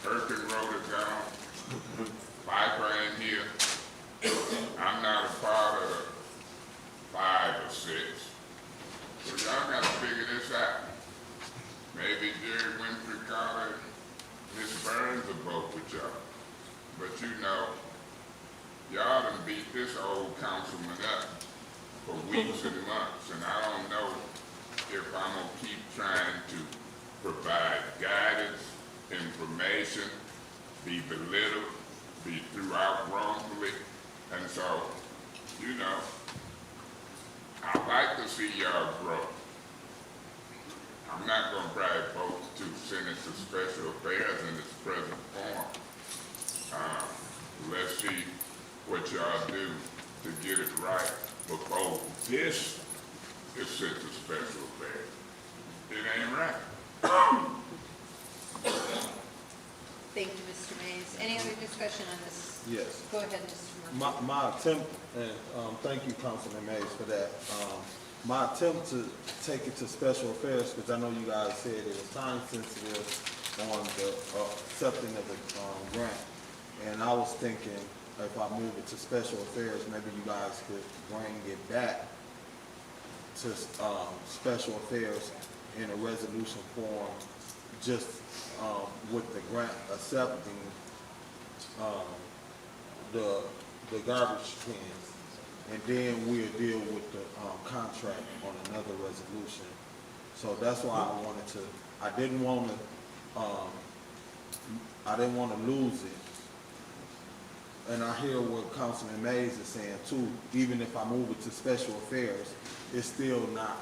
Hurricane Road is gone, Piper ain't here. I'm not a part of the 5 or 6. So y'all gotta figure this out. Maybe Jerry Winfrey Carter and Miss Burns will vote with y'all. But you know, y'all done beat this old councilman up for weeks and months, and I don't know if I'm gonna keep trying to provide guidance, information, be belittled, be threw out wrongfully. And so, you know, I'd like to see y'all grow. I'm not gonna probably vote to send it to special affairs in its present form. Let's see what y'all do to get it right before this is sent to special affairs. It ain't right. Thank you, Mr. Mays. Any other discussion on this? Yes. Go ahead, Mr. Murphy. My attempt, and thank you, Councilman Mays, for that. My attempt to take it to special affairs, because I know you guys said it was time sensitive on the accepting of the grant. And I was thinking if I move it to special affairs, maybe you guys could bring it back to special affairs in a resolution form, just with the grant accepting the garbage cans, and then we'll deal with the contract on another resolution. So that's why I wanted to. I didn't want to lose it. And I hear what Councilman Mays is saying too. Even if I move it to special affairs, it's still not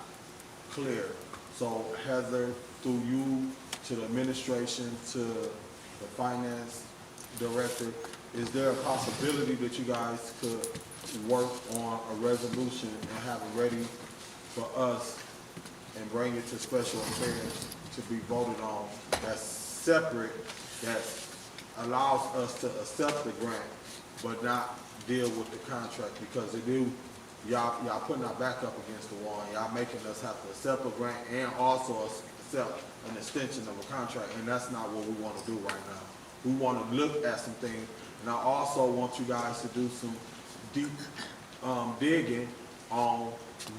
clear. So Heather, through you to the administration, to the finance director, is there a possibility that you guys could work on a resolution and have it ready for us and bring it to special affairs to be voted on that's separate, that allows us to accept the grant but not deal with the contract? Because it do, y'all putting our back up against the wall, and y'all making us have to accept a grant and also accept an extension of a contract, and that's not what we want to do right now. We want to look at some things, and I also want you guys to do some deep digging on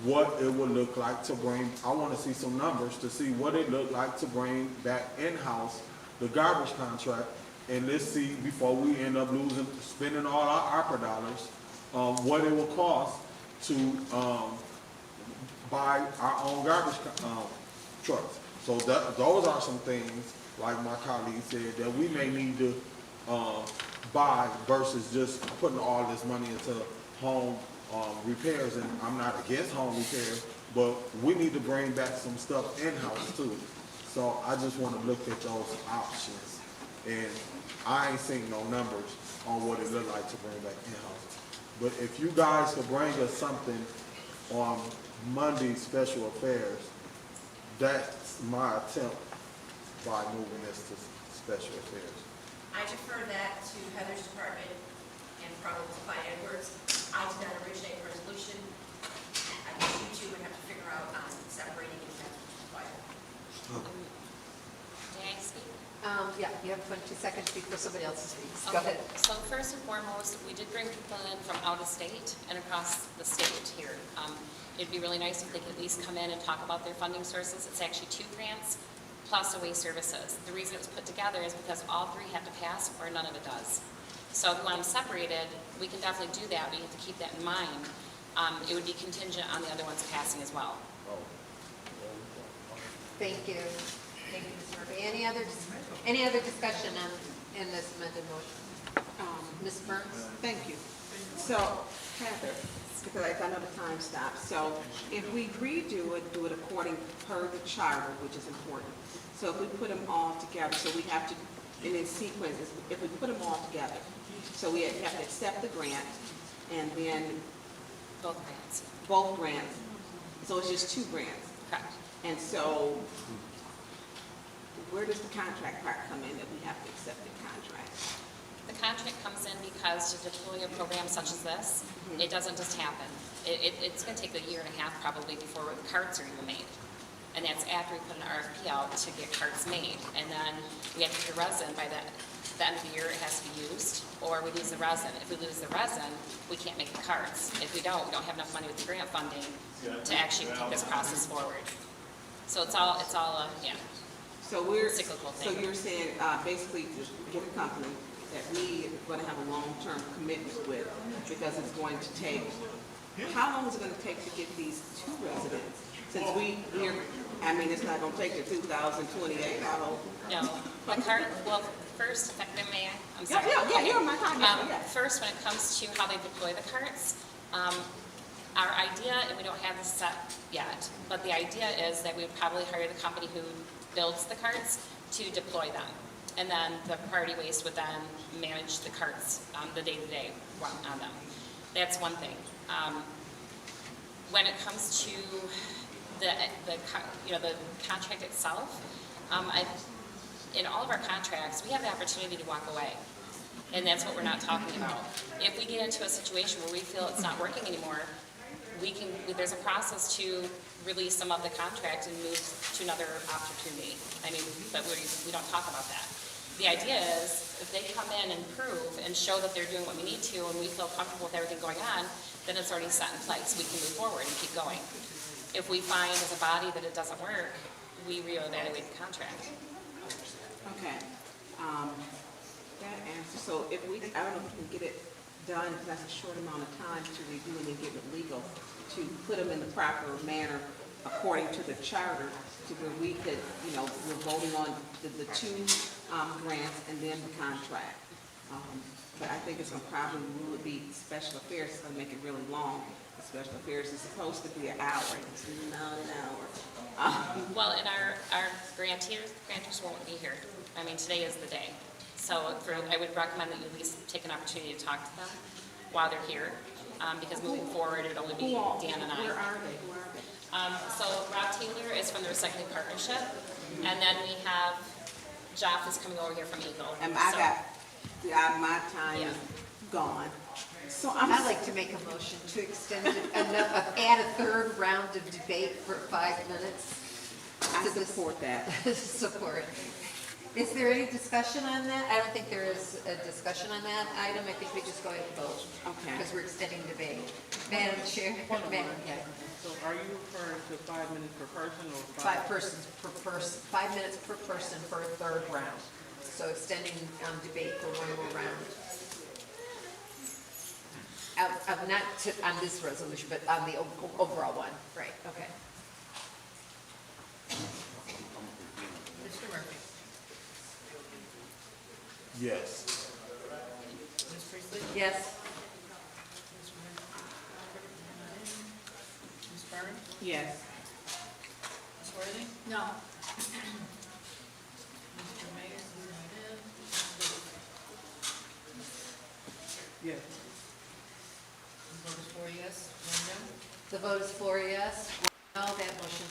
what it would look like to bring. I want to see some numbers to see what it looked like to bring back in-house the garbage contract, and let's see, before we end up spending all our ARPA dollars, what it will cost to buy our own garbage, trucks. So those are some things, like my colleague said, that we may need to, buy versus just putting all this money into home, repairs. And I'm not against home repairs, but we need to bring back some stuff in-house too. So I just wanna look at those options. And I ain't seen no numbers on what it look like to bring back in-house. But if you guys could bring us something on Monday special affairs, that's my attempt by moving this to special affairs. I defer that to Heather's department and probably to Clyde Edwards. I did not originate a resolution. I guess you two would have to figure out on separating it if that's required. May I speak? Yeah, you have 20 seconds before somebody else speaks. Go Okay. ahead. So first and foremost, we did bring people in from out of state and across the state here. It'd be really nice if they could at least come in and talk about their funding sources. It's actually 2 grants plus away services. The reason it was put together is because all 3 have to pass or none of it does. So if we want them separated, we can definitely do that, but you have to keep that in mind. It would be contingent on the other ones passing as well. Thank you. Thank you, Ms. Murphy. Any other discussion in this amended motion? Ms. Burns? Thank you. So, Heather, because I know the time stops, so if we redo it, do it according per the charter, which is important. So if we put them all together, so we have to, and in sequence, if we put them all together, so we have to accept the grant, and then Both grants. both grants, so it's just 2 grants. Correct. And so, where does the contract part come in, that we have to accept the contract? The contract comes in because to deploy a program such as this, it doesn't just happen. It's going to take a year and a half probably before the carts are even made. And that's after we put an RFP out to get carts made. And then we have to get the resin by the end of the year, it has to be used, or we lose the resin. If we lose the resin, we can't make the carts. If we don't have enough money with the grant funding to actually take this process forward. So it's all yeah. So we're, cyclical so thing. you're saying, basically, just get a company that we are going to have a long-term commitment with, because it's going to take, how long is it going to take to get these 2 residents? Since we're, I mean, it's not going to take to 2028, I hope. No, the cart, well, first, if I may, I'm sorry. Yeah, you're on my time, yeah. First, when it comes to how they deploy the carts, our idea, and we don't have this set yet, but the idea is that we would probably hire the company who builds the carts to deploy them. And then the priority waste would then manage the carts, the day-to-day run on them. That's one thing. When it comes to the contract itself, in all of our contracts, we have the opportunity to walk away. And that's what we're not talking about. If we get into a situation where we feel it's not working anymore, there's a process to release some of the contract and move to another opportunity. I mean, but we don't talk about that. The idea is, if they come in and prove and show that they're doing what we need to, and we feel comfortable with everything going on, then it's already set in place. We can move forward and keep going. If we find as a body that it doesn't work, we reevaluate the contract. Okay. That answer, so if we, I don't know if we can get it done, because that's a short amount of time to review and then get it legal, to put them in the proper manner according to the charter, to where we could, we're voting on the 2 grants and then the contract. But I think it's going to probably will be special affairs, it's going to make it really long. The special affairs is supposed to be an hour, it's not an hour. Well, and our grantors won't be here. I mean, today is the day. So I would recommend that you at least take an opportunity to talk to them while they're here, because moving forward, it would only be Dan and I. Where are they? So Rob Taylor is from the Recycling Partnership, and then we have Joff is coming over here from Eagle. And my time is gone. So I'd like to make a motion to extend add a 3rd round of debate for 5 minutes. I support that. Support. Is there any discussion on that? I don't think there is a discussion on that item. I think we just go ahead and vote. Okay. Because we're extending debate. Madam Chair. So are you referring to 5 minutes per person or 5 persons per person, 5 minutes per person for a 3rd round. So extending debate for 1 more round. Not on this resolution, but on the overall one, right, okay. Mr. Murphy? Yes. Ms. Priestley? Yes. Ms. Byrne? Yes. Ms. Worthing? No. Mr. Mays is not in. Yes. The vote is 4 yes, 1 no. The vote is 4 yes, 1 no, that motion.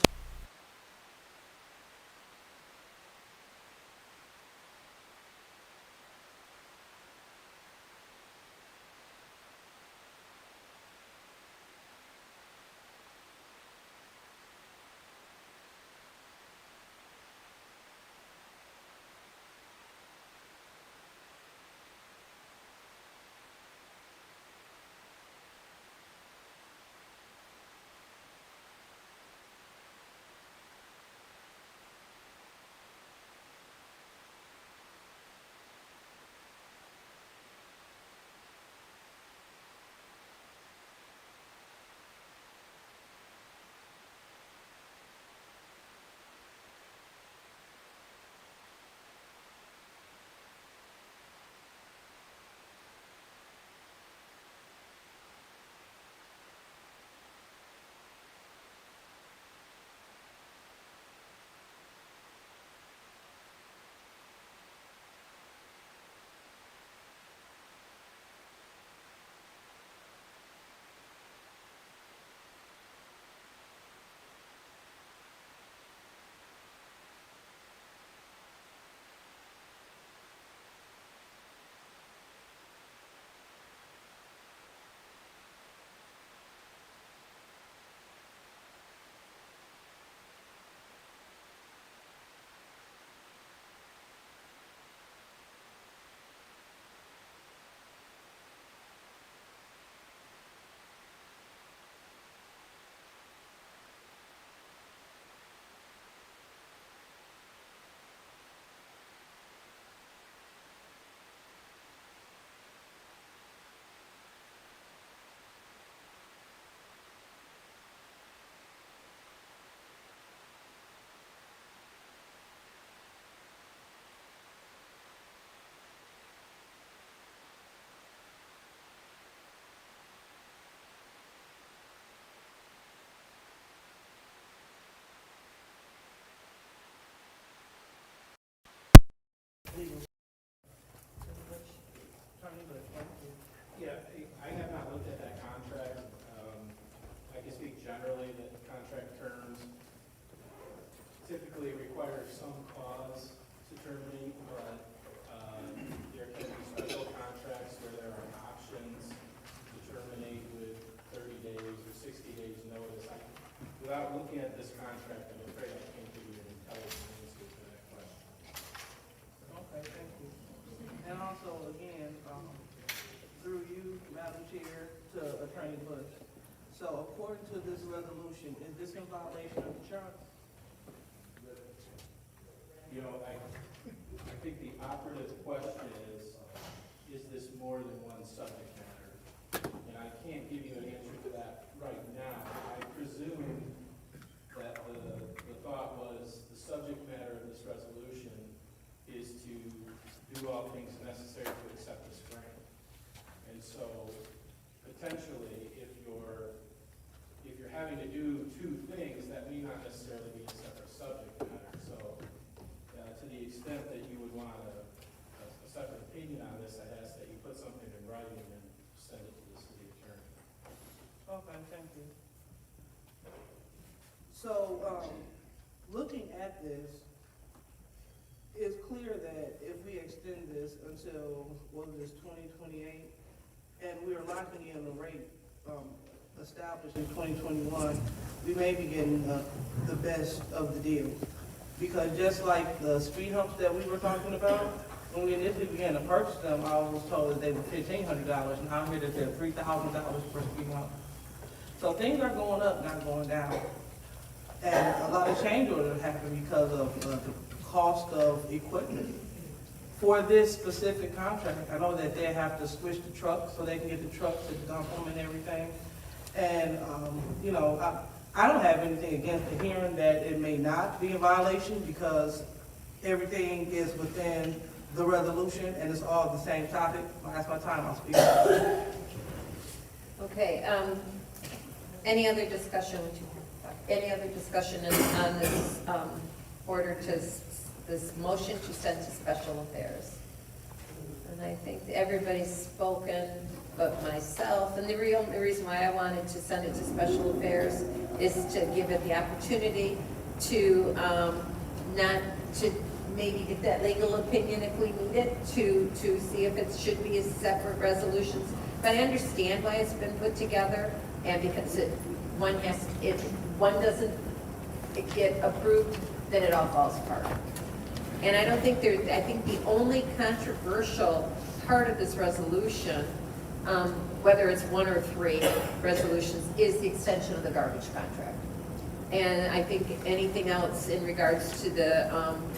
Yeah, I have not looked at that contract. I can speak generally that contract terms typically require some clause to terminate, but there can be special contracts where there are options to terminate with 30 days or 60 days notice. Without looking at this contract, I'm afraid I can't give you an intelligent answer to that question. Okay, thank you. And also, again, through you, Madam Chair, to Attorney Bush. So according to this resolution, is this in violation of the charter? You know, I think the operative question is this more than one subject matter? And I can't give you an answer to that right now. I presume that the thought was the subject matter of this resolution is to do all things necessary to accept this grant. And so potentially, if you're having to do two things, that may not necessarily be a separate subject matter. So to the extent that you would want a separate opinion on this, I'd ask that you put something in writing and send it to the city attorney. Okay, thank you. So, looking at this, it's clear that if we extend this until, what is this, 2028, and we are locking in the rate established in 2021, we may be getting the best of the deal. Because just like the speed humps that we were talking about, when we initially began to purchase them, I was told that they were $1,500, and I'm here to say $3,000 per speed hump. So things are going up, not going down. And a lot of change orders happen because of the cost of equipment. for this specific contract, I know that they have to switch the trucks so they can get the trucks to dump them and everything. And, you know, I don't have anything against the hearing that it may not be a violation because everything is within the resolution and it's all the same topic. That's my time, I'll speak. Okay, any other discussion? Any other discussion on this order to, this motion to send to special affairs? And I think everybody's spoken but myself, and the real reason why I wanted to send it to special affairs is to give it the opportunity to not to maybe get that legal opinion if we need it, to see if it should be as separate resolutions. But I understand why it's been put together, and because one doesn't get approved, then it all falls apart. And I don't think I think the only controversial part of this resolution, whether it's one or three resolutions, is the extension of the garbage contract. And I think anything else in regards to the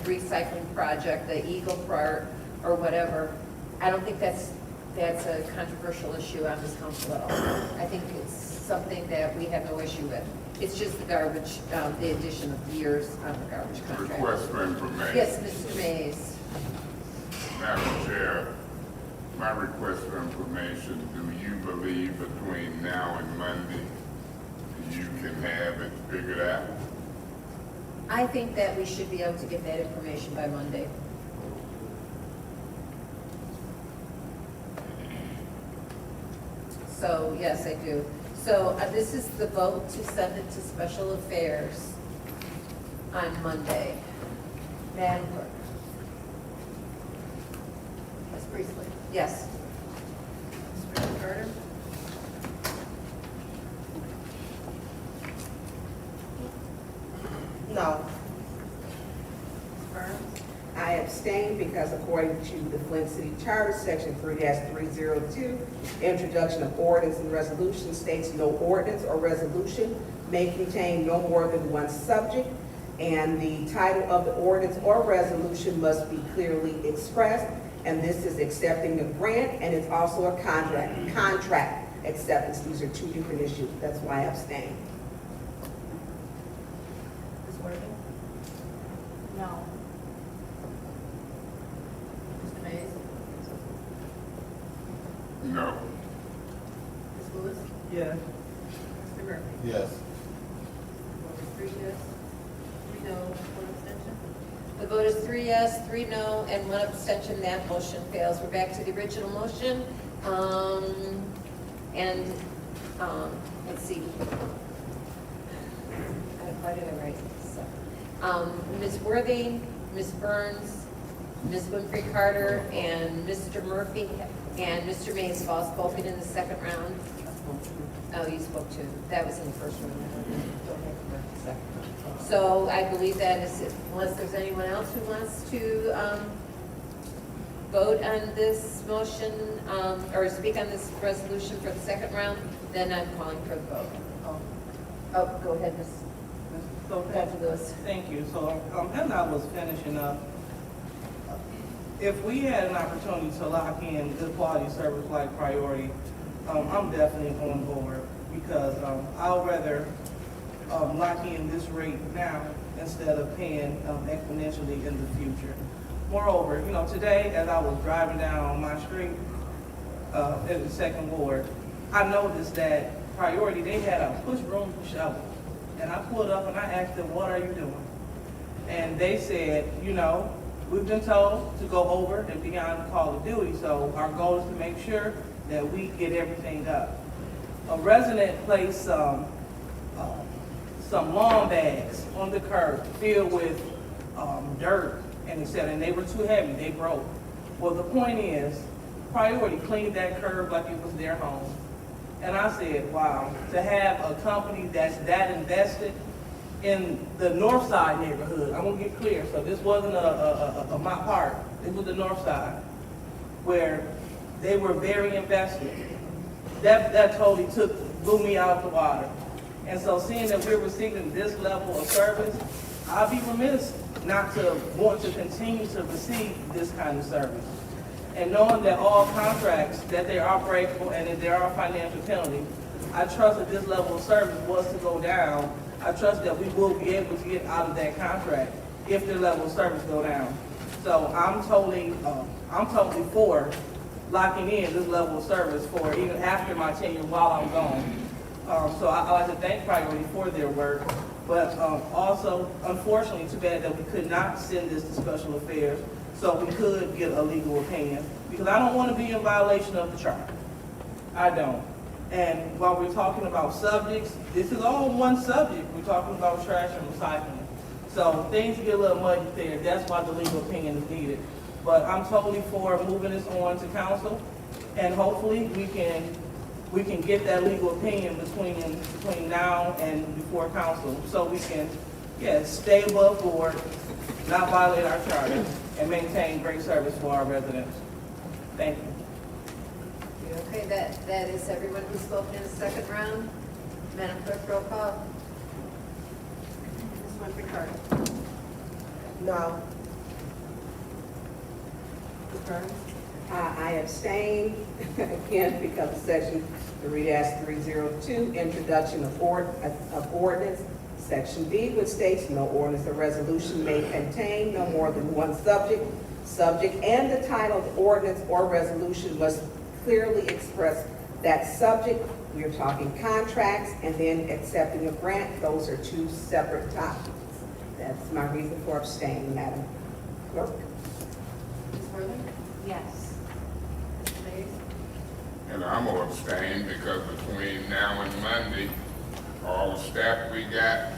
recycling project, the Eagle part or whatever, I don't think that's a controversial issue on this council at all. I think it's something that we have no issue with. It's just the garbage, the addition of years on the garbage contract. Request for information. Yes, Mr. Mays. Madam Chair, my request for information, do you believe between now and Monday you can have it figured out? I think that we should be able to get that information by Monday. So, yes, I do. So this is the vote to send it to special affairs on Monday. Madam Clerk. Ms. Priestley. Yes. Mr. Carter. No. Burns. I abstain because according to the Flint City Charter, Section 3-302, introduction of ordinance and resolution states no ordinance or resolution may contain no more than one subject, and the title of the ordinance or resolution must be clearly expressed, and this is accepting a grant, and it's also a contract acceptance. These are two different issues. That's why I abstain. Ms. Worthing. No. Mr. Mays. No. Ms. Lewis. Yes. Mr. Murphy. Yes. Three yes, 3 no, 1 abstention. The vote is 3 yes, 3 no, and 1 abstention. That motion fails. We're back to the original motion. Let's see. Why did I write this? Ms. Worthing, Ms. Burns, Ms. Winfrey Carter, and Mr. Murphy, and Mr. Mays have all spoken in the second round. Oh, you spoke too. That was in the first round. Don't have to mark the second round. So I believe that is it. Unless there's anyone else who wants to vote on this motion, or speak on this resolution for the second round, then I'm calling for the vote. Oh, go ahead, Ms. So, Dr. Lewis. thank you. So, as I was finishing up, if we had an opportunity to lock in good quality service like Priority, I'm definitely on board because I'll rather lock in this rate now instead of paying exponentially in the future. Moreover, you know, today as I was driving down my street in the second ward, I noticed that Priority, they had a push broom shovel. And I pulled up and I asked them, what are you doing? And they said, you know, we've been told to go over and beyond the call of duty, so our goal is to make sure that we get everything done. A resident placed some lawn bags on the curb filled with dirt, and he said, and they were too heavy, they broke. Well, the point is, Priority cleaned that curb like it was their home. And I said, wow, to have a company that's that invested in the north side neighborhood, I'm gonna get clear, so this wasn't my part, it was the north side, where they were very invested. That totally blew me out of the water. And so seeing that we're receiving this level of service, I'll be remiss not to want to continue to receive this kind of service. And knowing that all contracts, that they are breakable and that there are financial penalties, I trust that this level of service was to go down. I trust that we will be able to get out of that contract if the level of service go down. So I'm totally for locking in this level of service for even after my tenure while I'm gone. So I like to thank Priority for their work, but also, unfortunately, too bad that we could not send this to Special Affairs so we could get a legal opinion, because I don't want to be in violation of the charter. I don't. And while we're talking about subjects, this is all one subject. We're talking about trash and recycling. So things get a little muddy there. That's why the legal opinion is needed. But I'm totally for moving this on to council, and hopefully we can get that legal opinion between now and before council, so we can, stay above board, not violate our charter, and maintain great service for our residents. Thank you. Okay, that is everyone who's spoken in the second round. Madam Clerk, roll call. Ms. Winfrey-Carter. No. Ms. Burns. I abstain, again, because of section 3-302, introduction of ordinance. Section B, which states no ordinance or resolution may contain no more than one subject, and the title of the ordinance or resolution must clearly express that subject. We are talking contracts and then accepting a grant. Those are two separate topics. That's my reason for abstaining, Madam Clerk. Ms. Worthing? Yes. Mr. Mays? And I'm gonna abstain because between now and Monday, all the staff we got,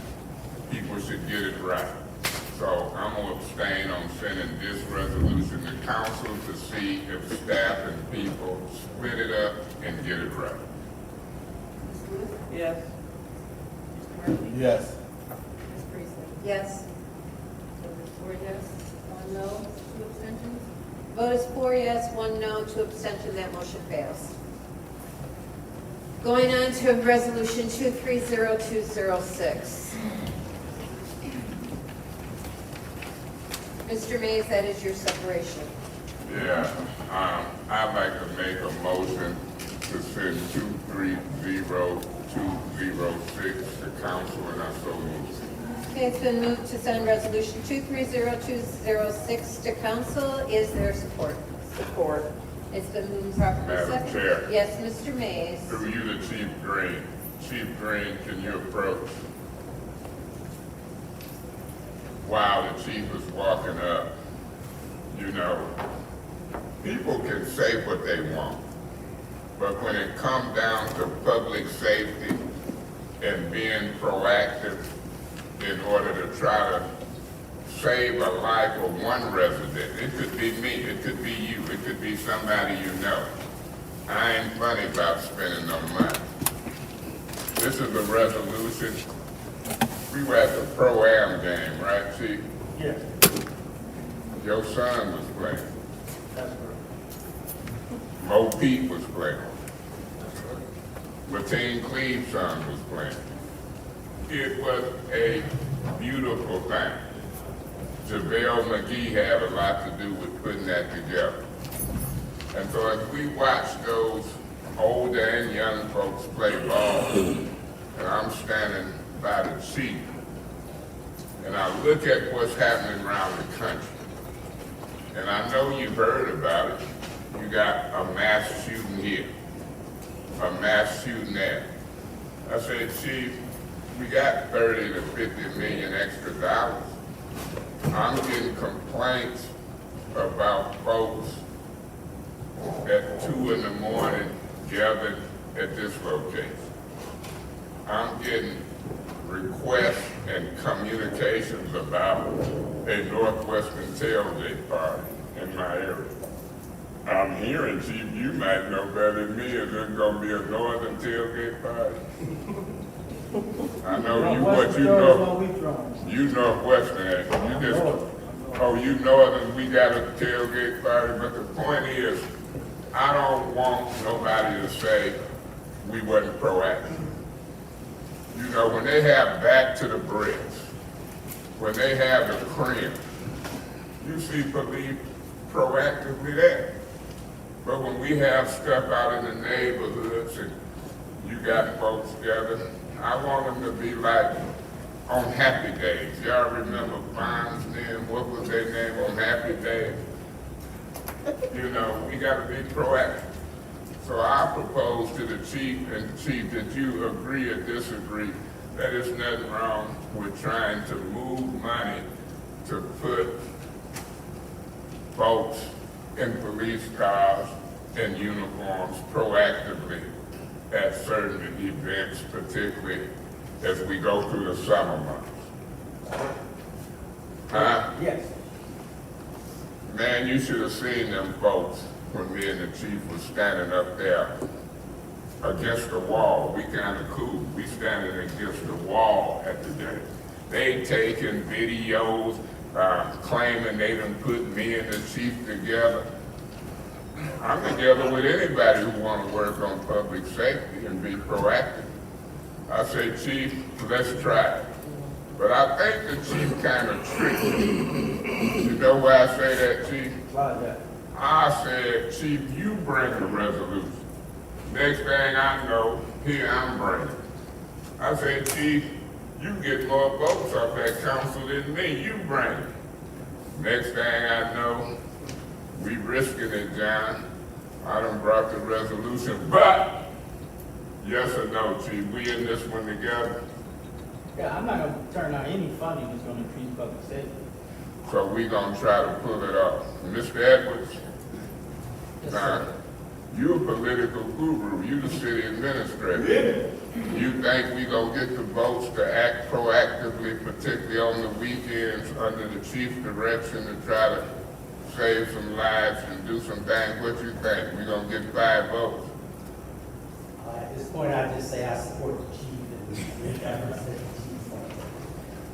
people should get it right. So I'm gonna abstain on sending this resolution to council to see if staff and people split it up and get it right. Ms. Lewis? Yes. Mr. Murphy? Yes. Ms. Priestley? Yes. Vote is 4 yes, 1 no, 2 abstentions. Vote is 4 yes, 1 no, 2 abstentions. That motion fails. Going on to Resolution 230206. Mr. Mays, that is your separation. Yeah, I'd like to make a motion to send 230206 to council, and I so move. Okay, it's been moved to send Resolution 230206 to council. Is there support? Support. It's been moved and properly Madam seconded. Chair. Yes, Mr. Mays. Through you to Chief Green. Chief Green, can you approach? While the chief is walking up, you know, people can say what they want, but when it comes down to public safety and being proactive in order to try to save a life of one resident, it could be me, it could be you, it could be somebody you know. I ain't funny about spending no money. This is a resolution. We were at the Pro-Am game, right, Chief? Yes. Your son was playing. That's correct. Mo Pete was playing. Lateen Cleve's son was playing. It was a beautiful thing. JaVale McGee had a lot to do with putting that together. And so as we watch those older and young folks play ball, and I'm standing by the chief, and I look at what's happening around the country, and I know you've heard about it. You got a mass shooting here, a mass shooting there. I said, Chief, we got 30 to 50 million extra dollars. I'm getting complaints about folks at 2 in the morning gathered at this location. I'm getting requests and communications about a Northwestern tailgate party in my area. I'm hearing, Chief, you might know better than me, is there gonna be a Northern tailgate party? I know you, what you know, you Northwestern, you just, oh, you Northern, we got a tailgate party, but the point is, I don't want nobody to say we wasn't proactive. You know, when they have Back to the Bricks, when they have the cramp, you see police proactively there. But when we have stuff out in the neighborhoods and you got folks together, I want them to be like on Happy Days. Y'all remember Bond's name? What was their name on Happy Days? You know, we got to be proactive. So I propose to the chief and the chief that you agree or disagree that there's nothing wrong with trying to move money to put folks in police cars and uniforms proactively at certain events, particularly as we go through the summer months. Huh? Yes. Man, you should have seen them folks when me and the chief was standing up there against the wall. We kind of cool. We standing against the wall at the day. They taking videos, claiming they done put me and the chief together. I'm together with anybody who want to work on public safety and be proactive. I say, Chief, let's try it. But I think the chief kind of tricked me. You know why I say that, Chief? Why that? I said, Chief, you bring the resolution. Next thing I know, here I'm bringing. I said, Chief, you get more votes off that council than me. You bring it. Next thing I know, we risking it, John. I done brought the resolution, but yes or no, Chief, we in this one together. Yeah, I'm not gonna turn down any funding that's gonna increase public safety. So we gonna try to pull it off. Mr. Edwards, Yes, now, sir. you a political guru, you the city administrator. You think we gonna get the votes to act proactively, particularly on the weekends, under the chief's direction to try to save some lives and do some things? What you think? We gonna get 5 votes? At this point, I just say I support the chief and make efforts that the chief wants.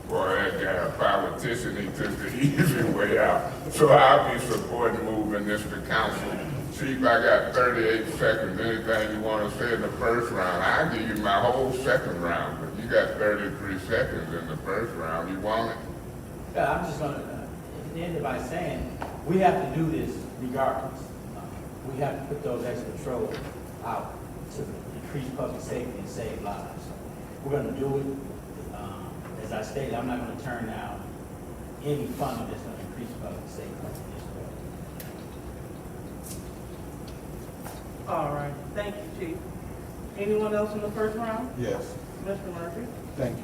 Boy, that guy, a politician, he took the easy way out. So I'll be supporting moving this to council. Chief, I got 38 seconds. Anything you want to say in the first round? I'll give you my whole second round, but you got 33 seconds in the first round. You want it? Yeah, I'm just gonna end it by saying, we have to do this regardless. We have to put those extra patrols out to increase public safety and save lives. We're gonna do it. As I stated, I'm not gonna turn down any funding that's gonna increase public safety in this way. All right, thank you, Chief. Anyone else in the first round? Yes, Mr. Murphy? thank you.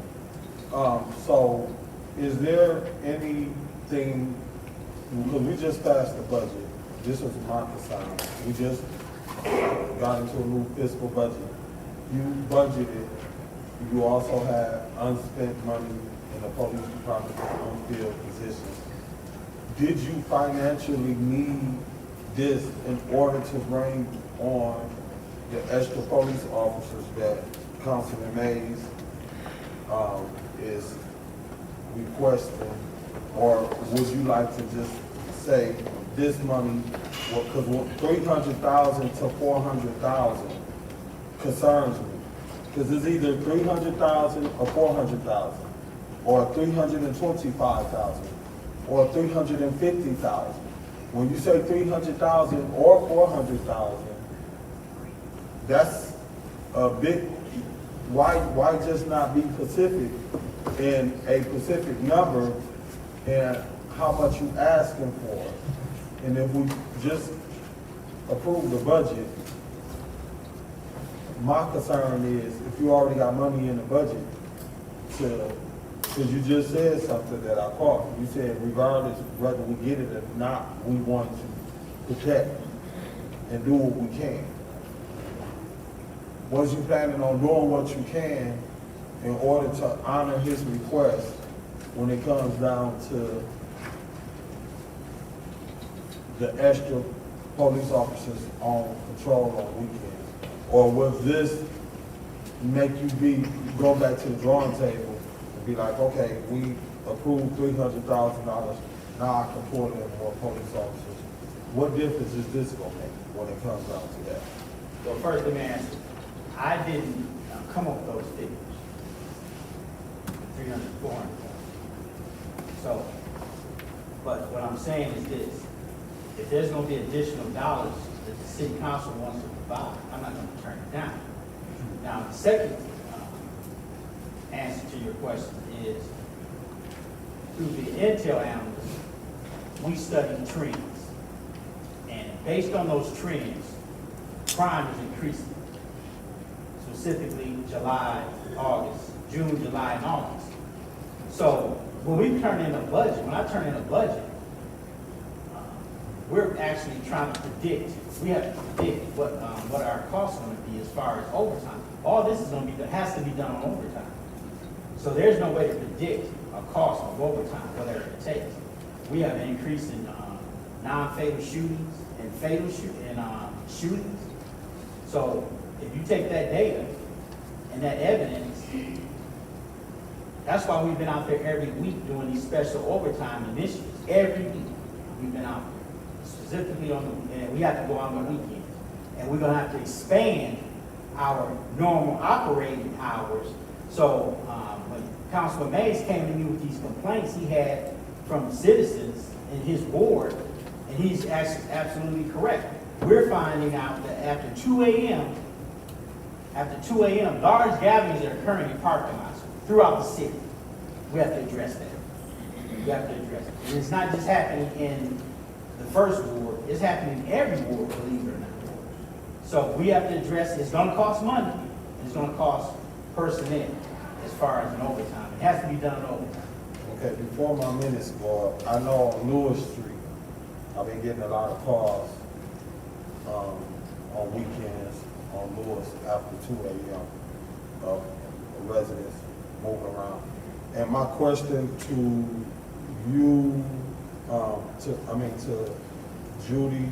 So is there anything, because we just passed the budget, this was my assignment, we just got into a new fiscal budget. You budgeted, you also have unspent money in the police department for on-field positions. Did you financially need this in order to bring on the extra police officers that Councilman Mays is requesting? Or would you like to just say this money, because 300,000 to 400,000 concerns me? Because it's either 300,000 or 400,000, or 325,000, or 350,000. When you say 300,000 or 400,000, that's a big, why just not be specific in a specific number and how much you asking for? And if we just approve the budget, my concern is if you already got money in the budget because you just said something that I caught. You said regardless whether we get it or not, we want to protect and do what we can. Was you planning on doing what you can in order to honor his request when it comes down to the extra police officers on patrol on weekends? Or was this make you go back to the drawing table and be like, okay, we approved $300,000, now I can pull in more police officers? What difference is this gonna make when it comes down to that? So first, let me answer. I didn't come up with those figures, 300, 400. So, but what I'm saying is this, if there's gonna be additional dollars that the city council wants to provide, I'm not gonna turn it down. Now, the second answer to your question is, through the intel analysts, we study trends. And based on those trends, crime is increasing. Specifically July, August, June, July, and August. So when we turn in a budget, when I turn in a budget, we're actually trying to predict, we have to predict what our costs are gonna be as far as overtime. All this is gonna be, has to be done on overtime. So there's no way to predict a cost of overtime, whatever it takes. We have an increase in non-fatal shootings and fatal shootings. So if you take that data and that evidence, that's why we've been out there every week doing these special overtime initiatives. Every week we've been out there, specifically on the, and we have to go on the weekend. And we're gonna have to expand our normal operating hours. So when Councilman Mays came to me with these complaints he had from citizens in his ward, and he's absolutely correct. We're finding out that after 2 a.m., large gatherings are occurring in parking lots throughout the city. We have to address that. We have to address it. And it's not just happening in the first ward, it's happening in every ward, believe it or not. So we have to address it. It's gonna cost money, and it's gonna cost personnel as far as an overtime. It has to be done in overtime. Okay, before my minutes go up, I know on Lewis Street, I've been getting a lot of calls, on weekends on Lewis after 2 a.m. of residents moving around. And my question to you, to Judy,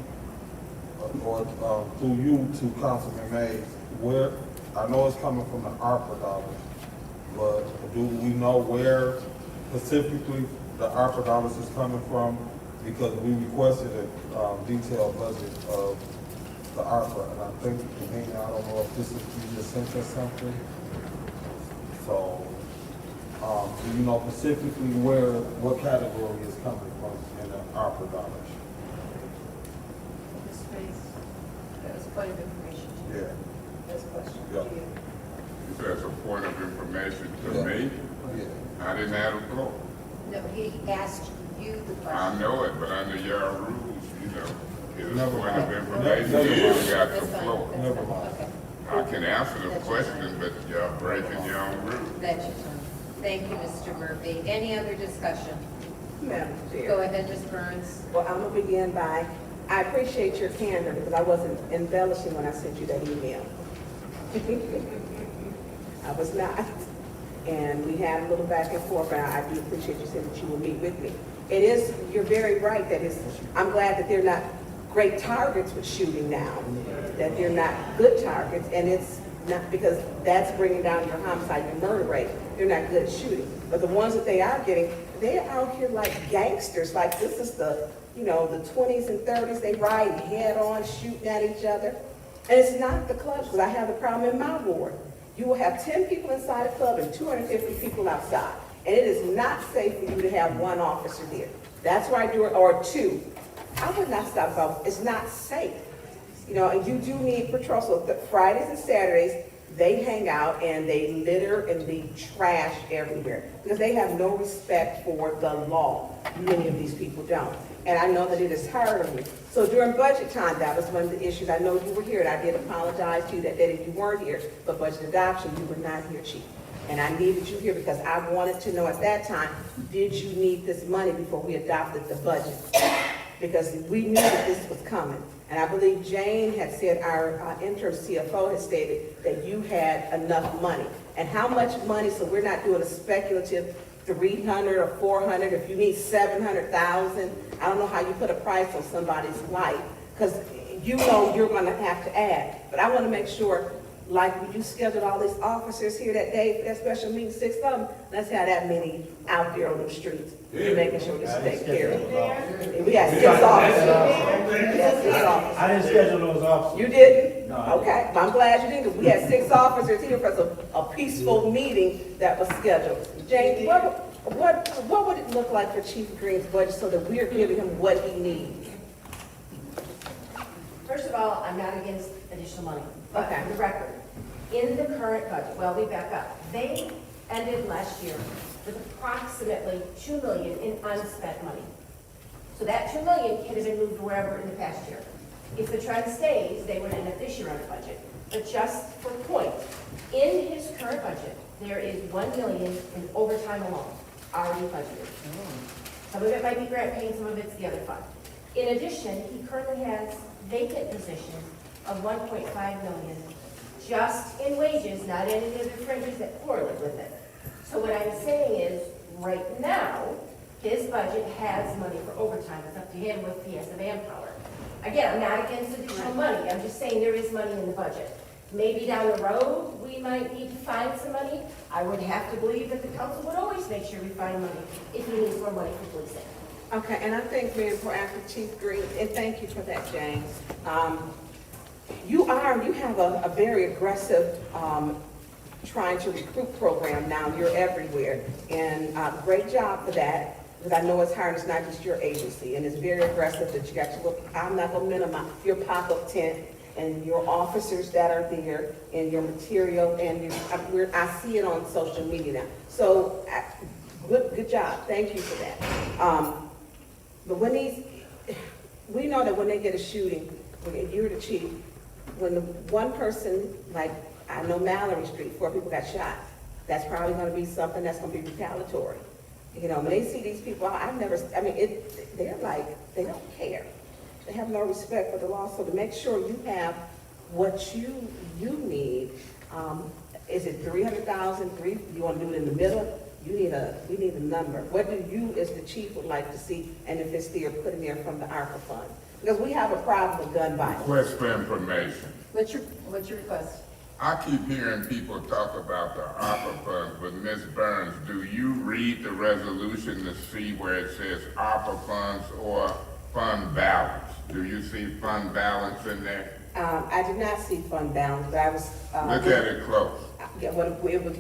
or through you to Councilman Mays, where, I know it's coming from the ARPA dollars, but do we know where specifically the ARPA dollars is coming from? Because we requested a detailed budget of the ARPA, and I think, I don't know if this is, you just sent us something. So, do you know specifically what category is coming from in the ARPA dollars? That was point of information. Yeah. That's a question Yeah. to you. That's a point of information to me. Yeah. I didn't have a floor. No, he asked you the question. I know it, but under your rules, you know, it's a Never point of mind. information, Never you mind. got the That's fine. floor. That's Never fine. mind. Okay. I can answer the question, but you're breaking your own rules. That's your turn. Thank you, Mr. Murphy. Any other discussion? Madam Chair. Go ahead, Ms. Burns. Well, I'm gonna begin by, I appreciate your candor because I wasn't embellishing when I sent you that email. I was not. And we had a little back and forth, and I do appreciate you saying that you will meet with me. It is, you're very right that I'm glad that they're not great targets with shooting now, that they're not good targets, and it's not because that's bringing down your homicide, your murder rate. They're not good at shooting. But the ones that they are getting, they're out here like gangsters, like this is the 20s and 30s, they riding head on, shooting at each other. And it's not the clubs, because I have the problem in my ward. You will have 10 people inside a club and 250 people outside. And it is not safe for you to have one officer there. That's why or two. I would not stop about, it's not safe. And you do need patrol. So the Fridays and Saturdays, they hang out and they litter and leave trash everywhere because they have no respect for the law. Many of these people don't. And I know that it is hard on you. So during budget time, that was one of the issues. I know you were here, and I did apologize to you that day that you weren't here. But budget adoption, you were not here, Chief. And I needed you here because I wanted to know at that time, did you need this money before we adopted the budget? Because we knew that this was coming. And I believe Jane had said, our interim CFO had stated that you had enough money. And how much money, so we're not doing a speculative 300 or 400, if you need 700,000, I don't know how you put a price on somebody's life, because you're going to have to add. But I want to make sure, like when you scheduled all these officers here that day, for that special meeting, 6 of them, let's have that many out there on the streets, making sure this is taken care of. And we had 6 officers. We had 6 officers. I didn't schedule those officers. You didn't? No, I Okay, but I'm glad you didn't. We had 6 officers here for a peaceful meeting that was scheduled. James, what would it look like for Chief Green's budget so that we're giving him what he needs? First of all, I'm not against additional money, but Okay. for the record, in the current budget, well, we back up. They ended last year with approximately $2 million in unspent money. So that $2 million could have been moved wherever in the past year. If the trend stays, they would end up this year on the budget. But just for point, in his current budget, there is $1 million in overtime alone, already budgeted. Some of it might be grant paying, some of it's the other fund. In addition, he currently has vacant positions of $1.5 million just in wages, not any of the fringes that correlate with it. So what I'm saying is, right now, his budget has money for overtime. It's up to him if he has the manpower. Again, I'm not against additional money. I'm just saying there is money in the budget. Maybe down the road, we might need to find some money. I would have to believe that the council would always make sure we find money if he needs more money for policing. Okay, and I think being proactive, Chief Green, and thank you for that, James. You have a very aggressive, trying to recruit program now. You're everywhere. And great job for that, because I know it's hard. It's not just your agency, and it's very aggressive that you got your little, I'm not gonna minimize your pop-up tent and your officers that are there and your material, and I see it on social media now. So, good job. Thank you for that. But we know that when they get a shooting, when you're the chief, when the one person, like, I know Mallory Street, 4 people got shot, that's probably gonna be something that's gonna be retaliatory. You know, when they see these people, they're like, they don't care. They have no respect for the law, so to make sure you have what you need, is it 300,000, you wanna do it in the middle? We need a number. What do you, as the chief, would like to see, and if it's there, put in there from the ARPA fund? Because we have a problem with gun violence. Request for information. What's your request? I keep hearing people talk about the ARPA funds, but Ms. Burns, do you read the resolution to see where it says ARPA funds or fund balance? Do you see fund balance in there? I did not see fund balance, but I was. Look at it close. Yeah,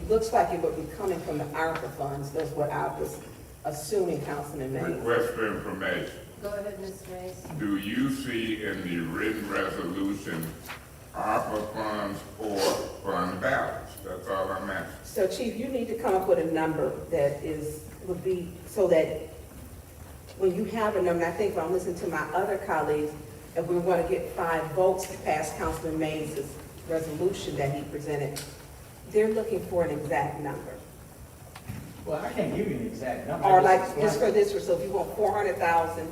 looks like it would be coming from the ARPA funds. That's what I was assuming, Councilman Mays. Request for information. Go ahead, Ms. Mays. Do you see in the written resolution ARPA funds or fund balance? That's all I'm asking. So, Chief, you need to come up with a number that would be, so that when you have a number, I think if I'm listening to my other colleagues, if we want to get 5 votes to pass Councilman Mays' resolution that he presented, they're looking for an exact number. Well, I can't give you an exact number. Or like, just for this, so if you want 400,000,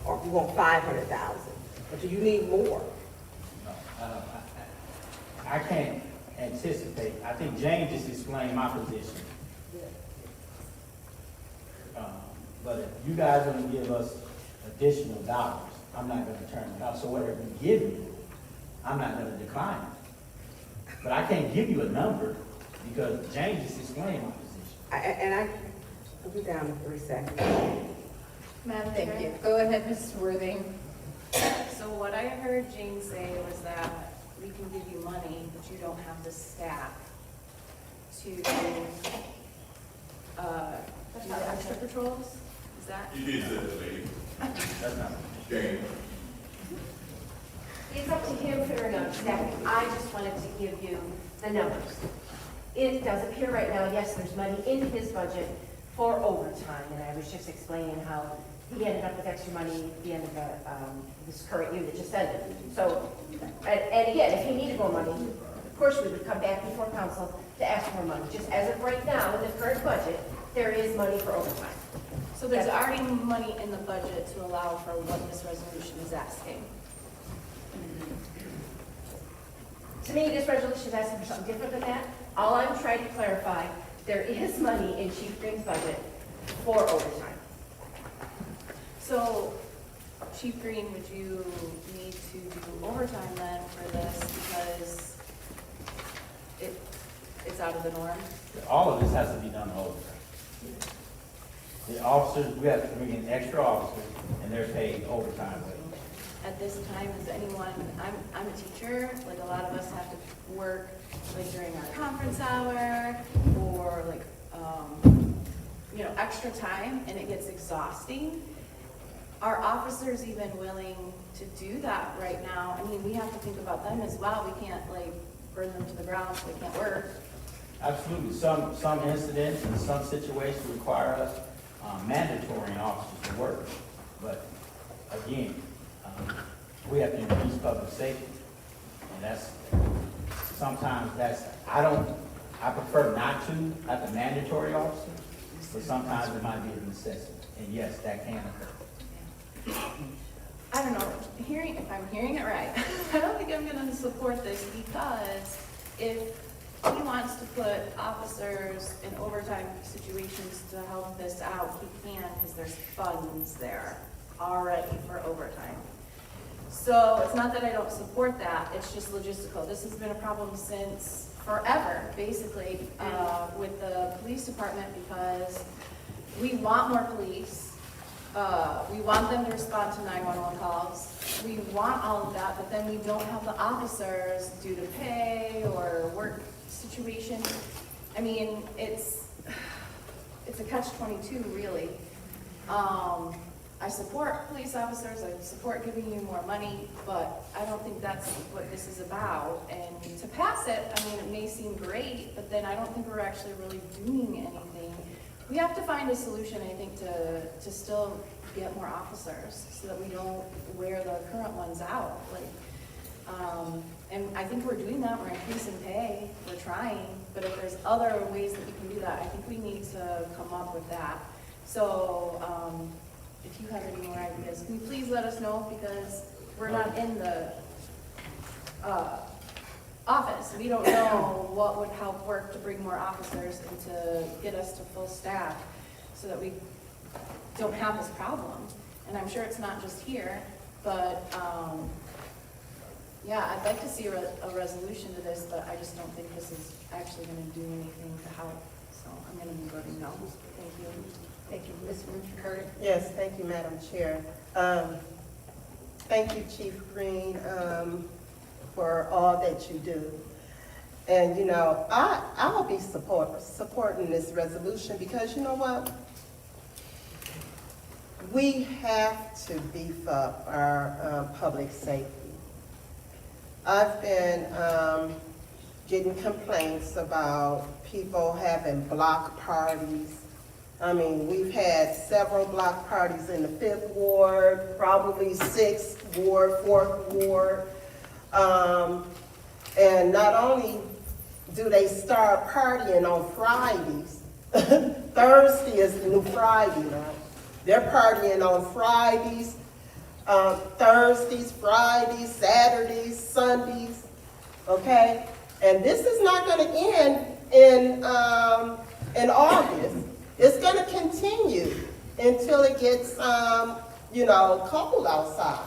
or if you want 500,000, but do you need more? No, I can't anticipate. I think James just explained my position. But if you guys want to give us additional dollars, I'm not going to turn it down. So whatever we give you, I'm not going to decline it. But I can't give you a number because James just explained my position. I'll be down in 3 seconds. Madam Thank Chair. you. Go ahead, Mrs. Worthing. So what I heard Jean say was that we can give you money, but you don't have the staff to do the extra patrols? Is that? You did that, lady. That's not. James. It's up to him, fair enough, exactly. I just wanted to give you the numbers. It does appear right now, yes, there's money in his budget for overtime, and I was just explaining how he ended up with extra money at the end of this current year that just ended. So, and again, if he needed more money, of course, we would come back before council to ask for more money. Just as of right now, in the current budget, there is money for overtime. So there's already money in the budget to allow for what this resolution is asking. To me, this resolution is asking for something different than that. All I'm trying to clarify, there is money in Chief Green's budget for overtime. So, Chief Green, would you need to do overtime then for this? Because it's out of the norm? All of this has to be done overtime. The officers, we have to bring in extra officers, and they're paid overtime wage. At this time, is anyone, I'm a teacher, like a lot of us have to work like during our conference hour or like, extra time, and it gets exhausting. Are officers even willing to do that right now? I mean, we have to think about them as well. We can't like burn them to the ground so they can't work. Absolutely. Some incidents and some situations require us mandatory officers to work. But again, we have to increase public safety. And I prefer not to have the mandatory officers, but sometimes it might be a necessity. And yes, that can occur. I don't know, if I'm hearing it right, I don't think I'm gonna support this because if he wants to put officers in overtime situations to help this out, he can because there's funds there already for overtime. So it's not that I don't support that, it's just logistical. This has been a problem since forever, basically, with the police department because we want more police. We want them to respond to 911 calls. We want all of that, but then we don't have the officers due to pay or work situation. I mean, it's a catch-22, really. I support police officers, I support giving you more money, but I don't think that's what this is about. And to pass it, I mean, it may seem great, but then I don't think we're actually really doing anything. We have to find a solution, I think, to still get more officers so that we don't wear the current ones out. And I think we're doing that, we're increasing pay, we're trying, but if there's other ways that we can do that, I think we need to come up with that. So, if you have any more ideas, can you please let us know, because we're not in the office. We don't know what would help work to bring more officers and to get us to full staff so that we don't have this problem. And I'm sure it's not just here, but yeah, I'd like to see a resolution to this, but I just don't think this is actually going to do anything to help. So I'm going to be voting no. Thank you. Thank you, Ms. Carter. Yes, thank you, Madam Chair. Thank you, Chief Green, for all that you do. And, I'll be supporting this resolution because you know what? We have to beef up our public safety. I've been getting complaints about people having block parties. I mean, we've had several block parties in the 5th Ward, probably 6th Ward, 4th Ward. And not only do they start partying on Fridays, Thursday is the new Friday, right? They're partying on Fridays, Thursdays, Fridays, Saturdays, Sundays, okay? And this is not gonna end in August. It's going to continue until it gets, cold outside.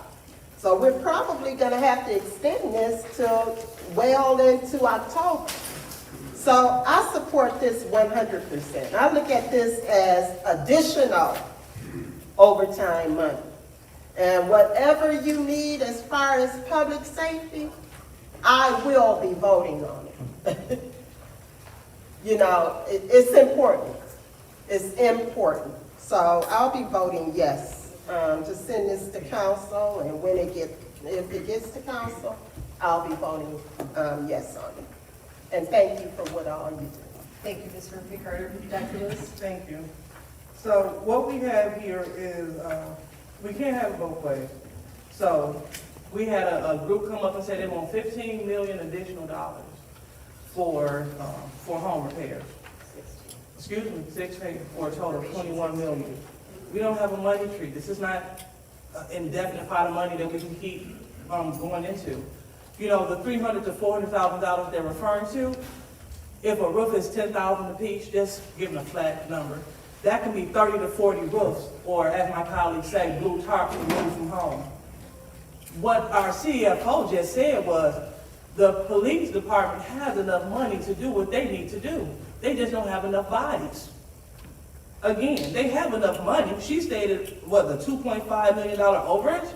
So we're probably going to have to extend this till well into October. So I support this 100%. I look at this as additional overtime money. And whatever you need as far as public safety, I will be voting on it. It's important. It's important. So I'll be voting yes to send this to council, and if it gets to council, I'll be voting yes on it. And thank you for what all you do. Thank you, Ms. Murphy Carter. Dr. Lewis? Thank you. So what we have here is, we can't have it both ways. So we had a group come up and say they want $15 million additional dollars for home repairs. Excuse me, 16 for a total of $21 million. We don't have a money tree. This is not an indefinite pot of money that we can keep going into. The $300,000 to $400,000 they're referring to, if a roof is $10,000 apiece, just giving a flat number, that can be 30 to 40 roofs, or as my colleagues say, blue tarp removed from home. What our CFO just said was, The police department has enough money to do what they need to do. They just don't have enough bodies. Again, they have enough money. She stated, what, the $2.5 million overage?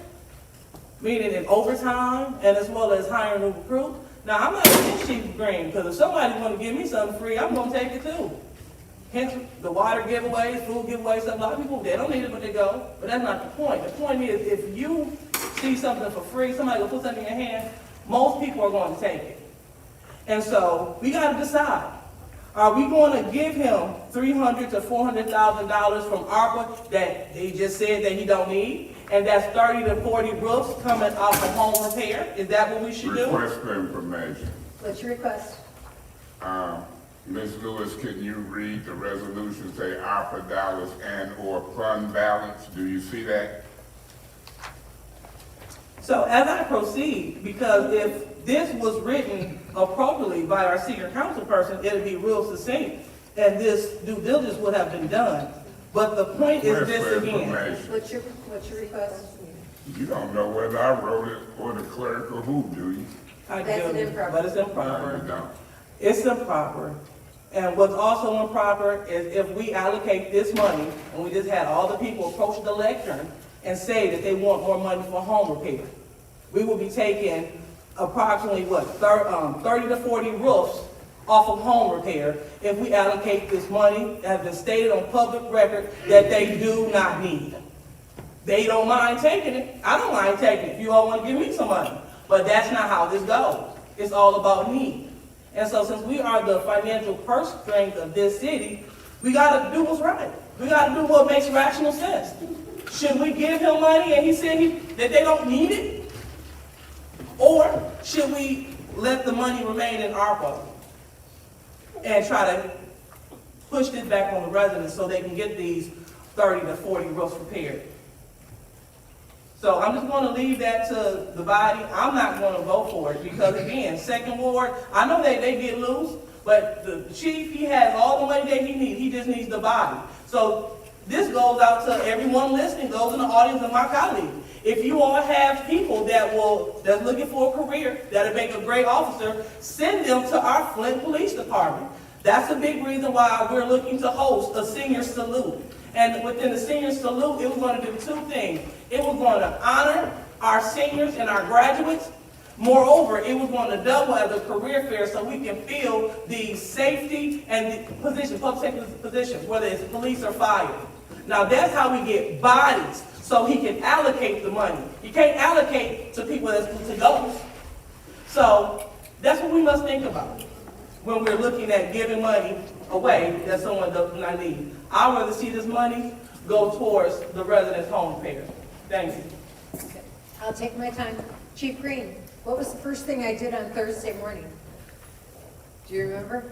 Meaning in overtime and as well as hiring a recruit. Now, I'm not against Chief Green, because if somebody want to give me something free, I'm going to take it too. Hence, the water giveaways, food giveaways, a lot of people, they don't need it, but they go. But that's not the point. The point is, if you see something for free, somebody will put something in your hand, most people are going to take it. And so, we got to decide. Are we going to give him $300,000 to $400,000 from ARPA that he just said that he don't need? And that's 30 to 40 roofs coming off of home repair? Is that what we should do? Request for information. What's your request? Ms. Lewis, can you read the resolution, say ARPA dollars and/or fund balance? Do you see that? So as I proceed, because if this was written appropriately by our senior council person, it'd be real succinct, and this due diligence would have been done. But the point is this again. What's your request? You don't know whether I wrote it or the clerk or who, do you? I That's do, an improper. but it's No, improper. you don't. It's improper. And what's also improper is if we allocate this money, and we just had all the people approach the lectern and say that they want more money for home repair, we will be taking approximately, 30 to 40 roofs off of home repair if we allocate this money that has been stated on public record that they do not need. They don't mind taking it. I don't mind taking it if you all want to give me some money. But that's not how this goes. It's all about need. And so since we are the financial purse strings of this city, we got to do what's right. We got to do what makes rational sense. Should we give him money and he said that they don't need it? Or should we let the money remain in ARPA and try to push this back on the residents so they can get these 30 to 40 roofs repaired? So I'm just going to leave that to the body. I'm not going to vote for it because, again, Second Ward, I know that they get loose, but the chief, he has all the money that he needs. He just needs the body. So this goes out to everyone listening, those in the audience and my colleagues. If you all have people that's looking for a career, that'll make a great officer, send them to our Flint Police Department. That's a big reason why we're looking to host a senior salute. And within the senior salute, it was going to do two things. It was going to honor our seniors and our graduates. Moreover, it was going to double as a career fair so we can fill the safety and the positions, public safety positions, whether it's police or fire. Now, that's how we get bodies so he can allocate the money. He can't allocate to people that's to ghosts. So that's what we must think about when we're looking at giving money away that someone does not need. I'd rather see this money go towards the residents' home repair. Thank you. Okay. I'll take my time. Chief Green, what was the first thing I did on Thursday morning? Do you remember?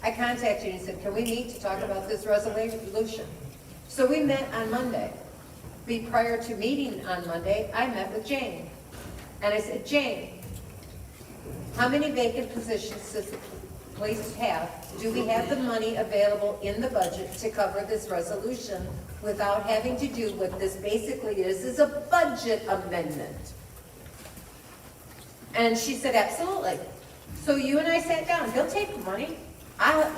I contacted you and said, can we meet to talk about this resolution? So we met on Monday. Prior to meeting on Monday, I met with Jane. And I said, Jane, how many vacant positions does the police have? Do we have the money available in the budget to cover this resolution without having to do what this basically is a budget amendment? And she said, absolutely. So you and I sat down. He'll take the money. I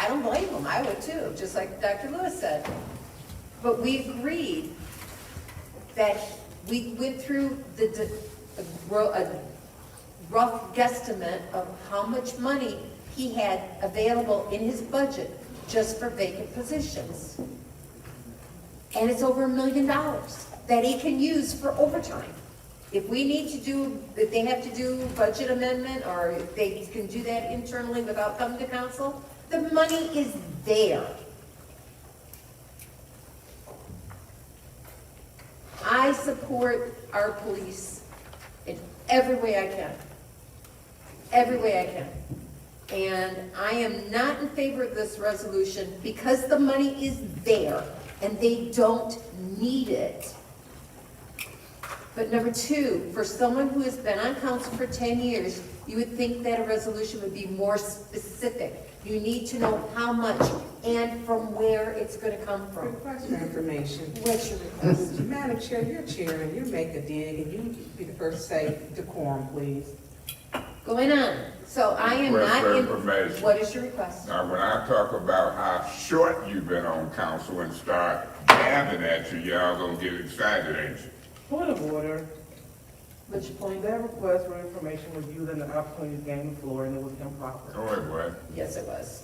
don't blame him. I would too, just like Dr. Lewis said. But we agreed that we went through a rough guesstimate of how much money he had available in his budget just for vacant positions. And it's over $1 million that he can use for overtime. If we need to do, if they have to do budget amendment, or if they can do that internally without coming to council, the money is there. I support our police in every way I can. Every way I can. And I am not in favor of this resolution because the money is there and they don't need it. But number two, for someone who has been on council for 10 years, you would think that a resolution would be more specific. You need to know how much and from where it's going to come from. Request for information. What's your request? Madam Chair, you're chairman, you make a dig, and you be the first to say decorum, please. going on. So I am Request not for in, information. what is your request? Now, when I talk about how short you've been on council and start gabbing at you, y'all gonna get excited, ain't you? Point of order, Which point? that request for information was used in the opportunity to gain the floor and it was improper. Oh, it was. Yes, it was.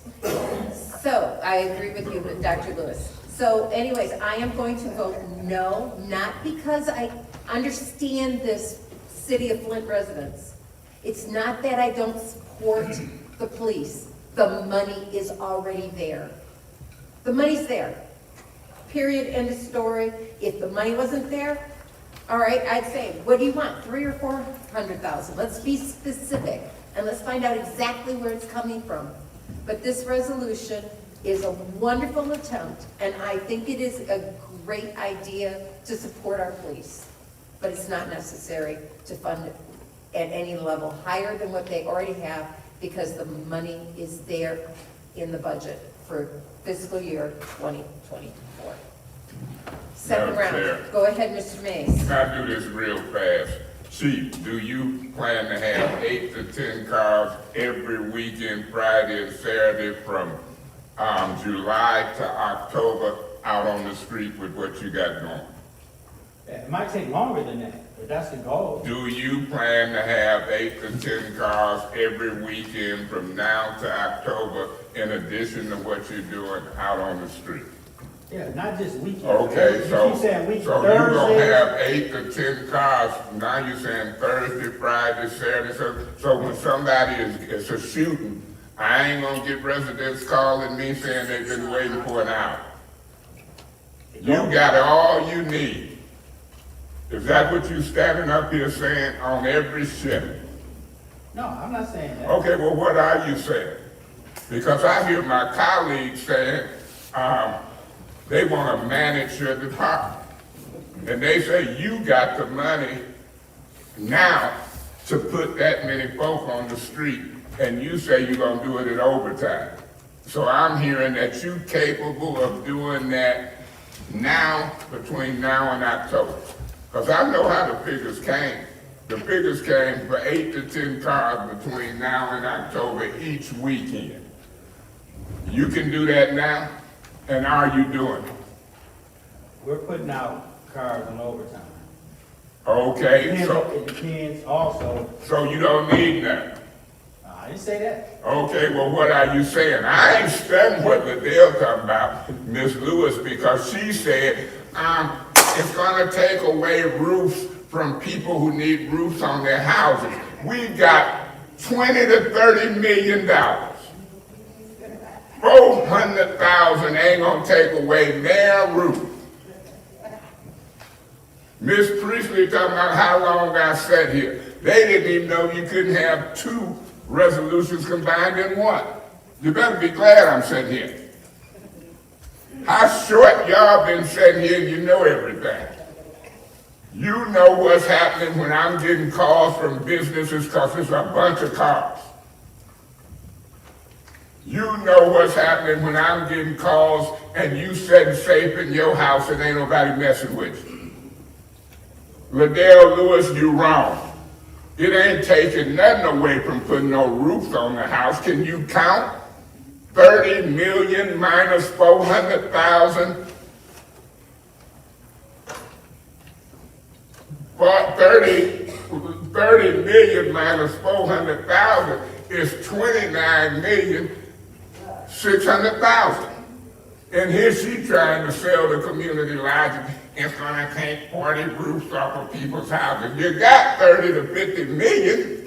So, I agree with you, Dr. Lewis. So anyways, I am going to vote no, not because I understand this city of Flint residents. It's not that I don't support the police. The money is already there. The money's there. Period, end of story. If the money wasn't there, all right, I'd say, what do you want, 300,000 or 400,000? Let's be specific, and let's find out exactly where it's coming from. But this resolution is a wonderful attempt, and I think it is a great idea to support our police. But it's not necessary to fund it at any level higher than what they already have, because the money is there in the budget for fiscal year 2024. Second Madam round. Chair. Go ahead, Mr. Mays. I'll do this real fast. Chief, do you plan to have 8 to 10 cars every weekend, Friday and Saturday, from July to October out on the street with what you got going? It might take longer than that, but that's the goal. Do you plan to have 8 to 10 cars every weekend from now to October in addition to what you're doing out on the street? Yeah, not just weekends. Okay, You so, keep saying weekends, so you're gonna Thursdays. have 8 to 10 cars, now you're saying Thursday, Friday, Saturday, so when somebody is a shooting, I ain't gonna get residents calling me saying they've been waiting for an hour. You got all you need. Is that what you standing up here saying on every shift? No, I'm not saying that. Okay, well, what are you saying? Because I hear my colleagues saying, they want to manage your department. And they say you got the money now to put that many folk on the street, and you say you're going to do it at overtime. So I'm hearing that you're capable of doing that now, between now and October. Because I know how the figures came. The figures came for 8 to 10 cars between now and October each weekend. You can do that now, and are you doing it? We're putting out cars on overtime. Okay, so, It depends also. so you don't need none. I didn't say that. Okay, well, what are you saying? I ain't studying what Liddell talking about, Miss Lewis, because she said, it's gonna take away roofs from people who need roofs on their houses. We got $20 to $30 million. 400,000 ain't gonna take away their roof. Miss Priestley talking about how long I sat here. They didn't even know you couldn't have 2 resolutions combined in one. You better be glad I'm sitting here. How short y'all been sitting here, you know everything. You know what's happening when I'm getting calls from businesses because it's a bunch of cars. You know what's happening when I'm getting calls and you sitting safe in your house and ain't nobody messing with you. Liddell Lewis, you wrong. It ain't taking nothing away from putting no roofs on the house. Can you count? 30 million minus 400,000. 30 million minus 400,000 is 29,600,000. And here she trying to sell the community logic. It's gonna take 40 roofs off of people's houses. You got 30 to 50 million.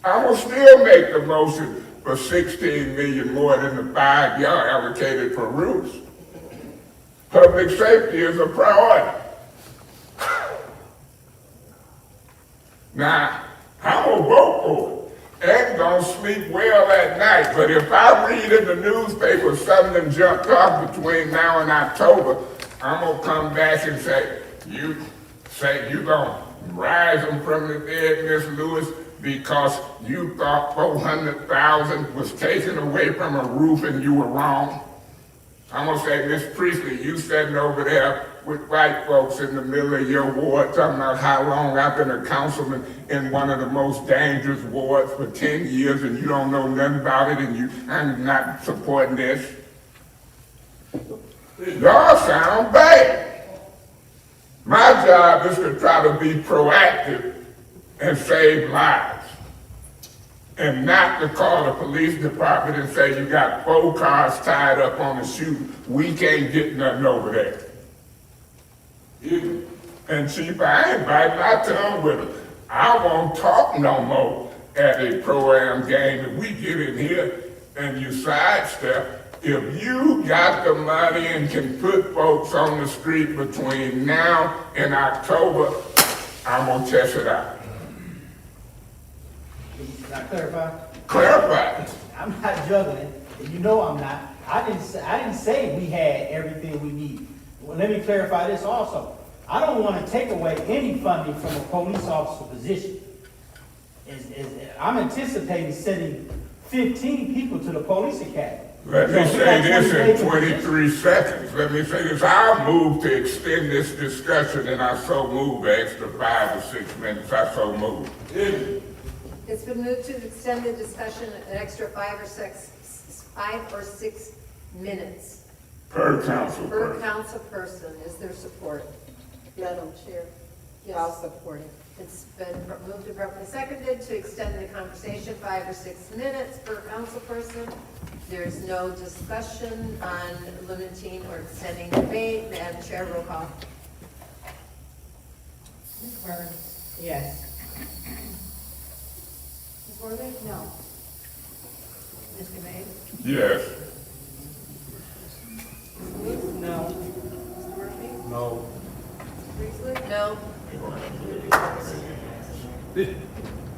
I will still make the motion for 16 million more than the 5 y'all allocated for roofs. Public safety is a priority. Now, I'm gonna vote for it. Ain't gonna sleep well at night, but if I read in the newspaper something jumped off between now and October, I'm gonna come back and say, you gonna rise them from the dead, Miss Lewis, because you thought 400,000 was taken away from a roof and you were wrong. I'm gonna say, Miss Priestley, you sitting over there with white folks in the middle of your ward talking about how long I've been a councilman in one of the most dangerous wards for 10 years and you don't know nothing about it and I'm not supporting this. Y'all sound bad. My job is to try to be proactive and save lives. And not to call the police department and say you got 4 cars tied up on the chute, we can't get nothing over there. And Chief, I ain't biting my tongue with him. I won't talk no more at a pro-am game. If we get in here and you sidestep, if you got the money and can put folks on the street between now and October, I'm gonna test it out. Can I clarify? Clarify. I'm not juggling, and you know I'm not. I didn't say we had everything we need. Well, let me clarify this also. I don't want to take away any funding from a police officer position. I'm anticipating sending 15 people to the police academy. Let me say this in 23 seconds. Let me say this. I'll move to extend this discussion, and I so move the extra 5 or 6 minutes. I so move. It's been moved to extend the discussion an extra 5 or 6 minutes. Per council Per person. council person. Is there support? Madam Chair, Yes. I'll support it. It's been moved and properly seconded to extend the conversation 5 or 6 minutes per council person. There's no discussion on limiting or extending debate. Madam Chair, roll call. Ms. Burns? Yes. Ms. Worley? No. Mr. Mays? Yes. No. Mr. Murphy? No. Priestley? No.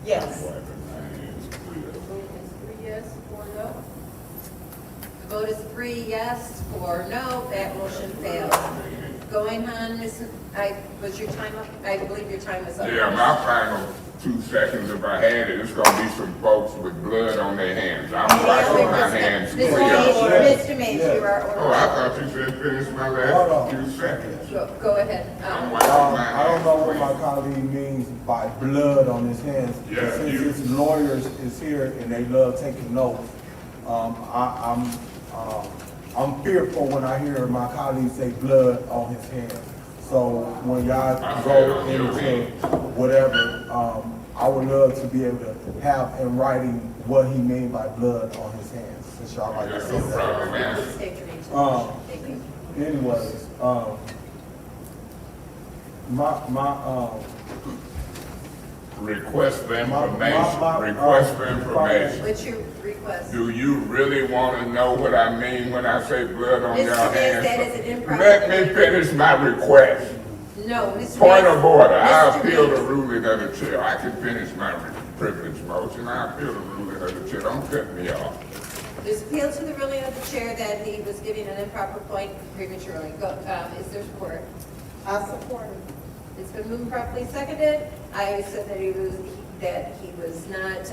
Yes. The vote is 3 yes, 4 no. The vote is 3 yes, 4 no. That motion fails. Going on, was your time up? I believe your time is up. Yeah, my final 2 seconds, if I had it, it's gonna be some folks with blood on their hands. I'm wiping my hands clear. Mr. Mays, you are Oh, ordered. I thought you said finish my last few seconds. Go ahead. I'm wiping my I don't hands know what clear. my colleague means by blood on his hands. Yeah, Since you. his lawyers is here and they love taking notes, I'm fearful when I hear my colleagues say blood on his hands. So when y'all go into whatever, I would love to be able to have in writing what he mean by blood on his hands, since y'all like to say No problem, that. man. State your name. Thank you. Anyways, Request for My- information, request for information. What's your request? Do you really want to know what I mean when I say blood on Mr. your Mays, hands? that is an improper. Let me finish my request. No, Mr. Point Mays- of order, I Mr. appeal the Mays- ruling of the chair. I can finish my privilege motion. I appeal the ruling of the chair. Don't cut me off. There's appeal to the ruling of the chair that he was giving an improper point prematurely. Is there support? I support it. It's been moved and properly seconded. I said that he was not,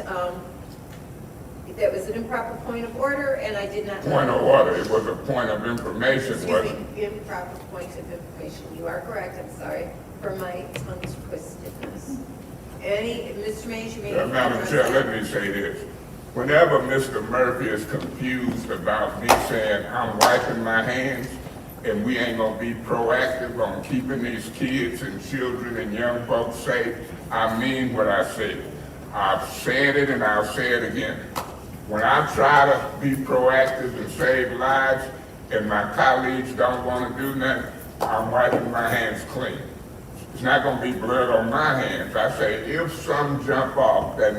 that was an improper point of order, and I did not. Point of order, it was a point of information, Excuse wasn't me, improper point of information. You are correct, I'm sorry for my tongue twistedness. Mr. Mays, you may. Madam Chair, let me say this. Whenever Mr. Murphy is confused about me saying I'm wiping my hands and we ain't gonna be proactive on keeping these kids and children and young folks safe, I mean what I said. I've said it and I'll say it again. When I try to be proactive and save lives and my colleagues don't wanna do nothing, I'm wiping my hands clean. It's not gonna be blood on my hands. I say, if some jump off that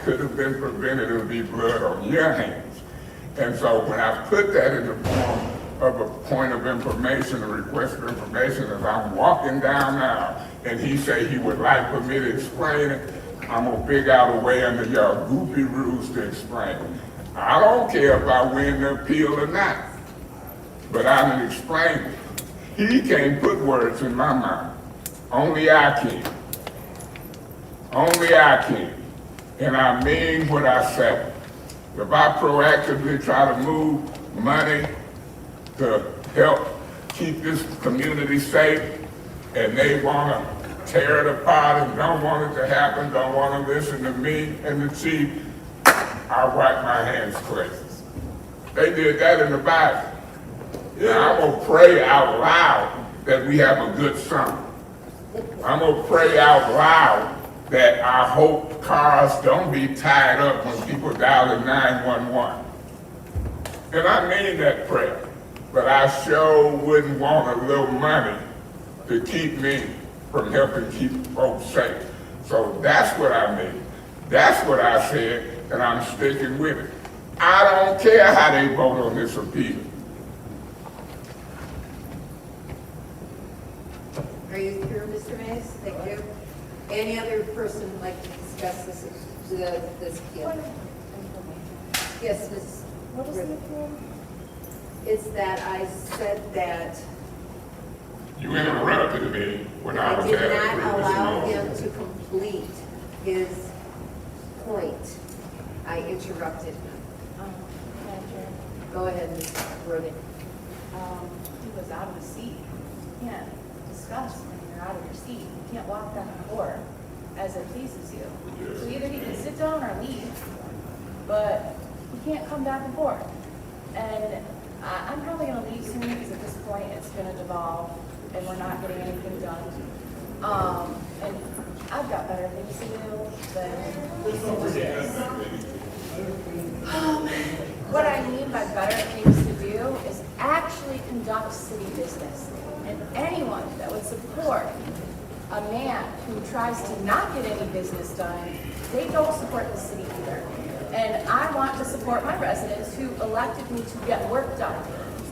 could have been prevented, it'll be blood on your hands. And so when I put that in the form of a point of information, a request for information, as I'm walking down now, and he say he would like for me to explain it, I'm gonna figure out a way under your goofy rules to explain it. I don't care if I win the appeal or not, but I can explain it. He can't put words in my mouth. Only I can. Only I can. And I mean what I say. If I proactively try to move money to help keep this community safe, and they want to tear it apart and don't want it to happen, don't want to listen to me and the chief, I wipe my hands clean. They did that in the Bible. Now, I'm going to pray out loud that we have a good summer. I'm going to pray out loud that I hope cars don't be tied up when people dial 911. And I mean that prayer, but I sure wouldn't want a little money to keep me from helping keep folks safe. So that's what I mean. That's what I said, and I'm sticking with it. I don't care how they vote on this appeal. Are you through, Mr. Mays? Thank you. Any other person would like to discuss this appeal? Yes, Ms. What was the appeal? It's that I said that You interrupted me when I was I did asking. not allow him to complete his point. I interrupted him. Madam Chair, Go ahead, Ms. Worthing. he was out of the seat. You can't discuss when you're out of your seat. You can't walk back and forth as it pleases you. So either he can sit down or leave, but he can't come back and forth. And I'm probably gonna leave soon because at this point it's gonna devolve and we're not getting anything done. And I've got better things to do than listen to this. What I mean by better things to do is actually conduct city business. And anyone that would support a man who tries to not get any business done, they don't support the city either. And I want to support my residents who elected me to get work done.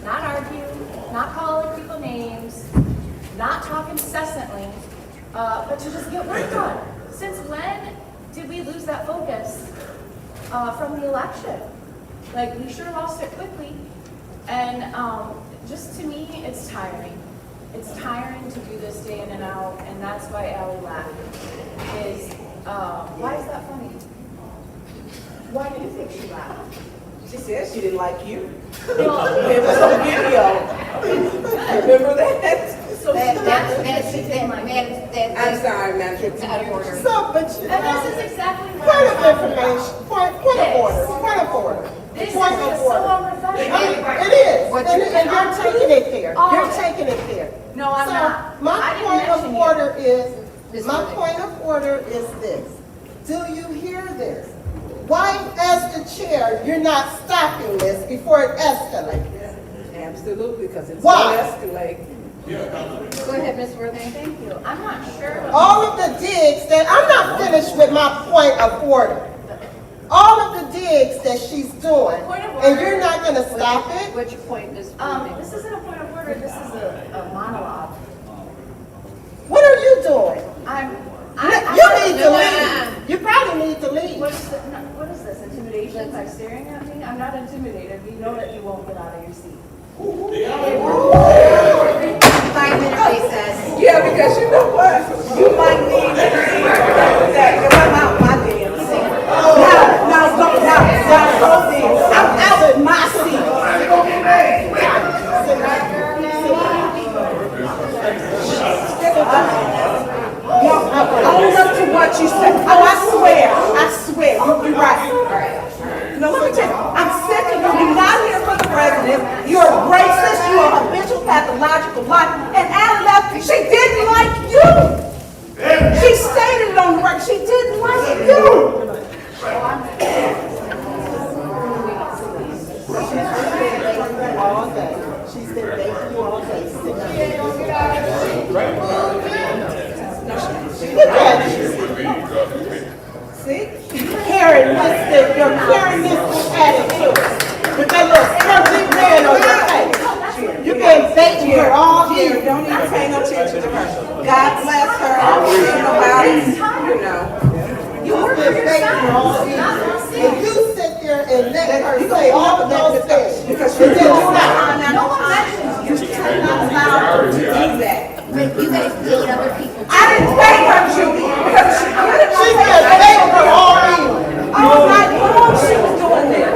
Not argue, not call other people names, not talk incessantly, but to just get work done. Since when did we lose that focus from the election? Like, we sure lost it quickly. And just to me, it's tiring. It's tiring to do this day in and out, and that's why Allie laughed. Why is that funny? Why do you think she laughed? She said she didn't like you. Well, It was on video. Remember that? So I'm sorry, ma'am. It's out of order. So, but you And this is exactly what point I'm of talking information, about. point of order, point of order. This Point is of just so order. unprofessional. It is, and you're taking it there. All You're of it. taking it there. No, I'm So, not. my I didn't point of mention you. order is, Ms. my Worthing. point of order is this. Do you hear this? Why, as the chair, you're not stopping this before it escalates? Absolutely, because it's Why? going to escalate. Go ahead, Ms. Worthing. Thank you. I'm not sure. All of the digs that, I'm not finished with my point of order. All of the digs that she's doing, Point of and order. you're not gonna stop it? What's your point, Ms. Worthing? This isn't a point of order, this is a monologue. What are you doing? You need to leave. You probably need to leave. What is this, intimidation by staring at me? I'm not intimidated, we know that you won't get out of your seat. 5-minute recess. Yeah, because you know what? You might need to see that, because I'm out my damn seat. I'm out of my seat. Own up to what you said. Oh, I swear, you're right. No, let me tell you, I'm sick of you. You're not here for the president. You're a racist. You're a habitual pathological liar. And Allie left. She didn't like you. She stated it on the record. She didn't like you. All day. She's been begging you all day. Look at you. See? You're carrying this attitude with that little smirky grin on your face. You've been begging her all year. Don't even pay no attention to her. God bless her. You know. You've been begging her all year. And you sit there and let her say all of those things. Because you're not. No one mentions you. You're not allowed to do that. But you guys paid other people. I didn't pay her, Judy, because she's been begging her all evening. All night long she was doing this.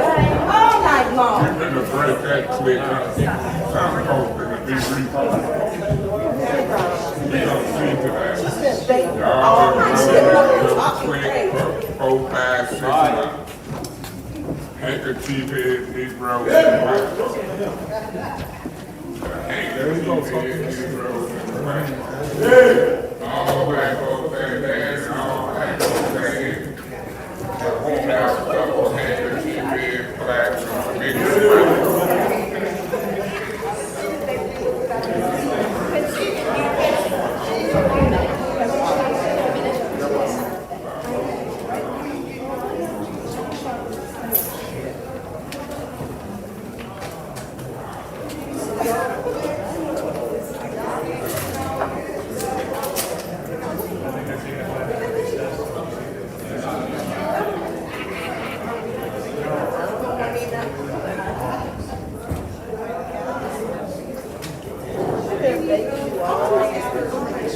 All night long. I'm gonna break that quick. be refunded. Four, 5, 6 months. Handkerchief is broke. Handkerchief is broke. All black folks say that, all black folks say it. We have a couple handkerchief is black, so big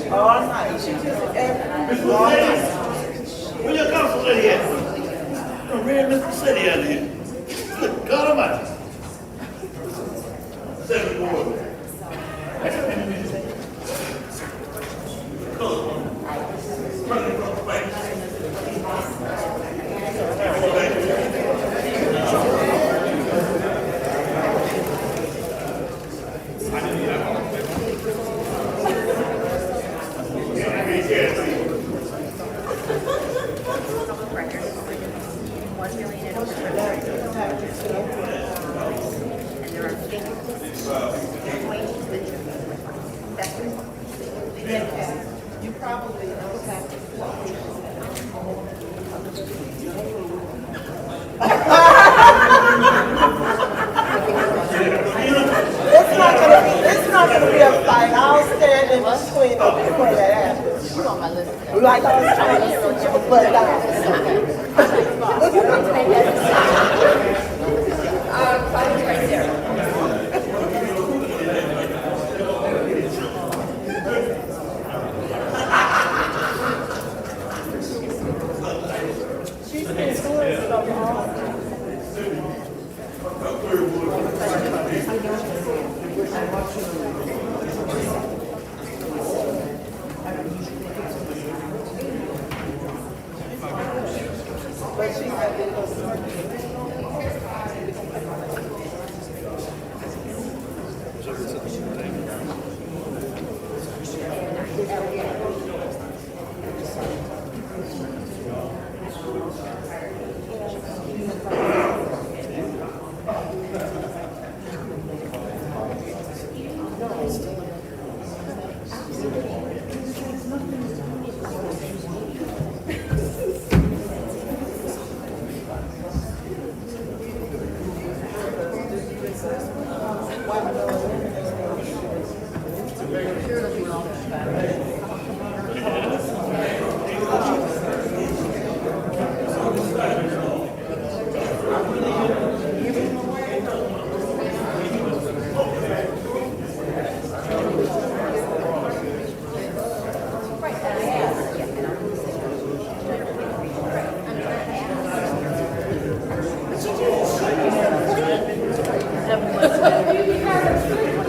All night. All night. Where your council lady at? You ran Mr. City out of here. Good God Almighty. 7 more. You probably know that. It's not gonna be a fight. I'll stand in between them before that happens. Like I was trying to put your butt down. Five right there. She's been doing stuff all. But she said it was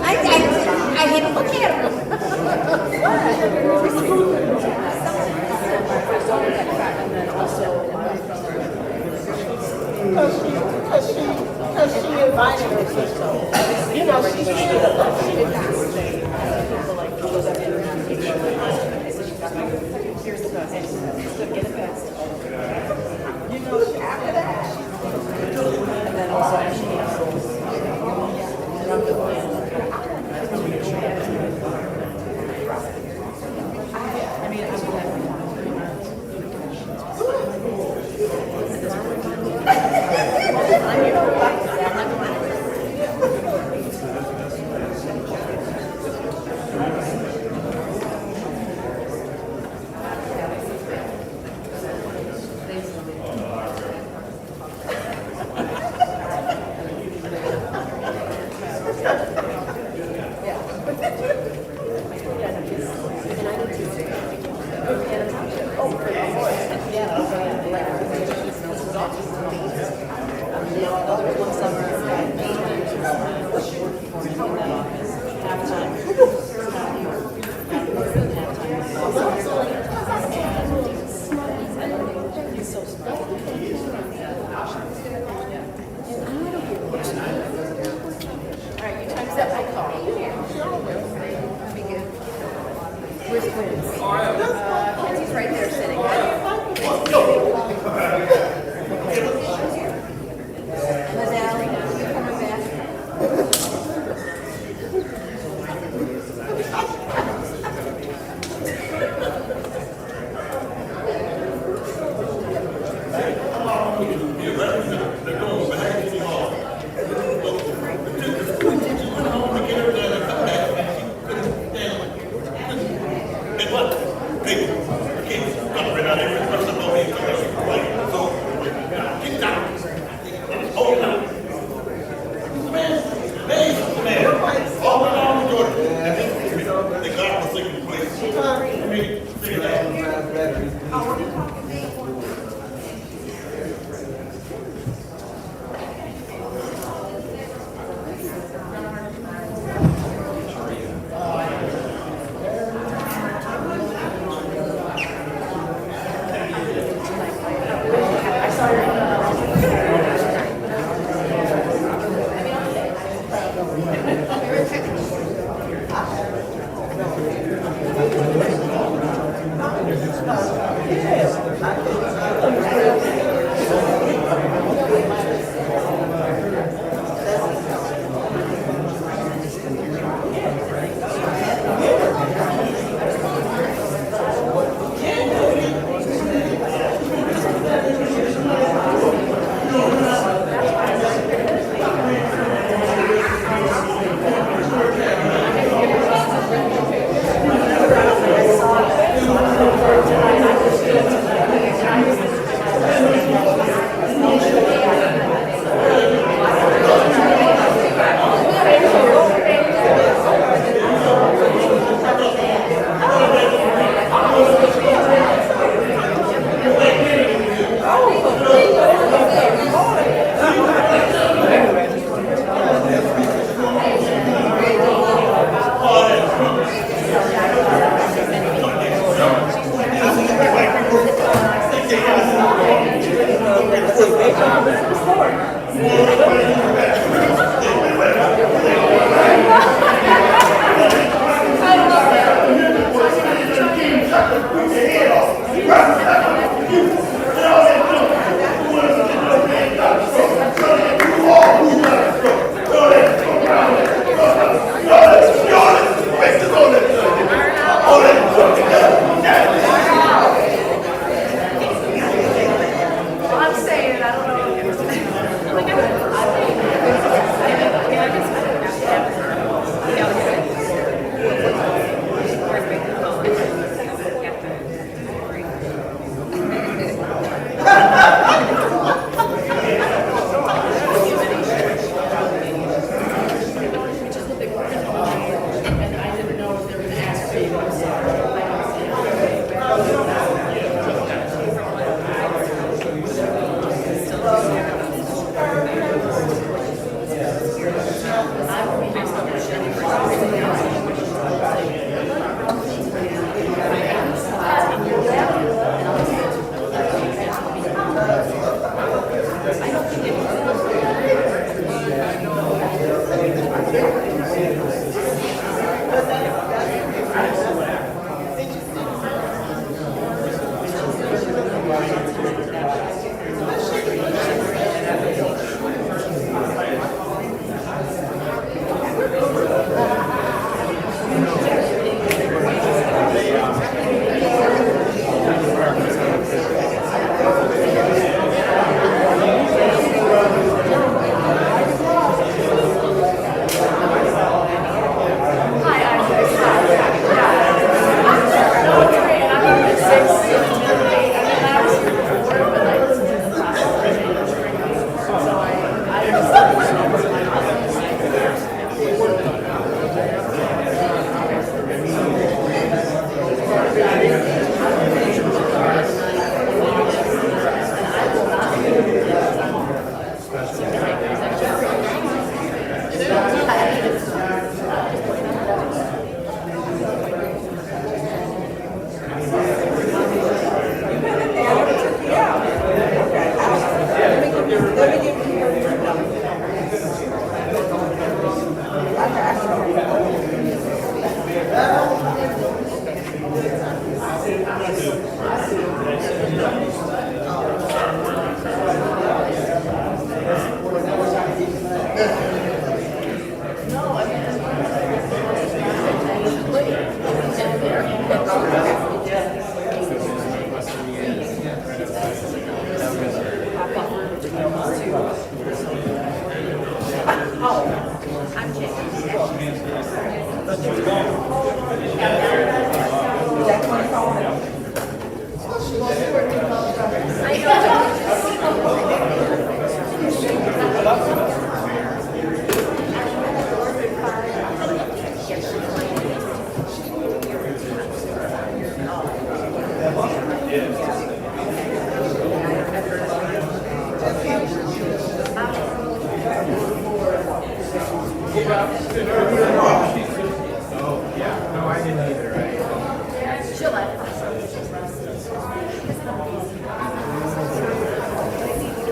I didn't look at her. Because she invited her sister. You know, she didn't Here's the bus. So get it fast. You know, after that, And then also, He's right there sitting. Liddell, you coming back?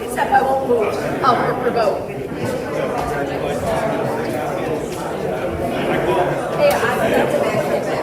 Except I won't move. I'll provoke. Hey, I'm going to back.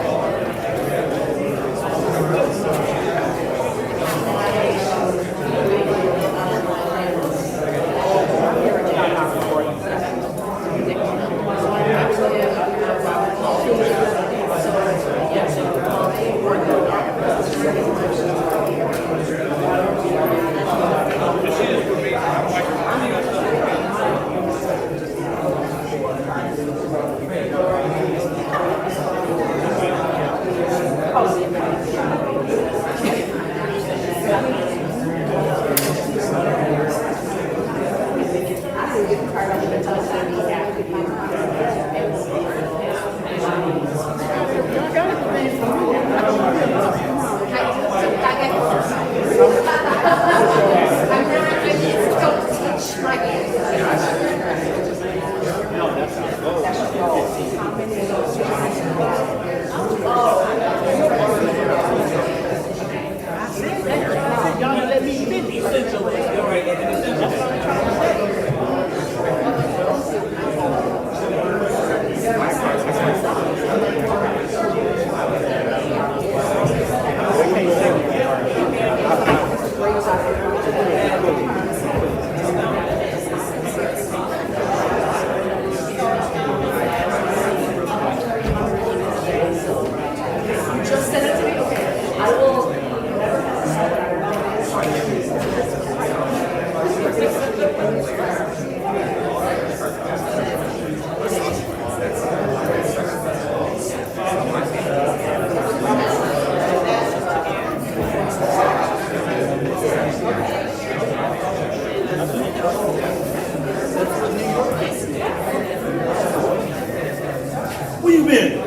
Where you been?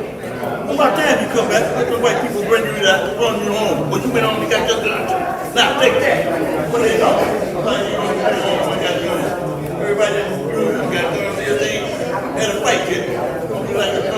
About time you come back. Let the white people bring you that run you home. But you been on the got your lunch. Now take that. What they know? Everybody that got their thing had a fight kid. You like a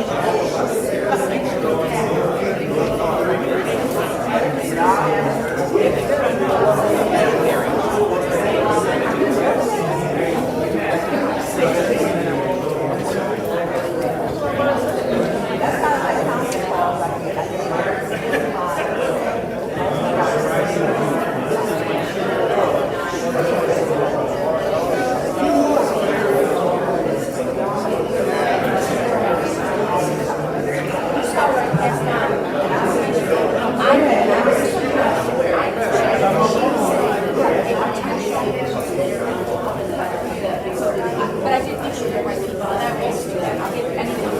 But I did make sure the right people, and I will do that. I'll get anything.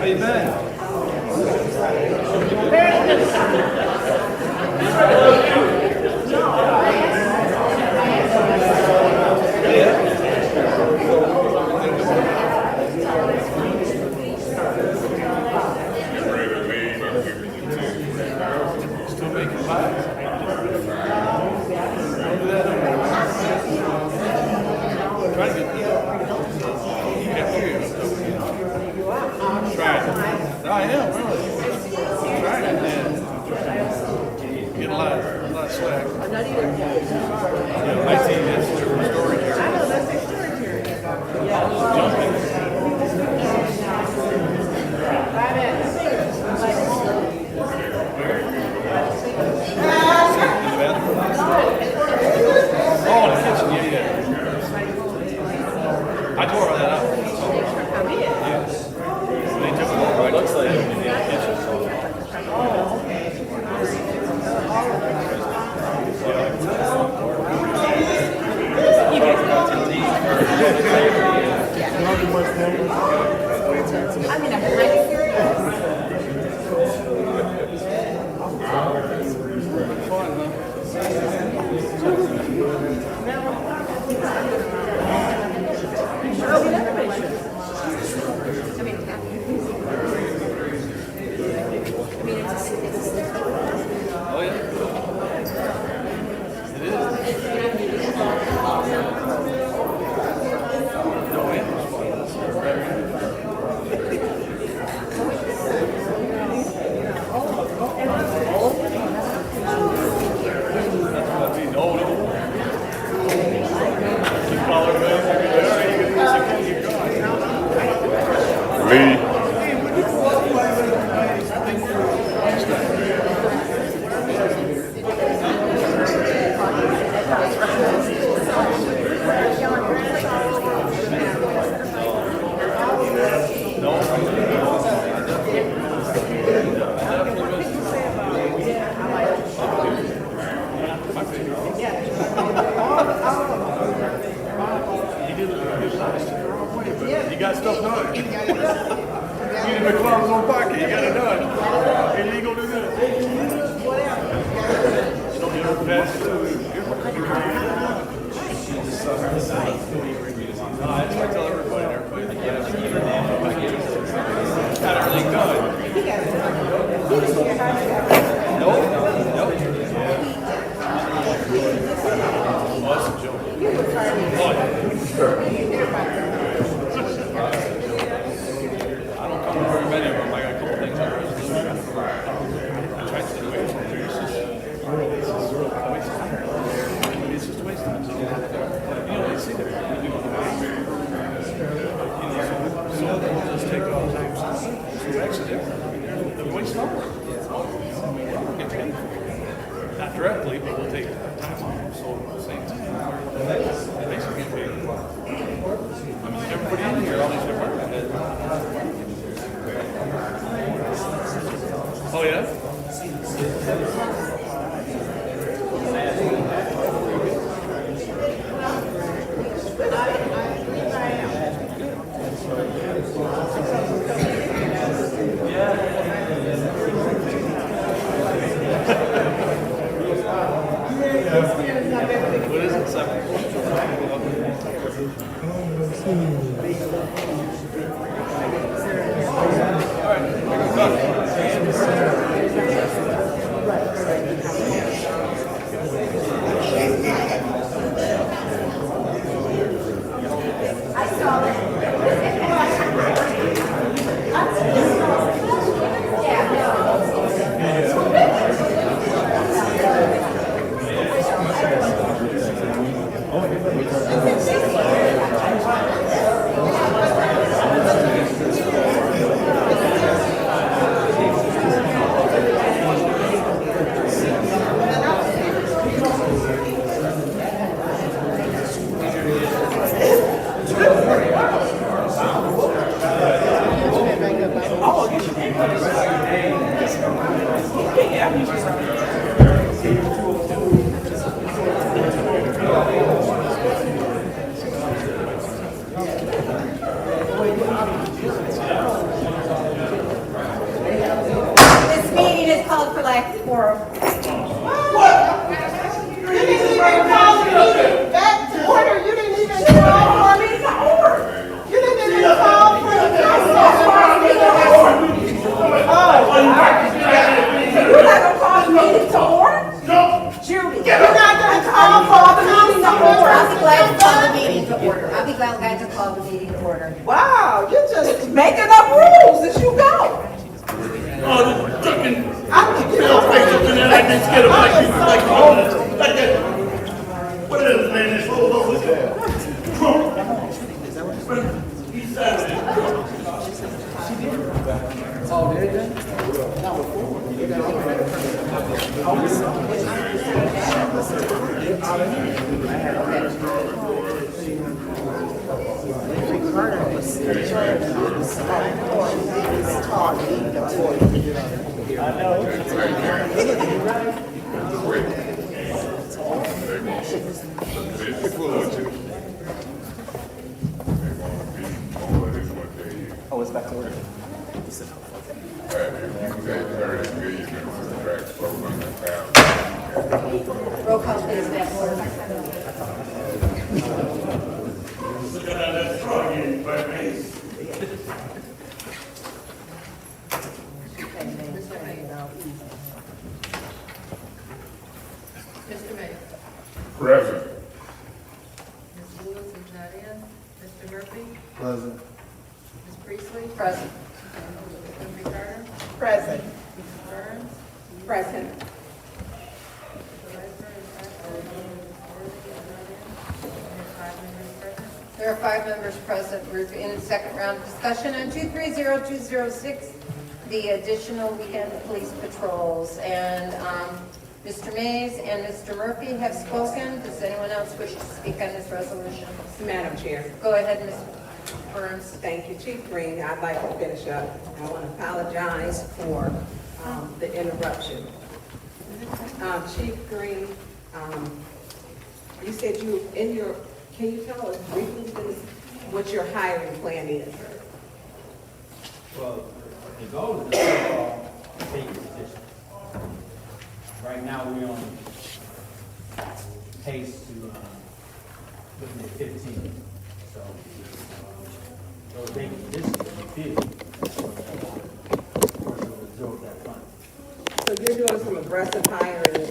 How you been? Still making pies? Don't do that anymore. Try to get trying. I am, really. Trying it, man. Get a lot of slack. Yeah, my team is storage area. I know, that's their storage area. Oh, in the kitchen, yeah. I tore all that out. Yes. They took it over. It looks like in the kitchen. Oh, okay. I mean, I'm kind of serious. Oh, yeah. It is. No, You got stuff done. You didn't make clothes on pocket. You got it done. Illegal to do that. You don't get over past it. That's what I tell everybody. Got everything done. Nope. Oh, that's a joke. I don't come to very many of them. I got a couple things on the resolution. I try to stay away from it. It's just a waste of time. You know, you see that. So they'll just take off. So actually, they're wasting our work. We'll get paid for it. Not directly, but we'll take time off. So at the same time, they basically get paid. I mean, everybody in here, all these department heads. Oh, yeah? What is it? 7? black quorum. You didn't even call the meeting back to order. You didn't even call for me to order. You didn't even call for the council. You're not gonna call the meeting to order? No. Judy, you're not gonna call for the meeting to order? I'll be glad to call the meeting to order. I'll be glad to call the meeting to order. Wow, you're just making up rules as you go. Oh, the fucking, pale face up in there like they scared of black people, like that. What is his name? This whole over there. East side. Oh, did they? Number 4. Oh, it's back to order. Roll call please, Madam Clerk. Look at that straw again, black man. Mr. Mayor. Present. Ms. Lewis is not in. Mr. Murphy? Present. Ms. Priestley? Present. Ms. Carter? Present. Ms. Burns? Present. Mr. Ledford is absent. Ms. Worthing is not in. Ms. 5 members present. There are 5 members present. We're in the second round of discussion on 230206, the additional weekend police patrols. And Mr. Mays and Mr. Murphy have spoken. Does anyone else wish to speak on this resolution? Madam Chair. Go ahead, Ms. Burns. Thank you, Chief Green. I'd like to finish up. I want to apologize for the interruption. Chief Green, you said can you tell us briefly what your hiring plan is? Well, the goal is to fill vacant positions. Right now, we're on pace to, looking at 15. So, those vacant positions will be filled. Of course, we'll absorb that fund. So you're doing some aggressive hiring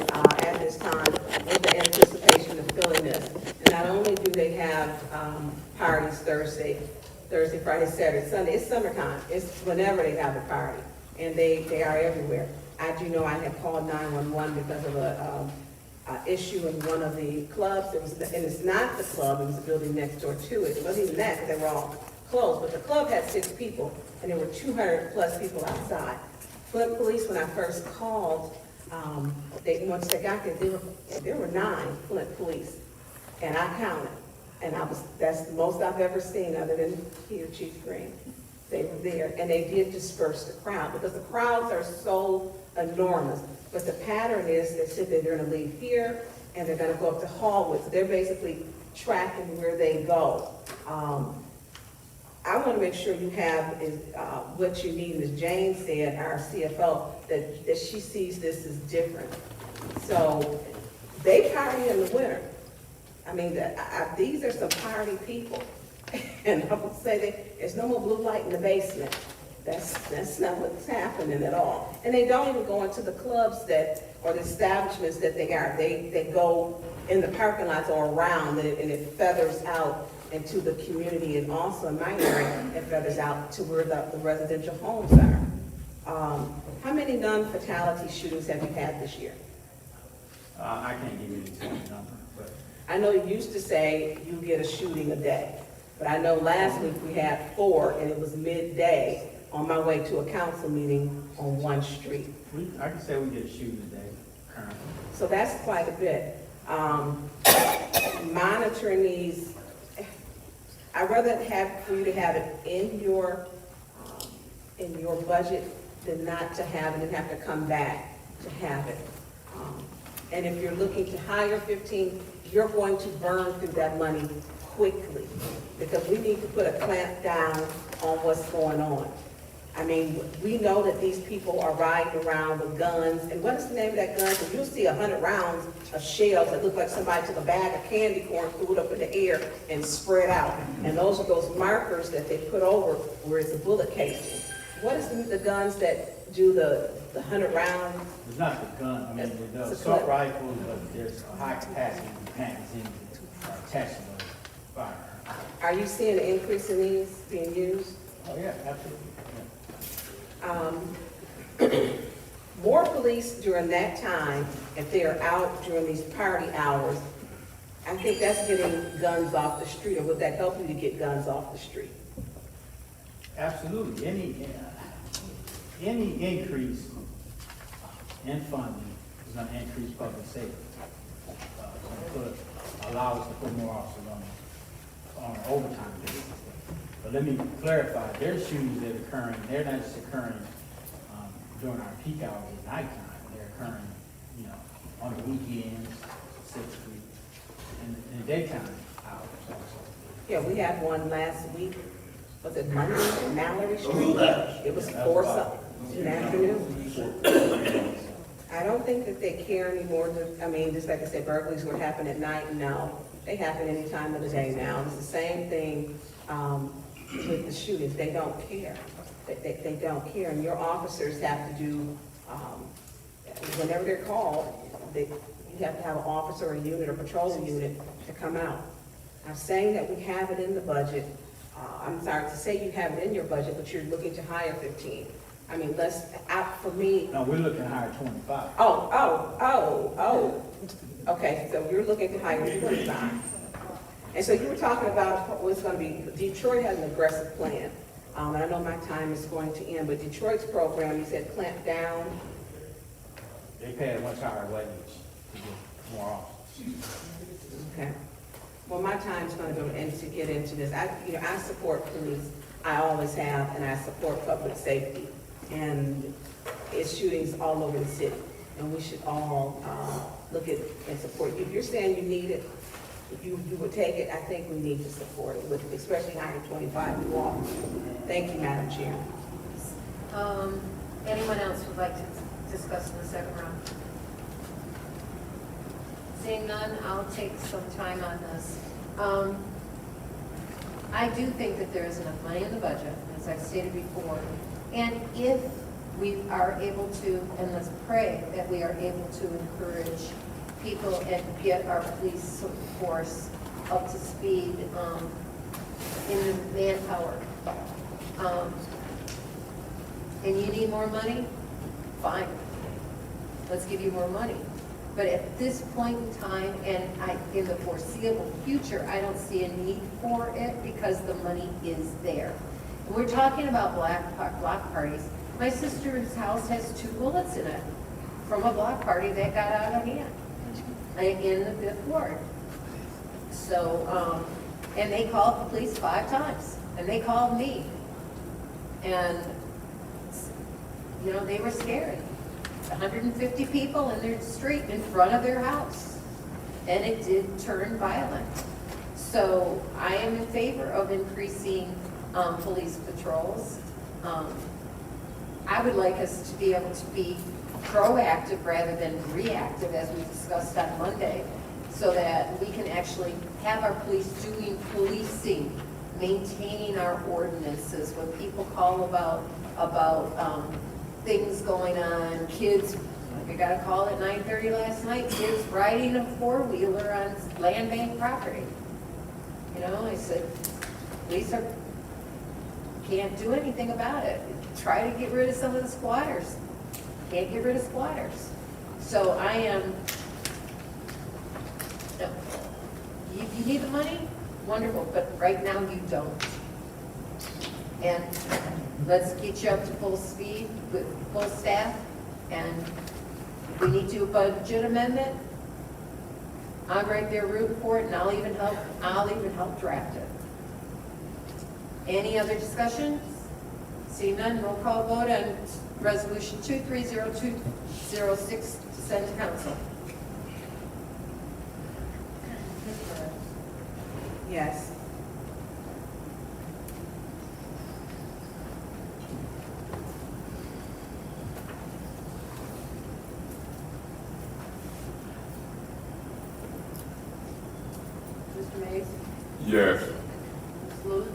at this time with the anticipation of filling this. And not only do they have parties Thursday, Friday, Saturday, Sunday, it's summertime. It's whenever they have a party. And they are everywhere. I do know I had called 911 because of a issue in one of the clubs. And it's not the club, it was the building next door to it. It wasn't even that, because they were all closed. But the club had 6 people, and there were 200 plus people outside. Flint police, when I first called, once they got there, there were 9 Flint police, and I counted, and that's the most I've ever seen other than here, Chief Green. They were there, and they did disperse the crowd, because the crowds are so enormous, but the pattern is they said they're gonna leave here, and they're gonna go up to Hallwood, so they're basically tracking where they go. I want to make sure you have what you need, as Jane said, our CFO, that she sees this as different. So they party in the winter. I mean, these are some party people. And I would say that there's no more blue light in the basement. That's not what's happening at all. And they don't even go into the clubs or the establishments that they are. They go in the parking lots or around, and it feathers out into the community, and also in my area, it feathers out to where the residential homes are. How many non-fatality shootings have you had this year? I can't give you an exact number, but I know you used to say you get a shooting a day, but I know last week we had 4, and it was midday on my way to a council meeting on one street. I can say we get a shooting a day currently. So that's quite a bit. Monitoring these, I'd rather for you to have it in your budget than not to have it and have to come back to have it. And if you're looking to hire 15, you're going to burn through that money quickly, because we need to put a clamp down on what's going on. I mean, we know that these people are riding around with guns, and what is the name of that gun? Because you'll see 100 rounds of shells that look like somebody took a bag of candy corn, threw it up in the air, and spread out. And those are those markers that they put over where it's a bullet casing. What is the guns that do the 100 rounds? It's not the gun, I mean, the It's a assault clip. rifle, but there's a high capacity magazine attached to the fire. Are you seeing an increase in these being used? Oh, yeah, absolutely. More police during that time, if they're out during these party hours, I think that's getting guns off the street, or would that help you to get guns off the street? Absolutely. Any increase in funding is going to increase public safety. It's going to allow us to put more officers on an overtime basis. But let me clarify, there's shootings that are occurring, they're not just occurring during our peak hours at nighttime. They're occurring, on the weekends, specifically, in the daytime hours also. Yeah, we had one last week, was it Monday in Mallory Street? It was 4 something in the afternoon. I don't think that they care anymore, just like I said, burglaries would happen at night, no. They happen any time of the day now. It's the same thing with the shootings, they don't care. They don't care, and your officers have to do, whenever they're called, you have to have an officer or unit or patrol unit to come out. I'm saying that we have it in the budget. I'm sorry to say you have it in your budget, but you're looking to hire 15. I mean, for me. No, we're looking to hire 25. Okay, so you're looking to hire 25. And so you were talking about what's going to be, Detroit has an aggressive plan. And I know my time is going to end, but Detroit's program, you said clamp down. They pay a much higher wage to get more officers. Okay. Well, my time's going to go and to get into this. I support police. I always have, and I support public safety. And it's shootings all over the city. And we should all look at and support you. If you're saying you need it, if you would take it, I think we need to support it, with especially hiring 25 new officers. Thank you, Madam Chair. Anyone else would like to discuss in the second round? Seeing none, I'll take some time on this. I do think that there is enough money in the budget, as I've stated before, and if we are able to, and let's pray that we are able to encourage people and get our police force up to speed in the manpower. And you need more money? Fine. Let's give you more money. But at this point in time, and in the foreseeable future, I don't see a need for it because the money is there. And we're talking about block parties. My sister's house has 2 bullets in it from a block party that got out of hand in the 5th Ward. So, and they called the police 5 times, and they called me. And, they were scared. 150 people in their street in front of their house. And it did turn violent. So I am in favor of increasing police patrols. I would like us to be able to be proactive rather than reactive, as we discussed on Monday, so that we can actually have our police doing policing, maintaining our ordinances. When people call about things going on, kids, I got a call at 9:30 last night, kids riding a 4-wheeler on land bank property. I said, police can't do anything about it. Try to get rid of some of the squatters. Can't get rid of squatters. So I am, you need the money? Wonderful, but right now you don't. And let's get you up to full speed with full staff, and if we need to do a budget amendment, I'm right there rooting for it, and I'll even help draft it. Any other discussion? Seeing none, roll call vote on resolution 230206 to send to council. Yes. Yes. Ms. Lewis? Ms.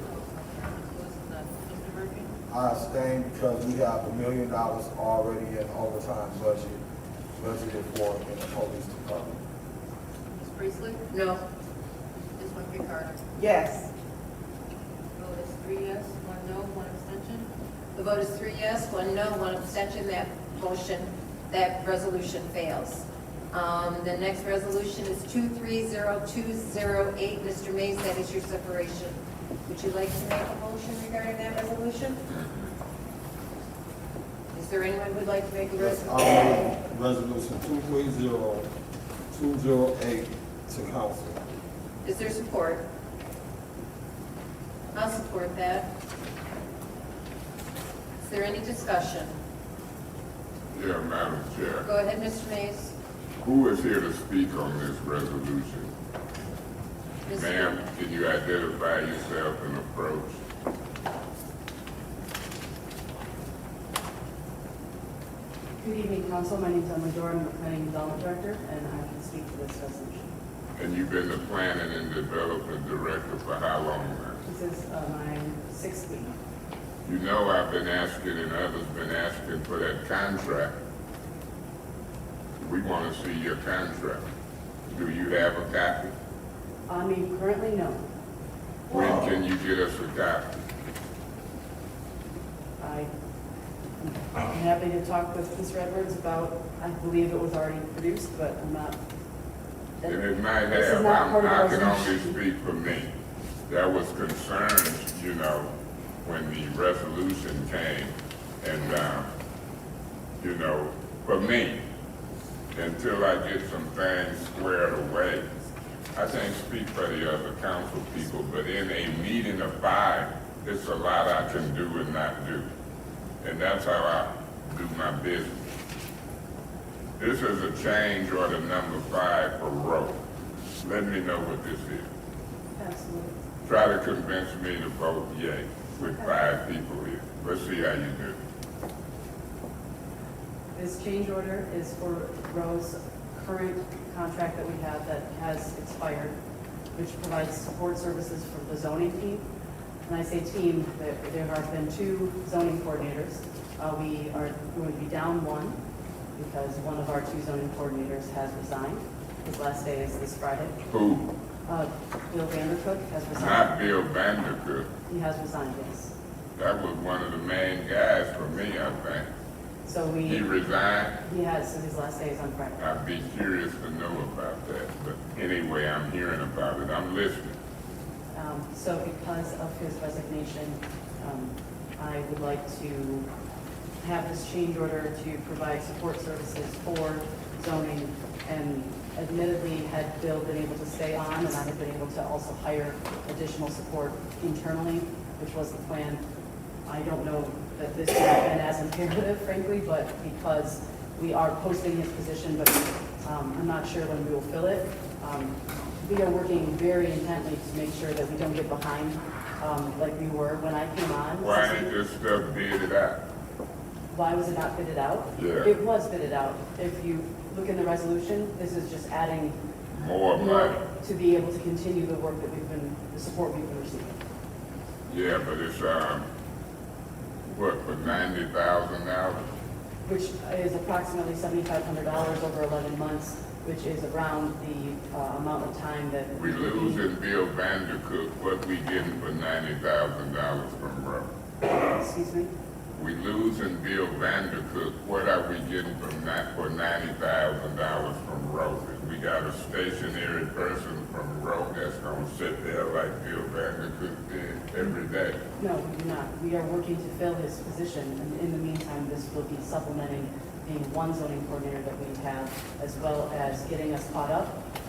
Mr. Murphy? I abstain because we have $1 million already in overtime budgeted for in the police department. Ms. Priestley? No. Ms. Winfrey Carter? Yes. Vote is 3 yes, 1 no, 1 abstention. The vote is 3 yes, 1 no, 1 abstention. That resolution fails. The next resolution is 230208. Mr. Mays, that is your separation. Would you like to make a motion regarding that resolution? Is there anyone who would like to make a resolution? I'll move resolution 230208 to council. Is there support? I'll support that. Is there any discussion? Yeah, Madam Chair. Go ahead, Mr. Mays. Who is here to speak on this resolution? Ms. Ma'am, can you identify yourself and approach? Good evening, Council. My name is Emily Dorr. I'm the Planning and Development Director, and I can speak to this resolution. And you've been the planning and development director for how long now? This is my 6th week. You know I've been asking and others been asking for that contract. We want to see your contract. Do you have a copy? I mean, currently, no. When can you get us a copy? I'm happy to talk with Mr. Edwards about, I believe it was already produced, but I'm not. And it might This is have, not part of I the can only resolution. speak for me. There was concerns, you know, when the resolution came, and, you know, for me, until I get some things squared away, I can't speak for the other council people, but in a meeting of 5, it's a lot I can do and not do. And that's how I do my business. This is a change order number 5 for road. Let me know what this is. Absolutely. Try to convince me to vote yay with 5 people here. Let's see how you do. This change order is for Rose's current contract that we have that has expired, which provides support services for the zoning team. When I say team, there have been 2 zoning coordinators. We are going to be down 1 because one of our 2 zoning coordinators has resigned. His last day is this Friday. Who? Bill Vandercook has resigned. Not Bill Vandercook. He has resigned, yes. That was one of the main guys for me, I think. So He resigned. he has, so his last day is on Friday. I'd be curious to know about that. But anyway, I'm hearing about it. I'm listening. So because of his resignation, I would like to have this change order to provide support services for zoning. And admittedly, had Bill been able to stay on, and I had been able to also hire additional support internally, which was the plan. I don't know that this would have been as imperative, frankly, but because we are posting his position, but I'm not sure when we will fill it. We are working very intently to make sure that we don't get behind like we were when I came on. Why ain't this stuff bidded out? Why was it not bidded out? Yeah. It was bidded out. If you look in the resolution, this is just adding More money. to be able to continue the work that the support we've been receiving. Yeah, but it's, what, for $90,000? Which is approximately $7,500 over 11 months, which is around the amount of time that. We losing Bill Vandercook, what we getting for $90,000 from Roe? Excuse me? We losing Bill Vandercook, what are we getting from that for $90,000 from Roe? We got a stationary person from Roe that's gonna sit there like Bill Vandercook did every day. No, we do not. We are working to fill his position, and in the meantime, this will be supplementing the 1 zoning coordinator that we have, as well as getting us caught up.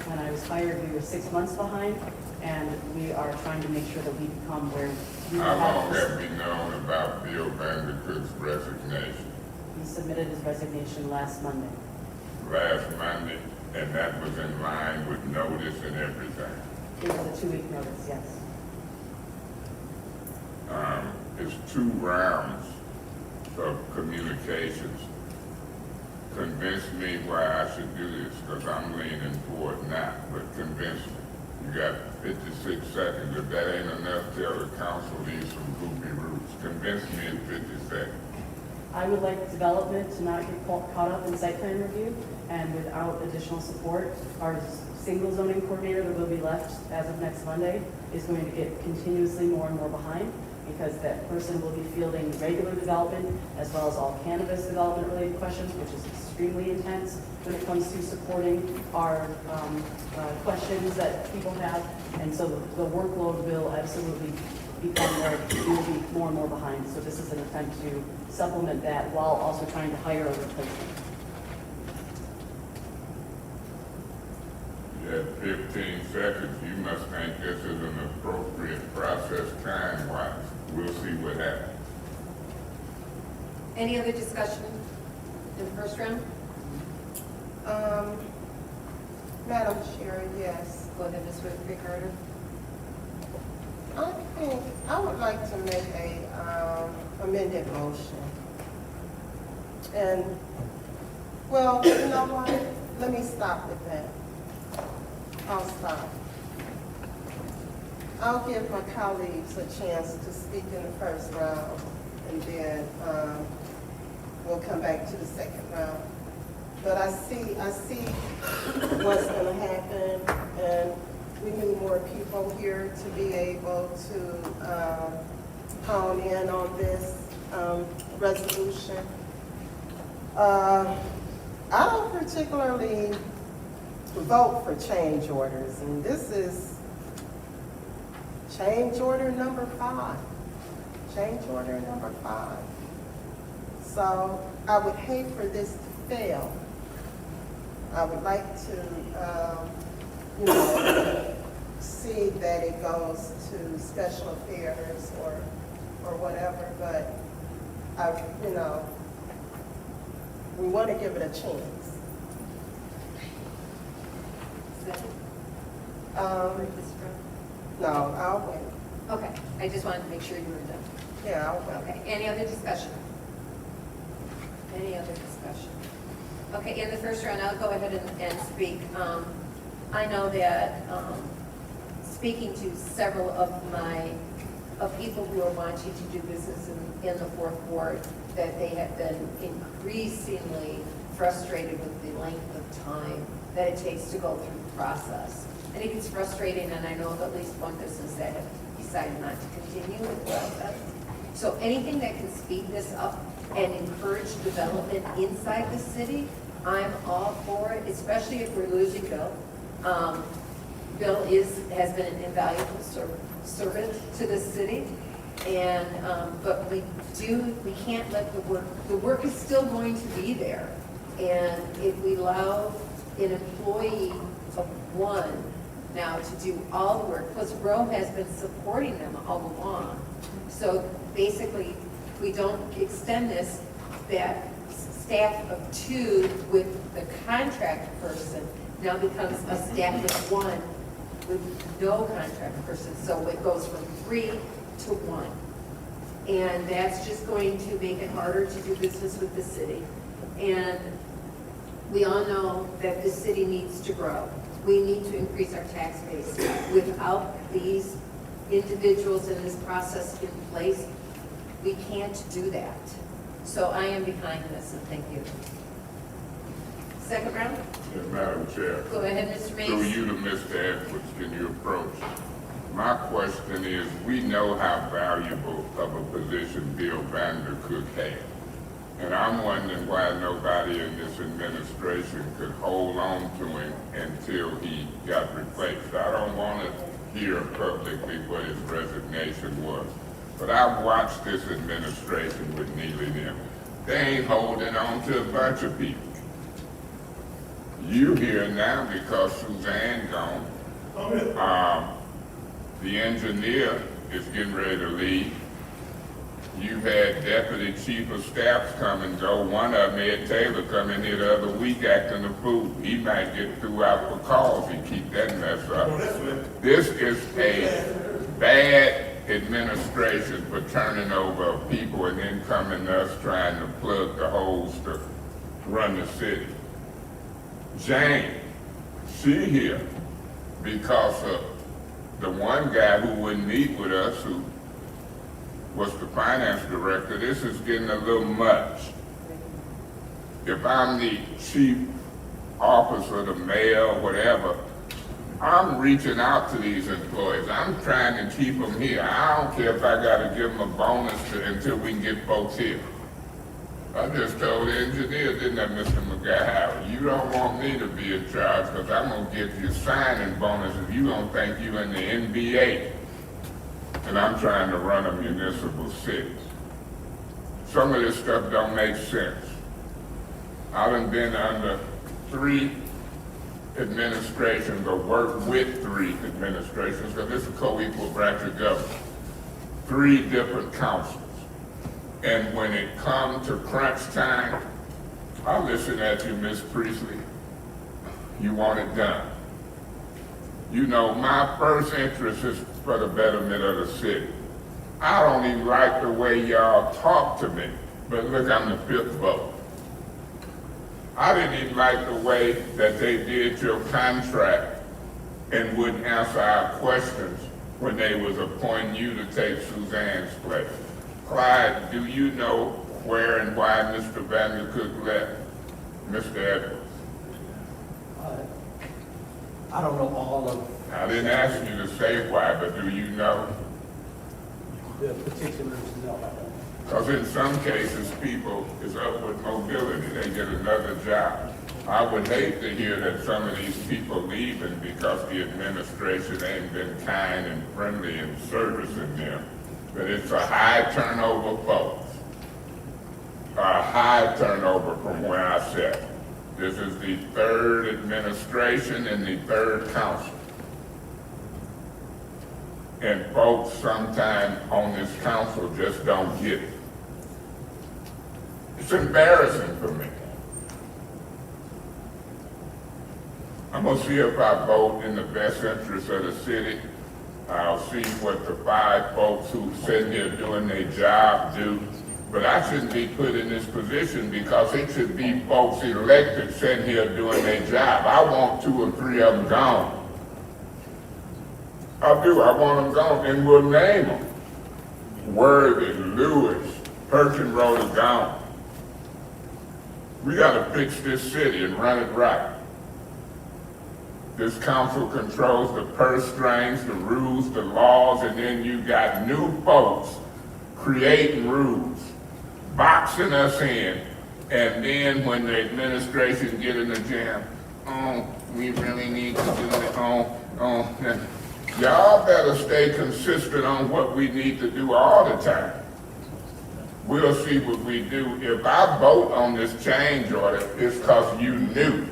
When I was hired, we were 6 months behind, and we are trying to make sure that we become where we How long have. have we known about Bill Vandercook's resignation? He submitted his resignation last Monday. Last Monday, and that was in line with notice and everything. It was a 2-week notice, yes. It's 2 rounds of communications. Convince me why I should do this, because I'm leaning toward not, but convince me. You got 56 seconds. If that ain't enough, tell the council these some goofy rules. Convince me in 50 seconds. I would like development to not get caught up in site plan review, and without additional support, our single zoning coordinator that will be left as of next Monday is going to get continuously more and more behind, because that person will be fielding regular development as well as all cannabis development related questions, which is extremely intense when it comes to supporting our questions that people have. And so the workload will absolutely become more, we will be more and more behind. So this is an attempt to supplement that while also trying to hire a replacement. You have 15 seconds. You must think this is an appropriate process time-wise. We'll see what happens. Any other discussion in the first round? Madam Chair, yes. Go ahead, Ms. Ricardo. I think I would like to make a amended motion. And, well, you know what? Let me stop with that. I'll stop. I'll give my colleagues a chance to speak in the first round, and then we'll come back to the second round. But I see what's gonna happen, and we need more people here to be able to hone in on this resolution. I don't particularly vote for change orders, and this is change order number 5. Change order number 5. So I would hate for this to fail. I would like to, see that it goes to special affairs or whatever, but we want to give it a chance. No, I'll wait. Okay, I just wanted to make sure you were done. Yeah, I'll wait. Okay, any other discussion? Any other discussion? Okay, in the first round, I'll go ahead and speak. I know that, speaking to several of people who are wanting to do business in the fourth ward, that they have been increasingly frustrated with the length of time that it takes to go through the process. I think it's frustrating, and I know of at least one business that have decided not to continue with the process. So anything that can speed this up and encourage development inside the city, I'm all for it, especially if we're losing Bill. Bill has been an invaluable servant to the city, and but we can't let the work is still going to be there. And if we allow an employee of one now to do all the work, plus Rome has been supporting them all along. So basically, if we don't extend this, that staff of 2 with the contract person now becomes a staff of 1 with no contract person. So it goes from 3 to 1. And that's just going to make it harder to do business with the city. And we all know that the city needs to grow. We need to increase our tax base. Without these individuals in this process in place, we can't do that. So I am behind this, and thank you. Second round? Yes, Madam Chair. Go ahead, Mr. Mays. Through you to Mr. Edwards, can you approach? My question is, we know how valuable of a position Bill Vandercook had. And I'm wondering why nobody in this administration could hold on to him until he got replaced. I don't want to hear publicly what his resignation was. But I've watched this administration with Neely and them. They ain't holding on to a bunch of people. You here now because Suzanne gone. The engineer is getting ready to leave. You've had deputy chief of staffs come and go. One of them, Ed Taylor, come in here the other week acting a fool. He might get threw out for cause. He keep that mess up. This is a bad administration for turning over people and then coming to us trying to plug the holes to run the city. Jane, she here. because the one guy who wouldn't meet with us, who was the finance director, this is getting a little much. If I'm the chief officer, the mayor, whatever, I'm reaching out to these employees. I'm trying to keep them here. I don't care if I gotta give them a bonus until we can get folks here. I just told the engineer, didn't I, Mr. McGuire, you don't want me to be in charge because I'm gonna give you signing bonuses. You gonna think you in the NBA. And I'm trying to run a municipal city. Some of this stuff don't make sense. I done been under 3 administrations or worked with 3 administrations, because this is a co-equal branch of government. 3 different councils. And when it comes to crunch time, I listen at you, Miss Priestley. You want it done. You know, my first interest is for the betterment of the city. I don't even like the way y'all talk to me, but look, I'm the 5th vote. I didn't even like the way that they did your contract and wouldn't answer our questions when they was appointing you to take Suzanne's place. Clyde, do you know where and why Mr. Vandercook left Mr. Edwards? I don't know all of I didn't ask you to say why, but do you know? the particulars, no, I don't. Because in some cases, people is upward mobility. They get another job. I would hate to hear that some of these people leaving because the administration ain't been kind and friendly and servicing them. But it's a high turnover, folks. A high turnover from where I sit. This is the 3rd administration and the 3rd council. And folks sometimes on this council just don't get it. It's embarrassing for me. I'm gonna see if I vote in the best interest of the city. I'll see what the 5 folks who sitting here doing their job do. But I shouldn't be put in this position because it should be folks elected sitting here doing their job. I want 2 or 3 of them gone. I do, I want them gone, and we'll name them. Worthy, Lewis, Perkins-Road is gone. We gotta fix this city and run it right. This council controls the purse strings, the rules, the laws, and then you got new folks creating rules, boxing us in, and then when the administration get in the jam, oh, we really need to do it, y'all better stay consistent on what we need to do all the time. We'll see what we do. If I vote on this change order, it's because you knew.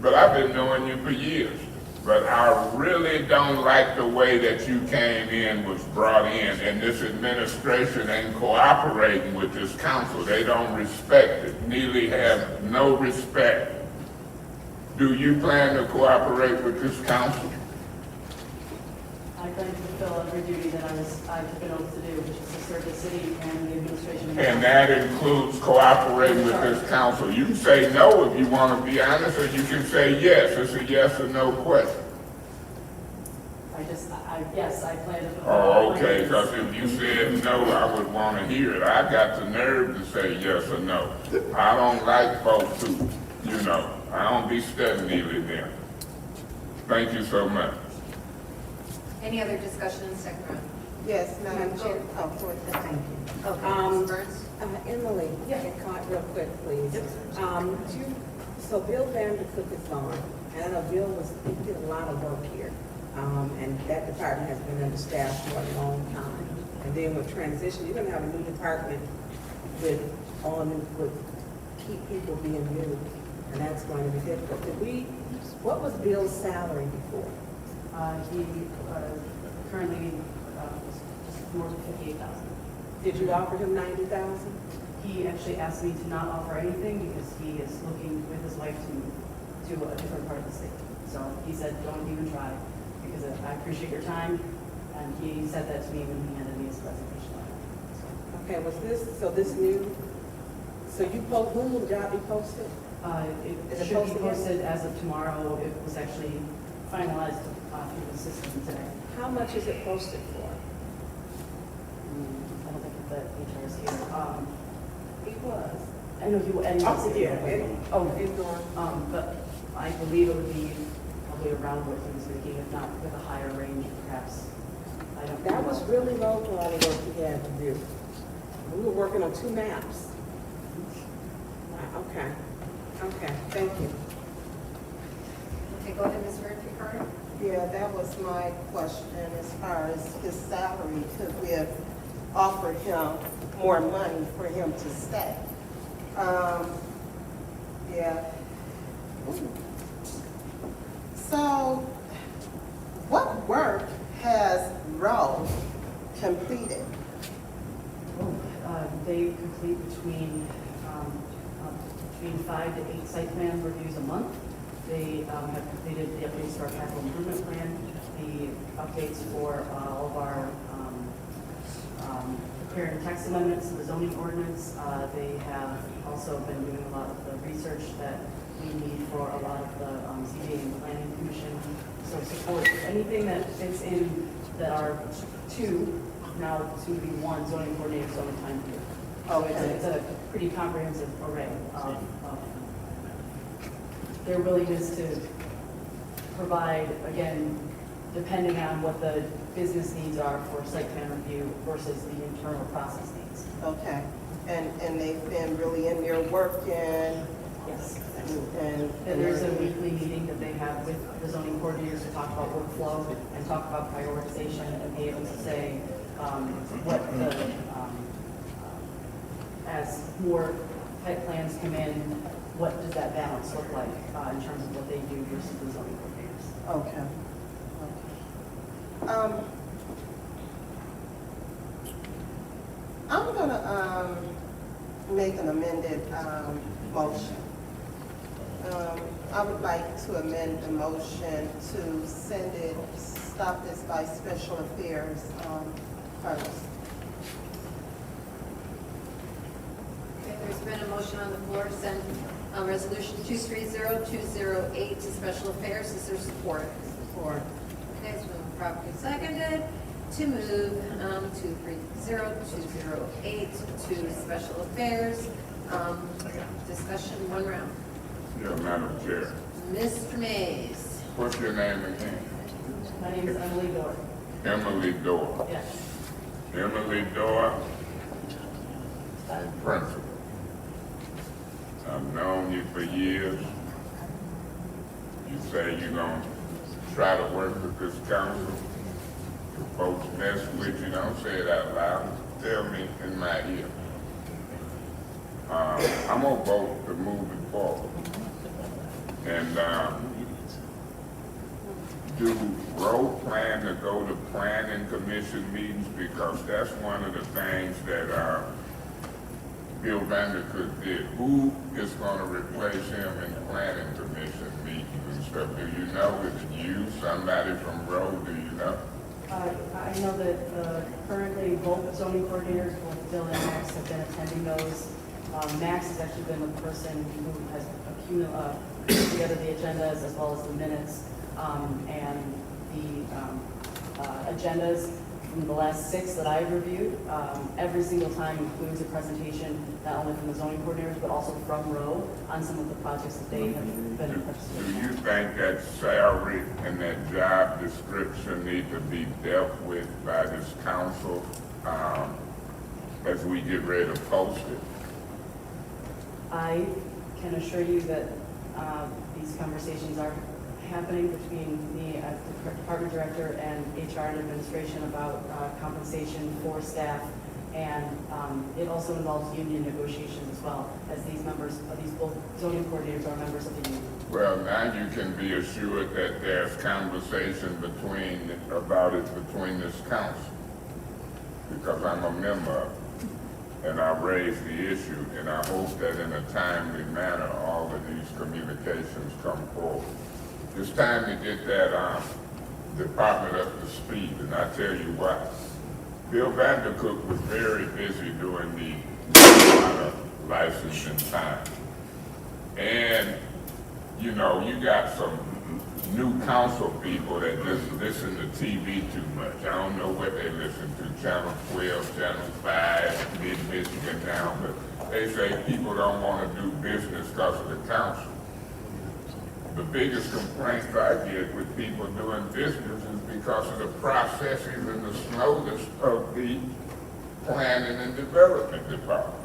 But I've been knowing you for years. But I really don't like the way that you came in, was brought in, and this administration ain't cooperating with this council. They don't respect it. Neely have no respect. Do you plan to cooperate with this council? I plan to fulfill every duty that I took an oath to do, which is to serve the city and the administration. And that includes cooperating with this council. You can say no if you want to be honest, or you can say yes. It's a yes or no question. Yes, I plan to fulfill. Oh, okay, because if you said no, I would want to hear it. I got the nerve to say yes or no. I don't like folks who, I don't be studying either them. Thank you so much. Any other discussion in the second round? Yes, Madam Chair. Oh, thank you. Okay, Ms. Burns? Emily, real quick, please. So Bill Vandercook is gone, and I know Bill he did a lot of work here. And that department has been understaffed for a long time. And then with transition, you're gonna have a new department with key people being new, and that's going to be difficult. What was Bill's salary before? He currently just more than 58,000. Did you offer him 90,000? He actually asked me to not offer anything because he is looking with his wife to a different part of the state. So he said, don't even try, because I appreciate your time. And he said that to me when he handed me his resignation letter. Okay, when will the job be posted? It should be posted as of tomorrow. It was actually finalized through the system today. How much is it posted for? I don't think that HR is here. It was. I know you, and Oh, yeah, oh, it's going. but I believe it would be probably around what he was thinking, if not with a higher range, perhaps. I don't. That was really low for all the work we had to do. We were working on 2 maps. Wow, okay, okay, thank you. Okay, go ahead, Ms. Ricardo. Yeah, that was my question as far as his salary, because we have offered him more money for him to stay. Yeah. So, what work has Rowe completed? They complete between 5 to 8 site plan reviews a month. They have completed the updates to our capital improvement plan, the updates for all of our preparing text amendments to the zoning ordinance. They have also been doing a lot of the research that we need for a lot of the ZBA and planning commission. So support anything that fits in that are 2, now soon to be 1 zoning coordinator, zoning time period. So it's a pretty comprehensive array of their willingness to provide, again, depending on what the business needs are for site plan review versus the internal process needs. Okay, and they've been really in there working? Yes. And There's a weekly meeting that they have with the zoning coordinators to talk about workflow and talk about prioritization and be able to say what the, as more type plans come in, what does that balance look like in terms of what they do versus the zoning coordinators? Okay. I'm gonna make an amended motion. I would like to amend the motion to stop this by special affairs first. Okay, there's been a motion on the floor to send resolution 230208 to special affairs. Is there support? Support. Okay, it's been properly seconded to move 230208 to special affairs. Discussion, 1 round. Yeah, Madam Chair. Mr. Mays. What's your name again? My name is Emily Dorr. Emily Dorr. Yes. Emily Dorr, principal. I've known you for years. You say you're gonna try to work with this council. If folks mess with you, don't say it out loud. Tell me in my ear. I'm gonna vote to move it forward. And do Rowe plan to go to planning commission meetings? Because that's one of the things that Bill Vandercook did. Who is gonna replace him in planning commission meetings and stuff? Do you know? Is it you, somebody from Rowe? Do you know? I know that currently both zoning coordinators, both Bill and Max, have been attending those. Max has actually been the person who has put together the agendas as well as the minutes. And the agendas from the last 6 that I've reviewed, every single time includes a presentation, not only from the zoning coordinators, but also from Rowe on some of the projects that they have been participating in. Do you think that salary and that job description need to be dealt with by this council as we get ready to post it? I can assure you that these conversations are happening between me as the department director and HR and administration about compensation for staff, and it also involves union negotiations as well, as these both zoning coordinators are members of the union. Well, now you can be assured that there's conversation about it between this council, because I'm a member of it. And I raised the issue, and I hope that in a timely manner, all of these communications come forward. It's time to get that department up to speed, and I tell you what, Bill Vandercook was very busy during the licensing time. And, you know, you got some new council people that just listen to TV too much. I don't know what they listen to, Channel 12, Channel 5, Mid-Michigan now, but they say people don't want to do business because of the council. The biggest complaints I get with people doing business is because of the processes and the slowness of the planning and development department.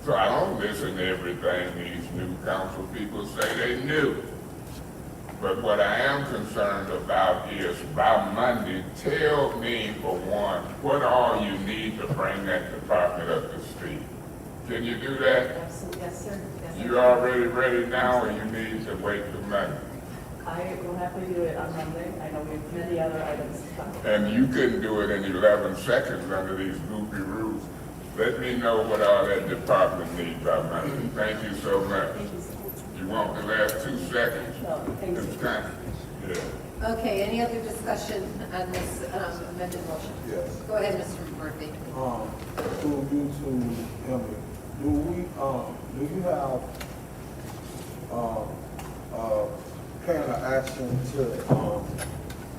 So I don't listen to everything these new council people say they knew. But what I am concerned about is by Monday, tell me for one, what all you need to bring that department up to speed. Can you do that? Absolutely, yes, sir. Yes, sir. You already ready now, or you need to wait till Monday? I will happily do it on Monday. I know we have many other items to talk about. And you couldn't do it in 11 seconds under these goofy rules. Let me know what all that department needs by Monday. Thank you so much. You want the last 2 seconds? No, thank you. Yeah. Okay, any other discussion on this amended motion? Yes. Go ahead, Mr. Murphy. To you to Emily, do you have, plan of action to,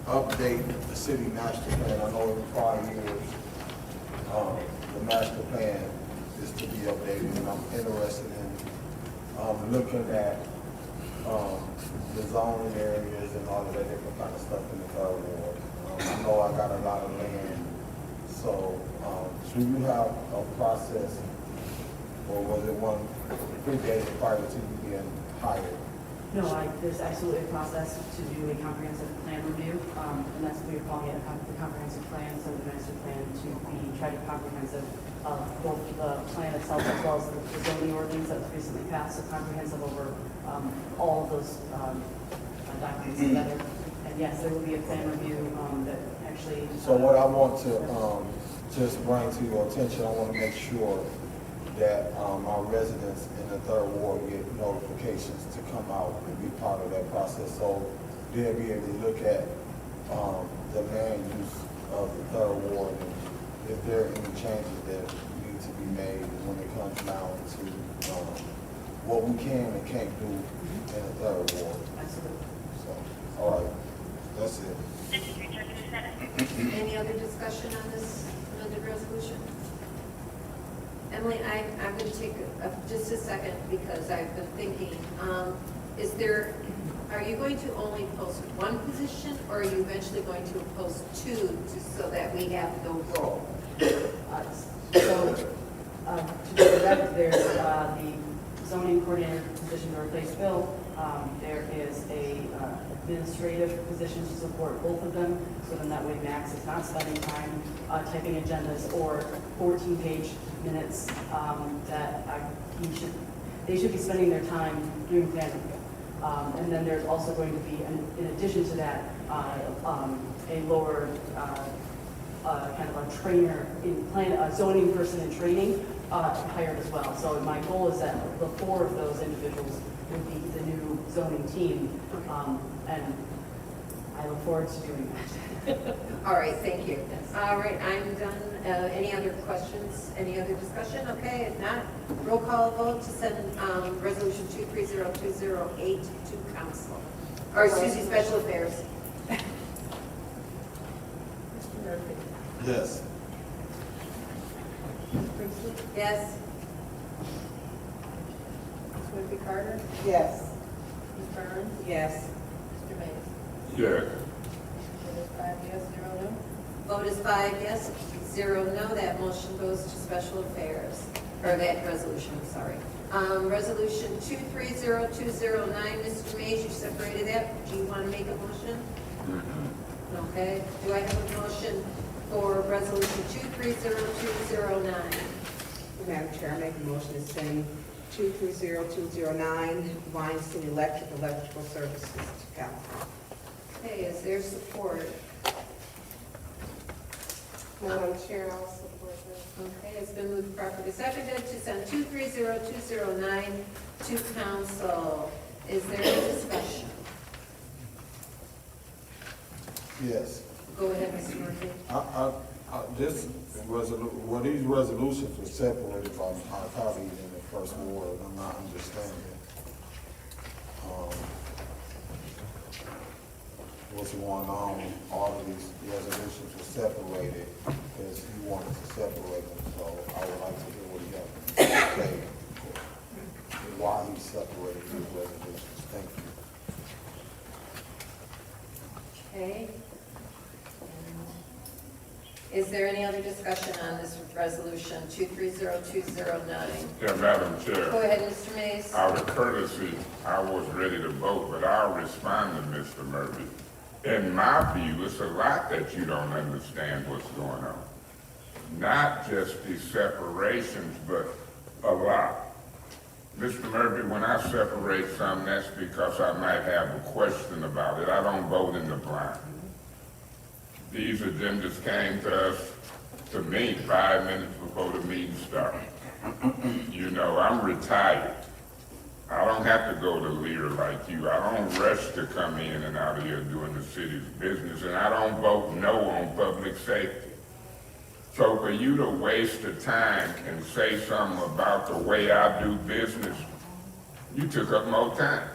update the city master plan? I know every 5 years, the master plan is to be updated, and I'm interested in, looking at, the zoning areas and all of that different kind of stuff in the third ward. I know I got a lot of land, so, do you have a process, or was it one predated prior to you being hired? No, there's absolutely a process to do a comprehensive plan review, and that's what we're calling it, the comprehensive plan, so the master plan to be tried to be comprehensive, both the plan itself as well as the zoning ordinance that was recently passed, so comprehensive over all of those documents together. And yes, there will be a plan review that actually. So what I want to just bring to your attention, I want to make sure that our residents in the third ward get notifications to come out and be part of that process. So they'll be able to look at the land use of the third ward and if there are any changes that need to be made when it comes down to what we can and can't do in the third ward. Absolutely. So, all right, that's it. Any other discussion on this amended resolution? Emily, I'm going to take just a second because I've been thinking, are you going to only post one position or are you eventually going to post 2 so that we have no role? So, to do that, there's the zoning coordinator position to replace Bill. There is a administrative position to support both of them, so then that way Max is not spending time typing agendas or 14-page minutes that they should be spending their time doing plan review. And then there's also going to be, in addition to that, a lower kind of a trainer in zoning person in training hired as well. So my goal is that the 4 of those individuals would be the new zoning team, and I look forward to doing that. All right, thank you. All right, I'm done. Any other questions? Any other discussion? Okay, if not, roll call vote to send resolution 230208 to council. Or excuse me, special affairs. Mr. Murphy. Yes. Ms. Priestley? Yes. Ms. Whitby Carter? Yes. Ms. Burns? Yes. Mr. Mays? Yes. Vote is 5 yes, 0 no. Vote is 5 yes, 0 no. That motion goes to special affairs, or that resolution, I'm sorry. Resolution 230209, Mr. Mays, you separated that. Do you want to make a motion? Okay. Do I have a motion for resolution 230209? Madam Chair, I make a motion to send 230209, Weinstein Electrical Services to council. Okay, is there support? Madam Chair, I'll support this. Okay, it's been moved properly seconded to send 230209 to council. Is there any discussion? Yes. Go ahead, Mr. Murphy. These resolutions were separated by my colleague in the first ward, I'm not understanding. what's going on, all of these resolutions were separated, because he wanted to separate them, so I would like to hear what he has to say, and why he separated these resolutions. Thank you. Okay. Is there any other discussion on this resolution 230209? Yeah, Madam Chair. Go ahead, Mr. Mays. Out of courtesy, I was ready to vote, but I'll respond to Mr. Murphy. In my view, it's a lot that you don't understand what's going on. Not just the separations, but a lot. Mr. Murphy, when I separate something, that's because I might have a question about it. I don't vote in the blind. These agendas came to us, to me, 5 minutes before the meeting started. You know, I'm retired. I don't have to go to Lear like you. I don't rush to come in and out of here doing the city's business, and I don't vote no on public safety. So for you to waste the time and say something about the way I do business, you took up more time.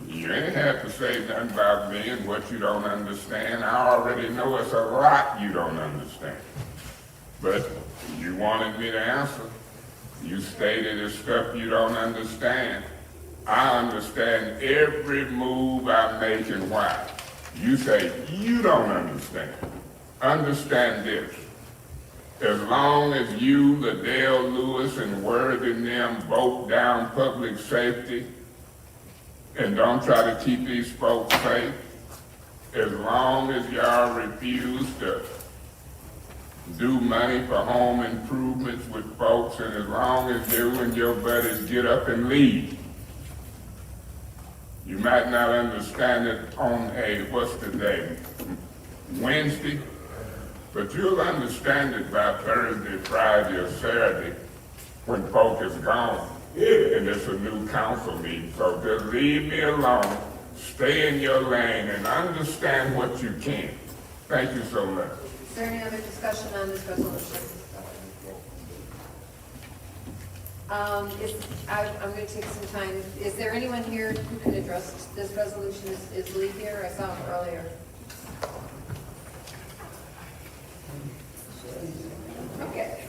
You ain't have to say nothing about me and what you don't understand. I already know it's a lot you don't understand. But you wanted me to answer. You stated it's stuff you don't understand. I understand every move I make and why. You say you don't understand. Understand this. As long as you, Liddell Lewis, and Worthy and them vote down public safety and don't try to keep these folks safe, as long as y'all refuse to do money for home improvements with folks, and as long as you and your buddies get up and leave, you might not understand it on a, what's the day, Wednesday, but you'll understand it by Thursday, Friday, or Saturday when folk is gone and it's a new council meeting. So just leave me alone, stay in your lane, and understand what you can. Thank you so much. Is there any other discussion on this resolution? I'm going to take some time. Is there anyone here who can address this resolution? Is Lee here? I saw him earlier. Okay.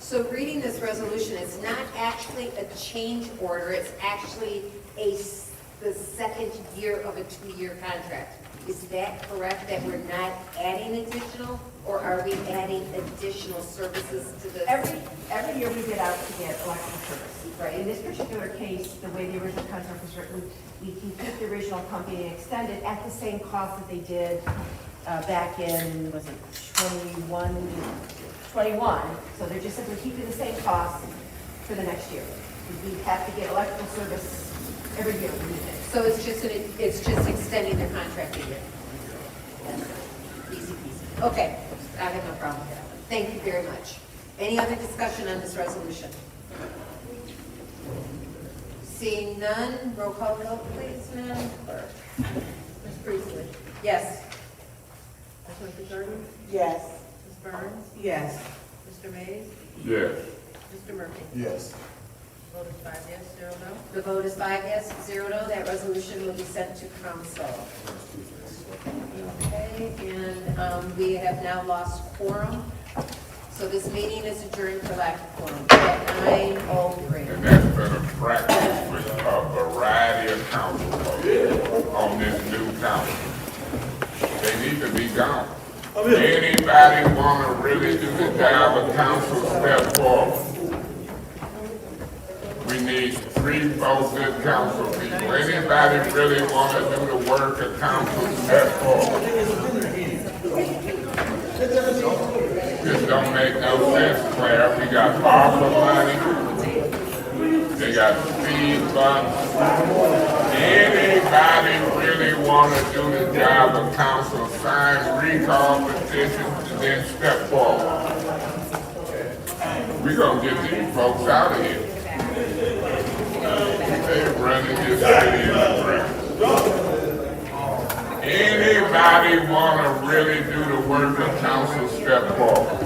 So reading this resolution, it's not actually a change order, it's actually the second year of a 2-year contract. Is that correct, that we're not adding additional, or are we adding additional services to this? Every year we get out to get electrical service. Right. In this particular case, the way the original contract was written, we can keep the original company and extend it at the same cost that they did back in, was it 21? So they're just simply keeping the same cost for the next year. We have to get electrical service every year we need it. So it's just extending their contract a year. Easy peasy. Okay, I have no problem with that one. Thank you very much. Any other discussion on this resolution? Seeing none, roll call vote, please, Madam Clerk. Ms. Priestley? Yes. Ms. McCartney? Yes. Ms. Burns? Yes. Mr. Mays? Yes. Mr. Murphy? Yes. Vote is 5 yes, 0 no. The vote is 5 yes, 0 no. That resolution will be sent to council. Okay, and we have now lost quorum. So this meeting is adjourned for lack of quorum at 9:03. And that's been a practice with a variety of council folks on this new council. They need to be gone. Anybody want to really do the job of council, step forward. We need 3-4 good council people. Anybody really want to do the work of council, step forward. This don't make no sense, Claire. We got ARPA money. They got speed bumps. Anybody really want to do the job of council, sign recall petitions, and then step forward. We're going to get these folks out of here. They're running this city in the ground. Anybody want to really do the work of council, step forward.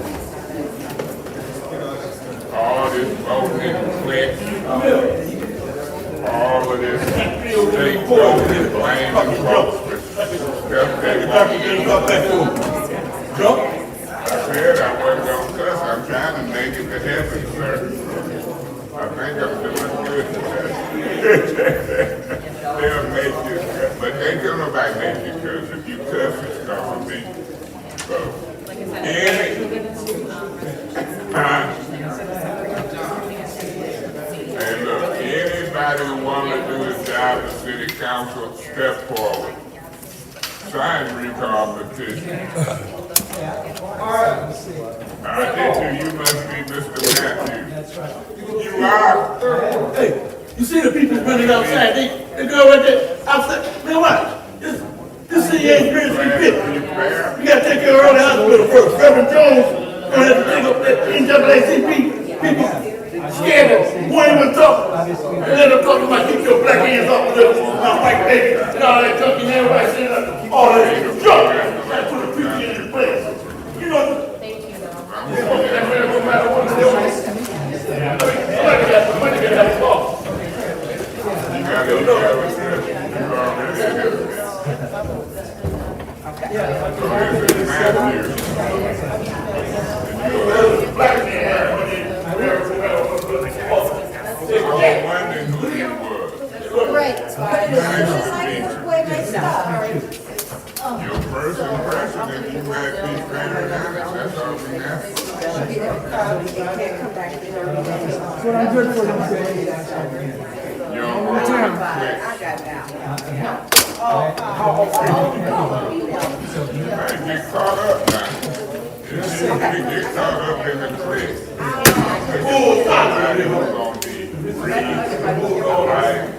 All this voting in clicks, all of this big boy. Fucking jump. Jump. I said I wasn't gonna cuss. I'm trying to make it to heaven, sir. I think I'm doing good. They'll make you cuss, but they tell nobody make you cuss. If you cuss, it's gonna be. So, hey, look, anybody who wanna do his job as city council, step forward. Sign recall petition. I did you must be Mr. Matthews. You are. Hey, you see the people running outside? They go right there outside. Man, what? This city ain't ready to be fit. You gotta take care of all the hospital first. Reverend Jones gonna have to take up that NAACP. People scared of won't even talk. And let them talk about keep your black hands off of this white baby. And all that junk in there, everybody saying that. All that junk. Gotta put the people in place. You know. Thank you, though. No matter what they're doing. Somebody got to have a call. You gotta go there with this. You already have it. Black man. Great. Your first impression, if you had these family members, that's all we have. What I'm good for you, You don't want to I got it now. I get caught up now. It's easy to get caught up in the clique. Somebody who's gonna be free, all right.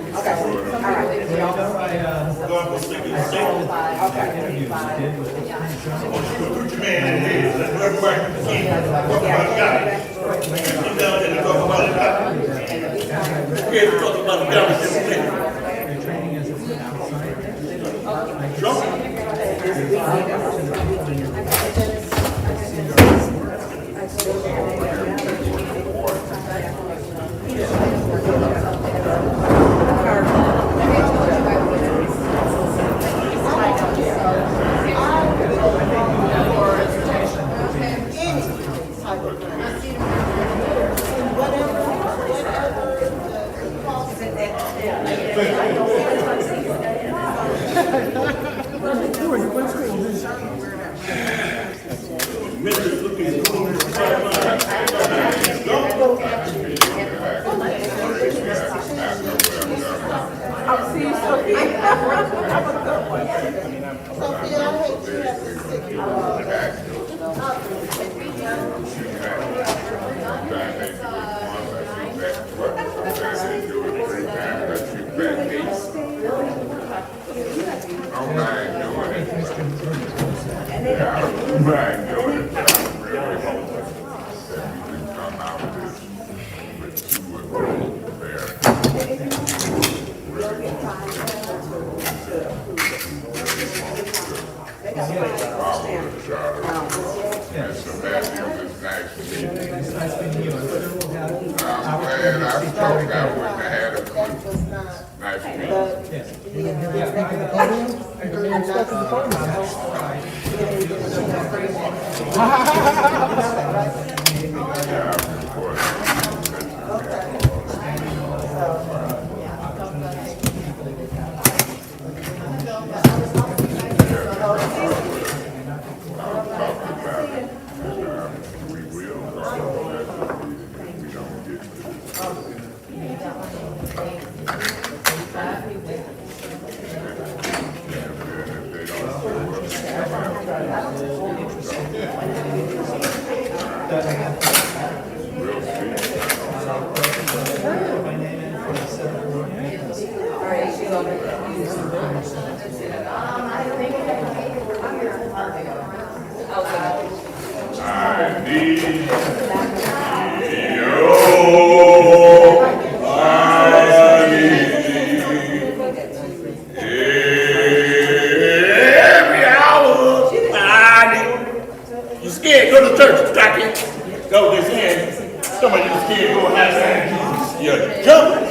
You're jumping.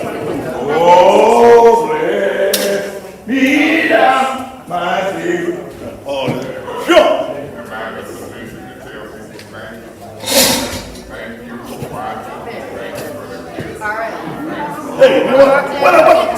Oh, bless why I think the grass is All right. Hey, you know what?